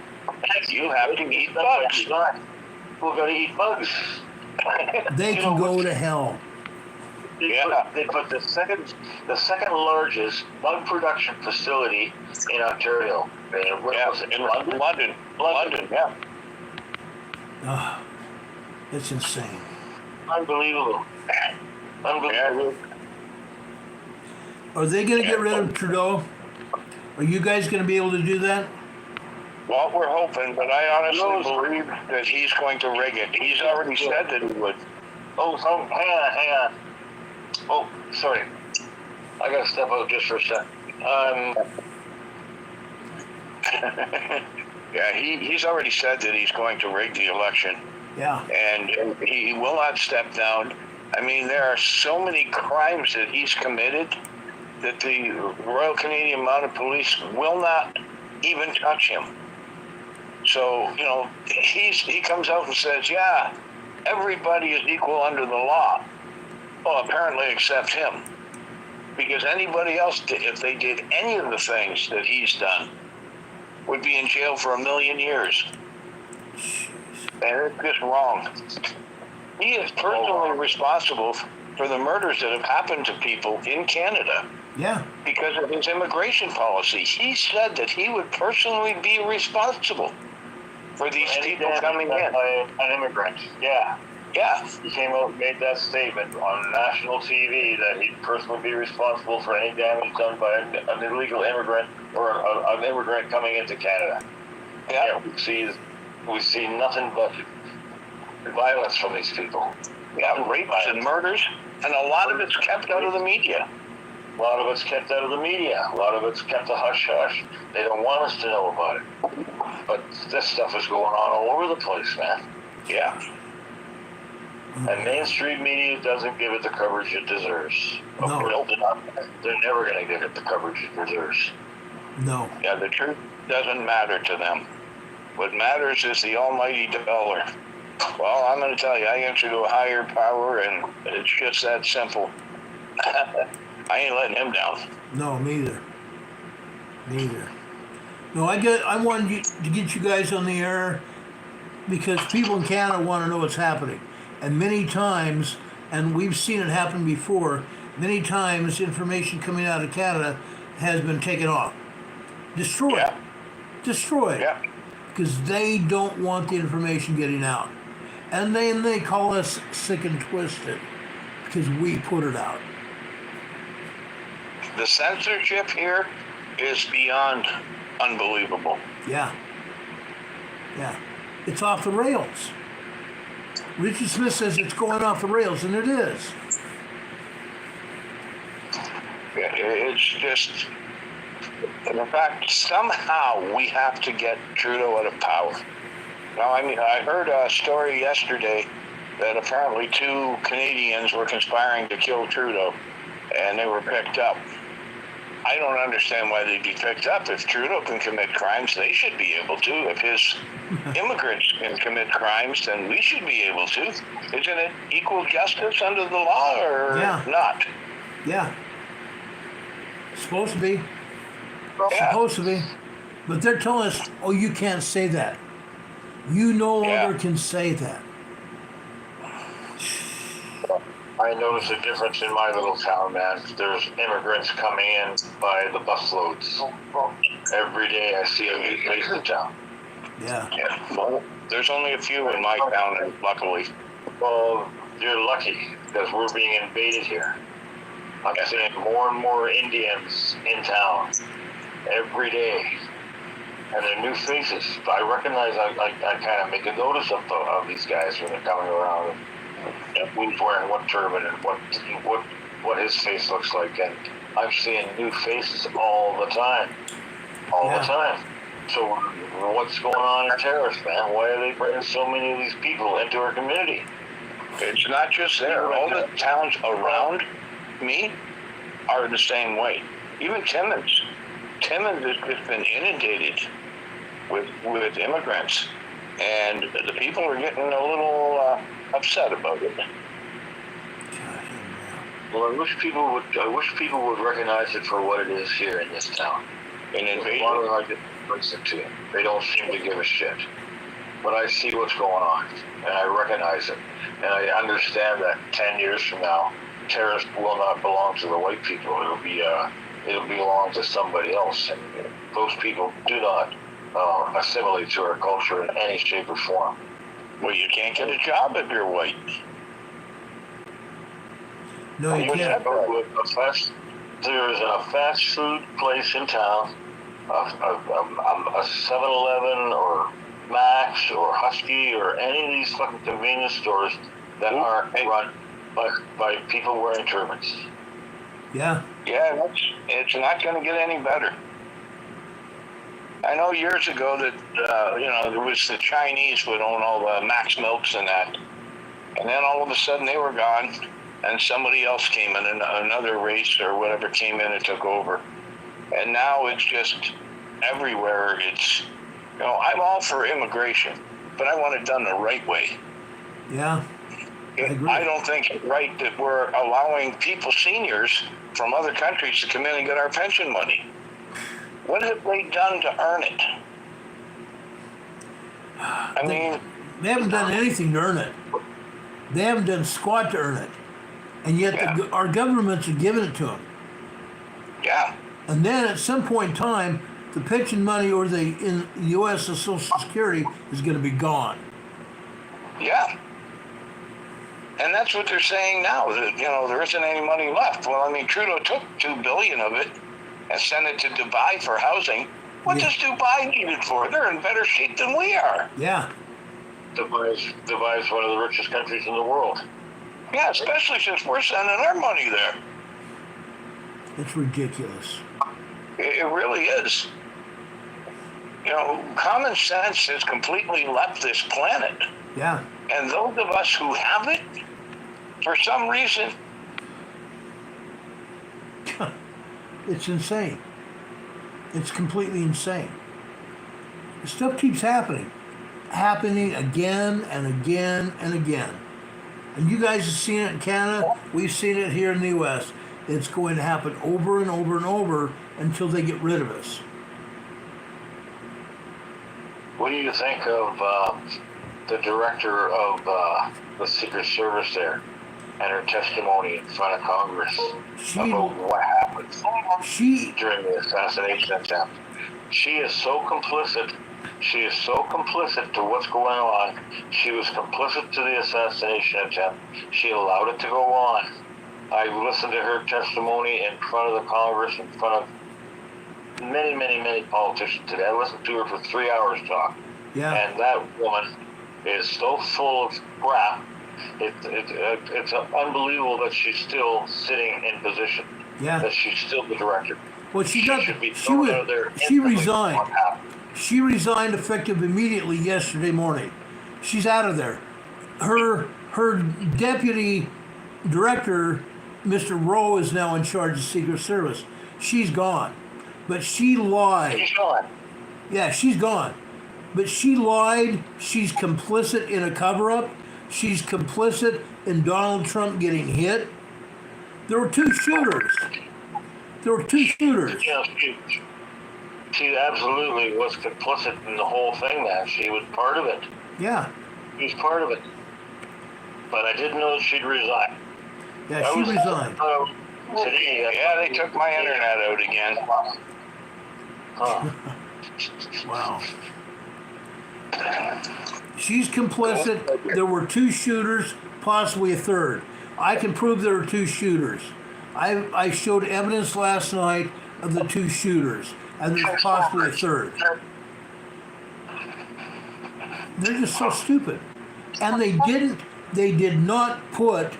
You have to eat bugs. We're going to eat bugs. They can go to hell. They put the second largest bug production facility in Ontario. In London. Yeah. Oh, that's insane. Unbelievable. Are they going to get rid of Trudeau? Are you guys going to be able to do that? Well, we're hoping, but I honestly believe that he's going to rig it. He's already said that he would. Oh, hang on. Oh, sorry. I got to step out just for a sec. Yeah, he's already said that he's going to rig the election. Yeah. And he will not step down. I mean, there are so many crimes that he's committed that the Royal Canadian Mounted Police will not even touch him. So, he comes out and says, yeah, everybody is equal under the law. Well, apparently except him. Because anybody else, if they did any of the things that he's done, would be in jail for 1,000,000 years. And it's just wrong. He is personally responsible for the murders that have happened to people in Canada. Yeah. Because of his immigration policy. He said that he would personally be responsible for these people coming in. By an immigrant. Yeah. Yeah. He came out and made that statement on national TV that he'd personally be responsible for any damage done by an illegal immigrant or an immigrant coming into Canada. Yeah. We see nothing but violence from these people. Yeah, rapes and murders, and a lot of it's kept out of the media. A lot of it's kept out of the media. A lot of it's kept a hush-hush. They don't want us to know about it. But this stuff is going on all over the place, man. Yeah. And mainstream media doesn't give it the coverage it deserves. No. They're never going to give it the coverage it deserves. No. Yeah, the truth doesn't matter to them. What matters is the almighty dollar. Well, I'm going to tell you, I answer to a higher power, and it's just that simple. I ain't letting him down. No, neither. No, I wanted to get you guys on the air because people in Canada want to know what's happening. And many times, and we've seen it happen before, many times information coming out of Canada has been taken off. Destroyed. Yeah. Destroyed. Yeah. Because they don't want the information getting out. And then they call us sick and twisted because we put it out. The censorship here is beyond unbelievable. Yeah. It's off the rails. Richard Smith says it's going off the rails, and it is. Yeah, it's just, in fact, somehow we have to get Trudeau out of power. Now, I mean, I heard a story yesterday that apparently 2 Canadians were conspiring to kill Trudeau, and they were picked up. I don't understand why they'd be picked up. If Trudeau can commit crimes, they should be able to. If his immigrants can commit crimes, then we should be able to. Isn't it equal justice under the law or not? Yeah. Supposed to be. Yeah. Supposed to be. But they're telling us, oh, you can't say that. You no longer can say that. I notice a difference in my little town, man. There's immigrants coming in by the busloads. Every day I see a new place in town. Yeah. Well, there's only a few in my town, luckily. Well, you're lucky because we're being invaded here. I'm seeing more and more Indians in town every day, and they're new faces. I recognize. I kind of make a notice of these guys when they're coming around. And who's wearing what turban and what his face looks like, and I'm seeing new faces all the time. All the time. So what's going on in terrorists, man? Why are they bringing so many of these people into our community? It's not just there. All the towns around me are the same way. Even Timmins. Timmins has just been inundated with immigrants, and the people are getting a little upset about it. Well, I wish people would recognize it for what it is here in this town. An invasion. A lot of them I get listen to it. They don't seem to give a shit. But I see what's going on, and I recognize it, and I understand that 10 years from now, terrorists will not belong to the white people. It'll belong to somebody else, and those people do not assimilate to our culture in any shape or form. Well, you can't get a job if you're white. No, you can't. There's a fast food place in town, a 7-Eleven or Max or Husky or any of these fucking convenience stores that aren't run by people wearing turbans. Yeah. Yeah, it's not going to get any better. I know years ago that, there was the Chinese would own all the Max Milks and that. And then all of a sudden they were gone and somebody else came in, another race or whatever came in and took over. And now it's just everywhere. It's, I'm all for immigration, but I want it done the right way. Yeah. I don't think it's right that we're allowing people, seniors from other countries, to come in and get our pension money. What have they done to earn it? They haven't done anything to earn it. They haven't done squat to earn it. And yet our governments are giving it to them. Yeah. And then at some point in time, the pension money or in the U.S. Social Security is going to be gone. Yeah. And that's what they're saying now, that, there isn't any money left. Well, Trudeau took $2 billion of it and sent it to Dubai for housing. What does Dubai need it for? They're in better shape than we are. Yeah. Dubai is one of the richest countries in the world. Yeah, especially since we're sending our money there. It's ridiculous. It really is. Common sense has completely left this planet. Yeah. And those of us who have it, for some reason, it's insane. It's completely insane. The stuff keeps happening again and again and again. And you guys have seen it in Canada. We've seen it here in the U.S. It's going to happen over and over and over until they get rid of us. What do you think of the director of the Secret Service there and her testimony in front of Congress about what happened during the assassination attempt? She is so complicit. She is so complicit to what's going on. She was complicit to the assassination attempt. She allowed it to go on. I listened to her testimony in front of the Congress, in front of many, many, many politicians today. I listened to her for 3 hours talk. Yeah. And that woman is so full of crap. It's unbelievable that she's still sitting in position. Yeah. That she's still the director. Well, she resigned. She resigned effective immediately yesterday morning. She's out of there. Her deputy director, Mr. Rowe, is now in charge of Secret Service. She's gone. But she lied. She's gone. Yeah, she's gone. But she lied. She's complicit in a cover-up. She's complicit in Donald Trump getting hit. There were two shooters. Yeah, she absolutely was complicit in the whole thing, man. She was part of it. Yeah. She was part of it. But I didn't know that she'd resign. Yeah, she resigned. Today, they took my internet out again. Huh. Wow. She's complicit. There were two shooters. possibly a third. I can prove there are 2 shooters. I showed evidence last night of the 2 shooters, and there's possibly a third. They're just so stupid. And they did not put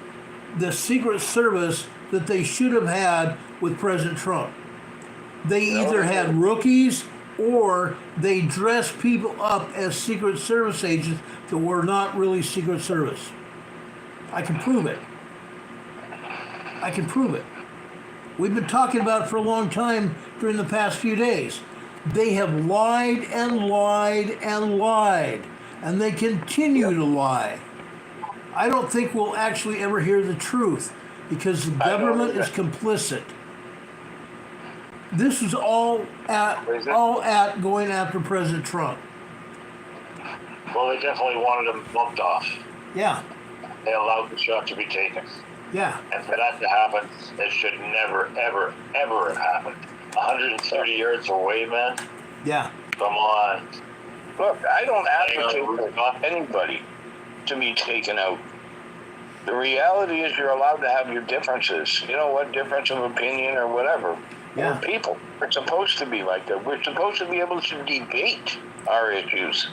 the Secret Service that they should have had with President Trump. They either had rookies or they dressed people up as Secret Service agents that were not really Secret Service. I can prove it. I can prove it. We've been talking about it for a long time during the past few days. They have lied and lied and lied, and they continue to lie. I don't think we'll actually ever hear the truth because the government is complicit. This is all at going after President Trump. Well, they definitely wanted him bumped off. Yeah. They allowed the shot to be taken. Yeah. And for that to happen, it should never, ever, ever have happened. 130 yards away, man. Yeah. Come on. Look, I don't advocate for anybody to be taken out. The reality is you're allowed to have your differences. You know what? Difference of opinion or whatever. Yeah. We're people. We're supposed to be like that. We're supposed to be able to debate our issues.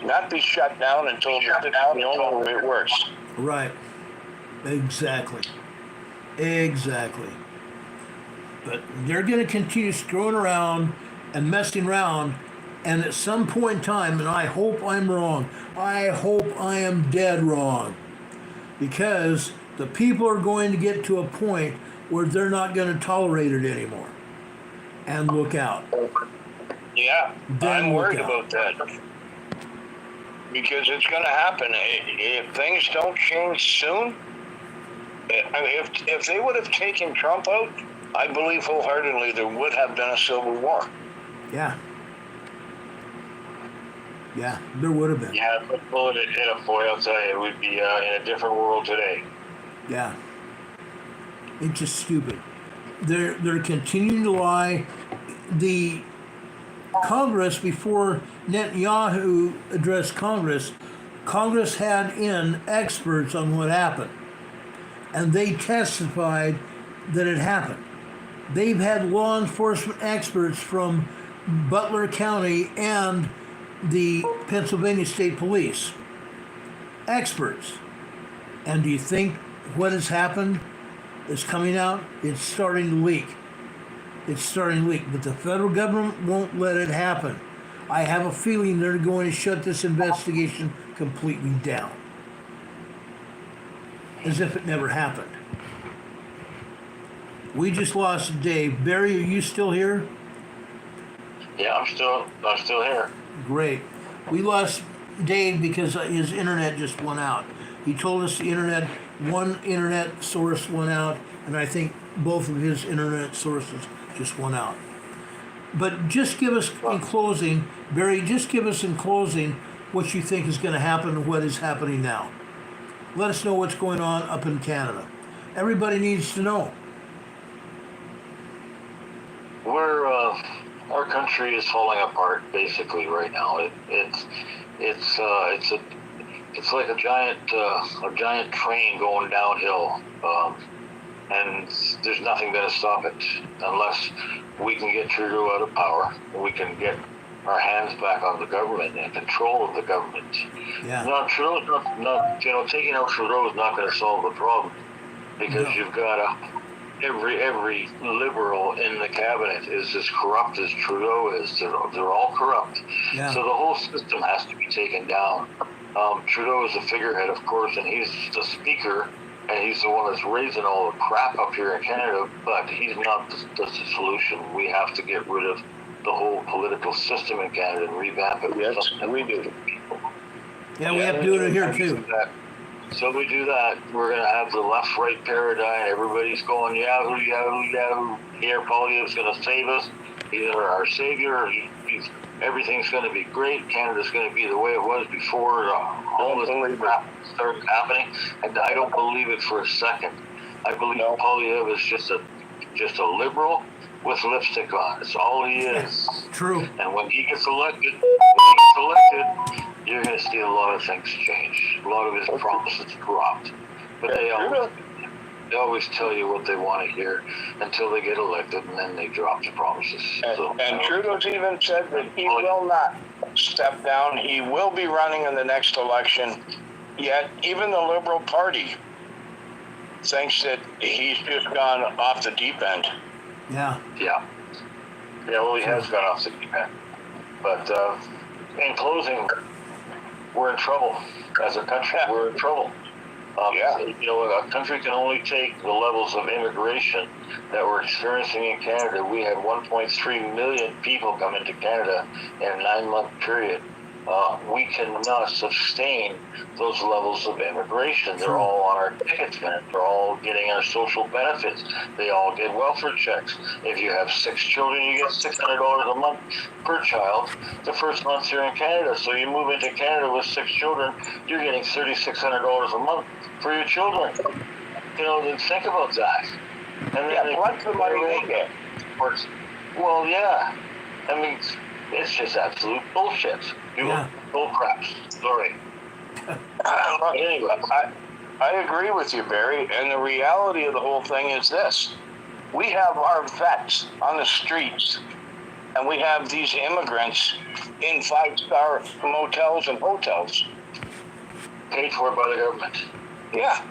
Not be shut down and told the only way it works. Right. Exactly. Exactly. But they're going to continue screwing around and messing around, and at some point in time, and I hope I'm wrong, I hope I am dead wrong, because the people are going to get to a point where they're not going to tolerate it anymore. And look out. Yeah, Then I'm worried look out. about that. Because it's going to happen. If things don't change soon, I mean, if they would have taken Trump out, I believe wholeheartedly there would have been a civil war. Yeah. Yeah, there would have been. Yeah, if a bullet had hit him, boy, I'll tell you, we'd be in a different world today. Yeah. It's just stupid. They're continuing to lie. The Congress, before Netanyahu addressed Congress had in experts on what happened. And they testified that it happened. They've had law enforcement experts from Butler County and the Pennsylvania State Police. Experts. And do you think what has happened is coming out? It's starting to leak. It's starting to leak. But the federal government won't let it happen. I have a feeling they're going to shut this investigation completely down. As if it never happened. We just lost Dave. Barry, are you still here? Yeah, I'm still here. Great. We lost Dave because his internet just went out. He told us one internet source went out, and I think both of his internet sources just went out. But just give us in closing, Barry, just give us in closing what you think is going to happen and what is happening now. Let us know what's going on up in Canada. Everybody needs to know. Our country is falling apart basically right now. It's like a giant train going downhill, and there's nothing going to stop it unless we can get Trudeau out of power. We can get our hands back on the government and control of the government. Yeah. No, Trudeau's not taking out Trudeau is not going to solve the problem, because you've got every liberal in the cabinet is as corrupt as Trudeau is. They're all corrupt. Yeah. So the whole system has to be taken down. Trudeau is the figurehead, of course, and he's the speaker, and he's the one that's raising all the crap up here in Canada, but he's not the solution. We have to get rid of the whole political system in Canada and revamp it. Yes, we do. Yeah, we have to do it here too. So we do that. We're going to have the left-right paradigm. Everybody's going, yahoo, yahoo, yahoo. Pierre Poilievre's going to save us. He's our savior. Everything's going to be great. Canada's going to be the way it was before all this crap started happening. And I don't believe it for a second. I believe Poilievre is just a liberal with lipstick on. That's all he is. True. And when he gets elected, you're going to see a lot of things change. A lot of his promises dropped. But they always tell you what they want to hear until they get elected, and then they drop the promises. And Trudeau's even said that he will not step down. He will be running in the next election. Yet even the Liberal Party thinks that he's just gone off the deep end. Yeah. Yeah, well, he has gone off the deep end. But in closing, we're in trouble. As a country, we're in trouble. A country can only take the levels of immigration that we're experiencing in Canada. We had 1.3 million people come into Canada in a 9-month period. We cannot sustain those levels of immigration. They're all on our tickets, man. They're all getting our social benefits. They all get welfare checks. If you have 6 children, you get $600 a month per child the first month you're in Canada. So you move into Canada with 6 children, you're getting $3,600 a month for your children. Think about that. And then what's the money they get? Well, yeah. I mean, it's just absolute bullshit. Bull crap. Sorry. Anyway, I agree with you, Barry. And the reality of the whole thing is this. We have our vets on the streets, and we have these immigrants in 5-star motels and hotels. Paid for by the government. Yeah.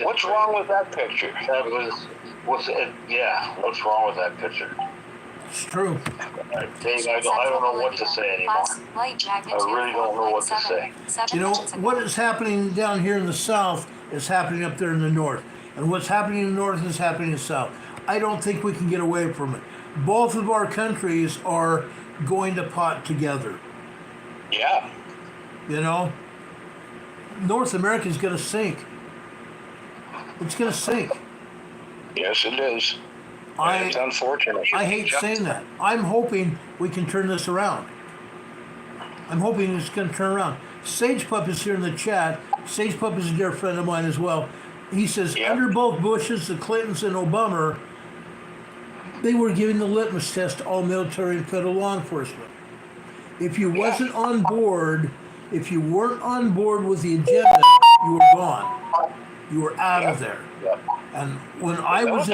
What's wrong with that picture? What's wrong with that picture? It's true. Dave, I don't know what to say anymore. I really don't know what to say. What is happening down here in the south is happening up there in the north. And what's happening in the north is happening in the south. I don't think we can get away from it. Both of our countries are going to pot together. Yeah. North America's going to sink. It's going to sink. Yes, it is. It's unfortunate. I hate saying that. I'm hoping we can turn this around. I'm hoping it's going to turn around. Sage Pup is here in the chat. Sage Pup is a dear friend of mine as well. He says, under both Bushes, the Clintons, and Obama, they were giving the litmus test to all military and federal law enforcement. If you wasn't on board, if you weren't on board with the agenda, you were gone. You were out of there. And when I was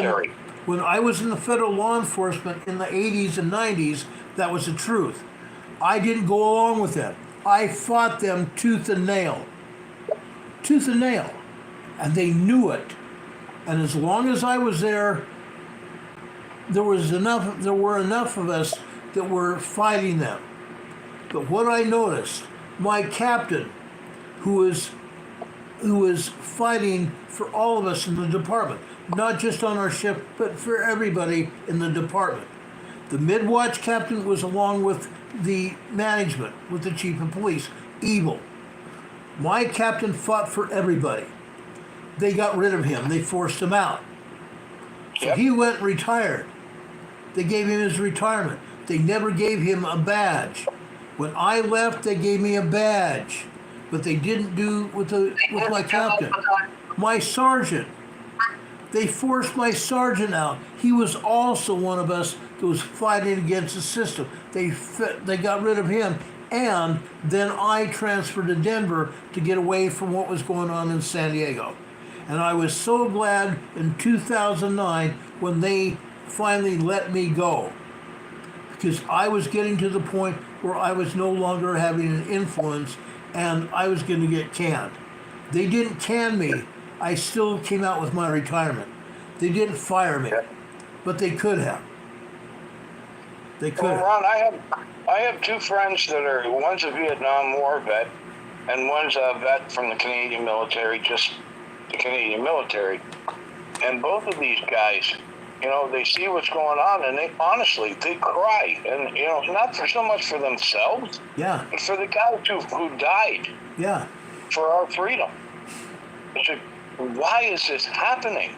in the federal law enforcement in the 80s and 90s, that was the truth. I didn't go along with them. I fought them tooth and nail. Tooth and nail. And they knew it. And as long as I was there, there were enough of us that were fighting them. But what I noticed, my captain, who is fighting for all of us in the department, not just on our ship, but for everybody in the department. The mid-watch captain was along with the management, with the chief of police, evil. My captain fought for everybody. They got rid of him. They forced him out. So he went and retired. They gave him his retirement. They never gave him a badge. When I left, they gave me a badge, but they didn't do with my captain. My sergeant. They forced my sergeant out. He was also one of us that was fighting against the system. They got rid of him, and then I transferred to Denver to get away from what was going on in San Diego. And I was so glad in 2009 when they finally let me go, because I was getting to the point where I was no longer having an influence and I was going to get canned. They didn't can me. I still came out with my retirement. They didn't fire me, but they could have. They could have. Ron, I have 2 friends that are, one's a Vietnam War vet and one's a vet from the Canadian military, just the Canadian military. And both of these guys, they see what's going on, and they cry. And, not for so much for themselves, but for the guys who died for our freedom. It's like, why is this happening?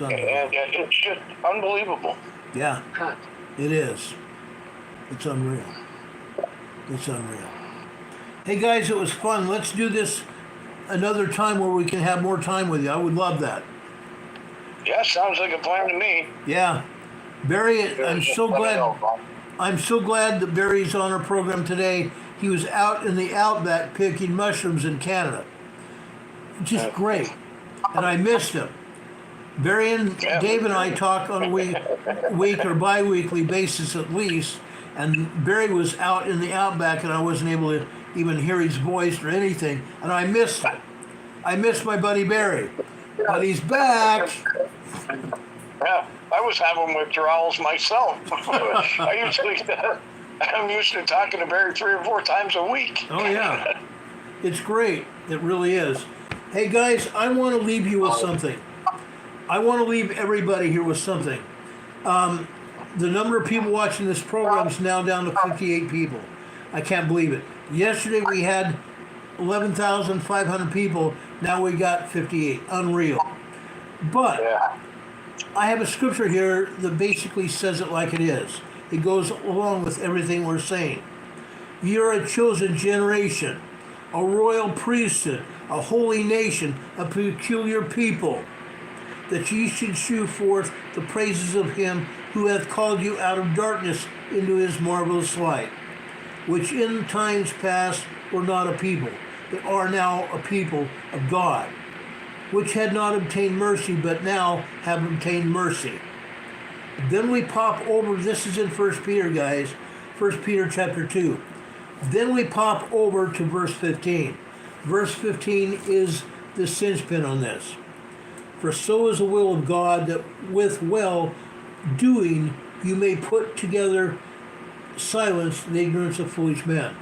And it's just unbelievable. Yeah, it is. It's unreal. It's unreal. Hey guys, it was fun. Let's do this another time where we can have more time with you. I would love that. Yeah, sounds like a plan to me. Yeah. Barry, I'm so glad. I'm so glad that Barry's on our program today. He was out in the outback picking mushrooms in Canada. Just great. And I missed him. Barry and Dave and I talk on a week or bi-weekly basis at least, and Barry was out in the outback and I wasn't able to even hear his voice or anything, and I missed him. I missed my buddy Barry, but he's back. Yeah, I was having withdrawals myself. I'm used to talking to Barry 3 or 4 times a week. Oh yeah, it's great. It really is. Hey guys, I want to leave you with something. I want to leave everybody here with something. The number of people watching this program is now down to 58 people. I can't believe it. Yesterday we had 11,500 people. Now we got 58. Unreal. But I have a scripture here that basically says it like it is. It goes along with everything we're saying. You're a chosen generation, a royal priesthood, a holy nation, a peculiar people, that ye should shew forth the praises of him who hath called you out of darkness into his marvelous light, which in times past were not a people, but are now a people of God, which had not obtained mercy, but now have obtained mercy. Then we pop over, this is in 1 Peter, guys, 1 Peter chapter 2. Then we pop over to verse 15. Verse 15 is the cinch pin on this. For so is the will of God, that with well doing you may put together silence the ignorance of foolish men.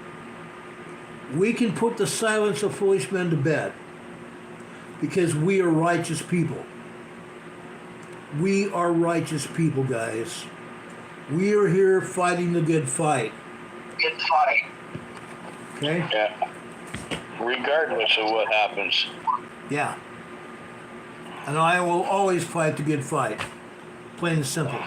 We can put the silence of foolish men to bed because we are righteous people. We are righteous people, guys. We are here fighting the good fight. Good fight. Okay? Yeah. Regardless of what happens. Yeah. And I will always fight the good fight. Plain and simple.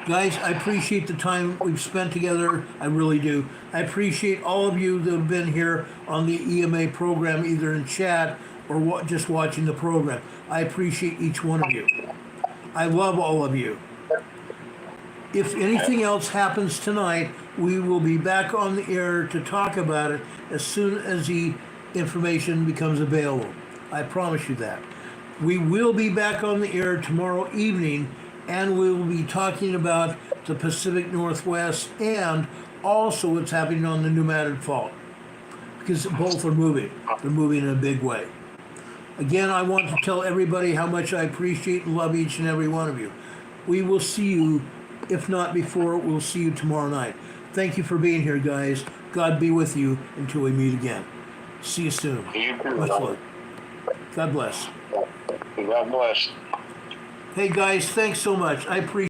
Guys, I appreciate the time we've spent together. I really do. I appreciate all of you that have been here on the EMA program, either in chat or just watching the program. I appreciate each one of you. I love all of you. If anything else happens tonight, we will be back on the air to talk about it as soon as the information becomes available. I promise you that. We will be back on the air tomorrow evening, and we will be talking about the Pacific Northwest and also what's happening on the New Madrid Fault, because both are moving. They're moving in a big way. Again, I want to tell everybody how much I appreciate and love each and every one of you. We will see you, if not before, we'll see you tomorrow night. Thank you for being here, guys. God be with you until we meet again. See you soon. You too. Much love. God bless. God bless. Hey, guys, thanks so much. I appreciate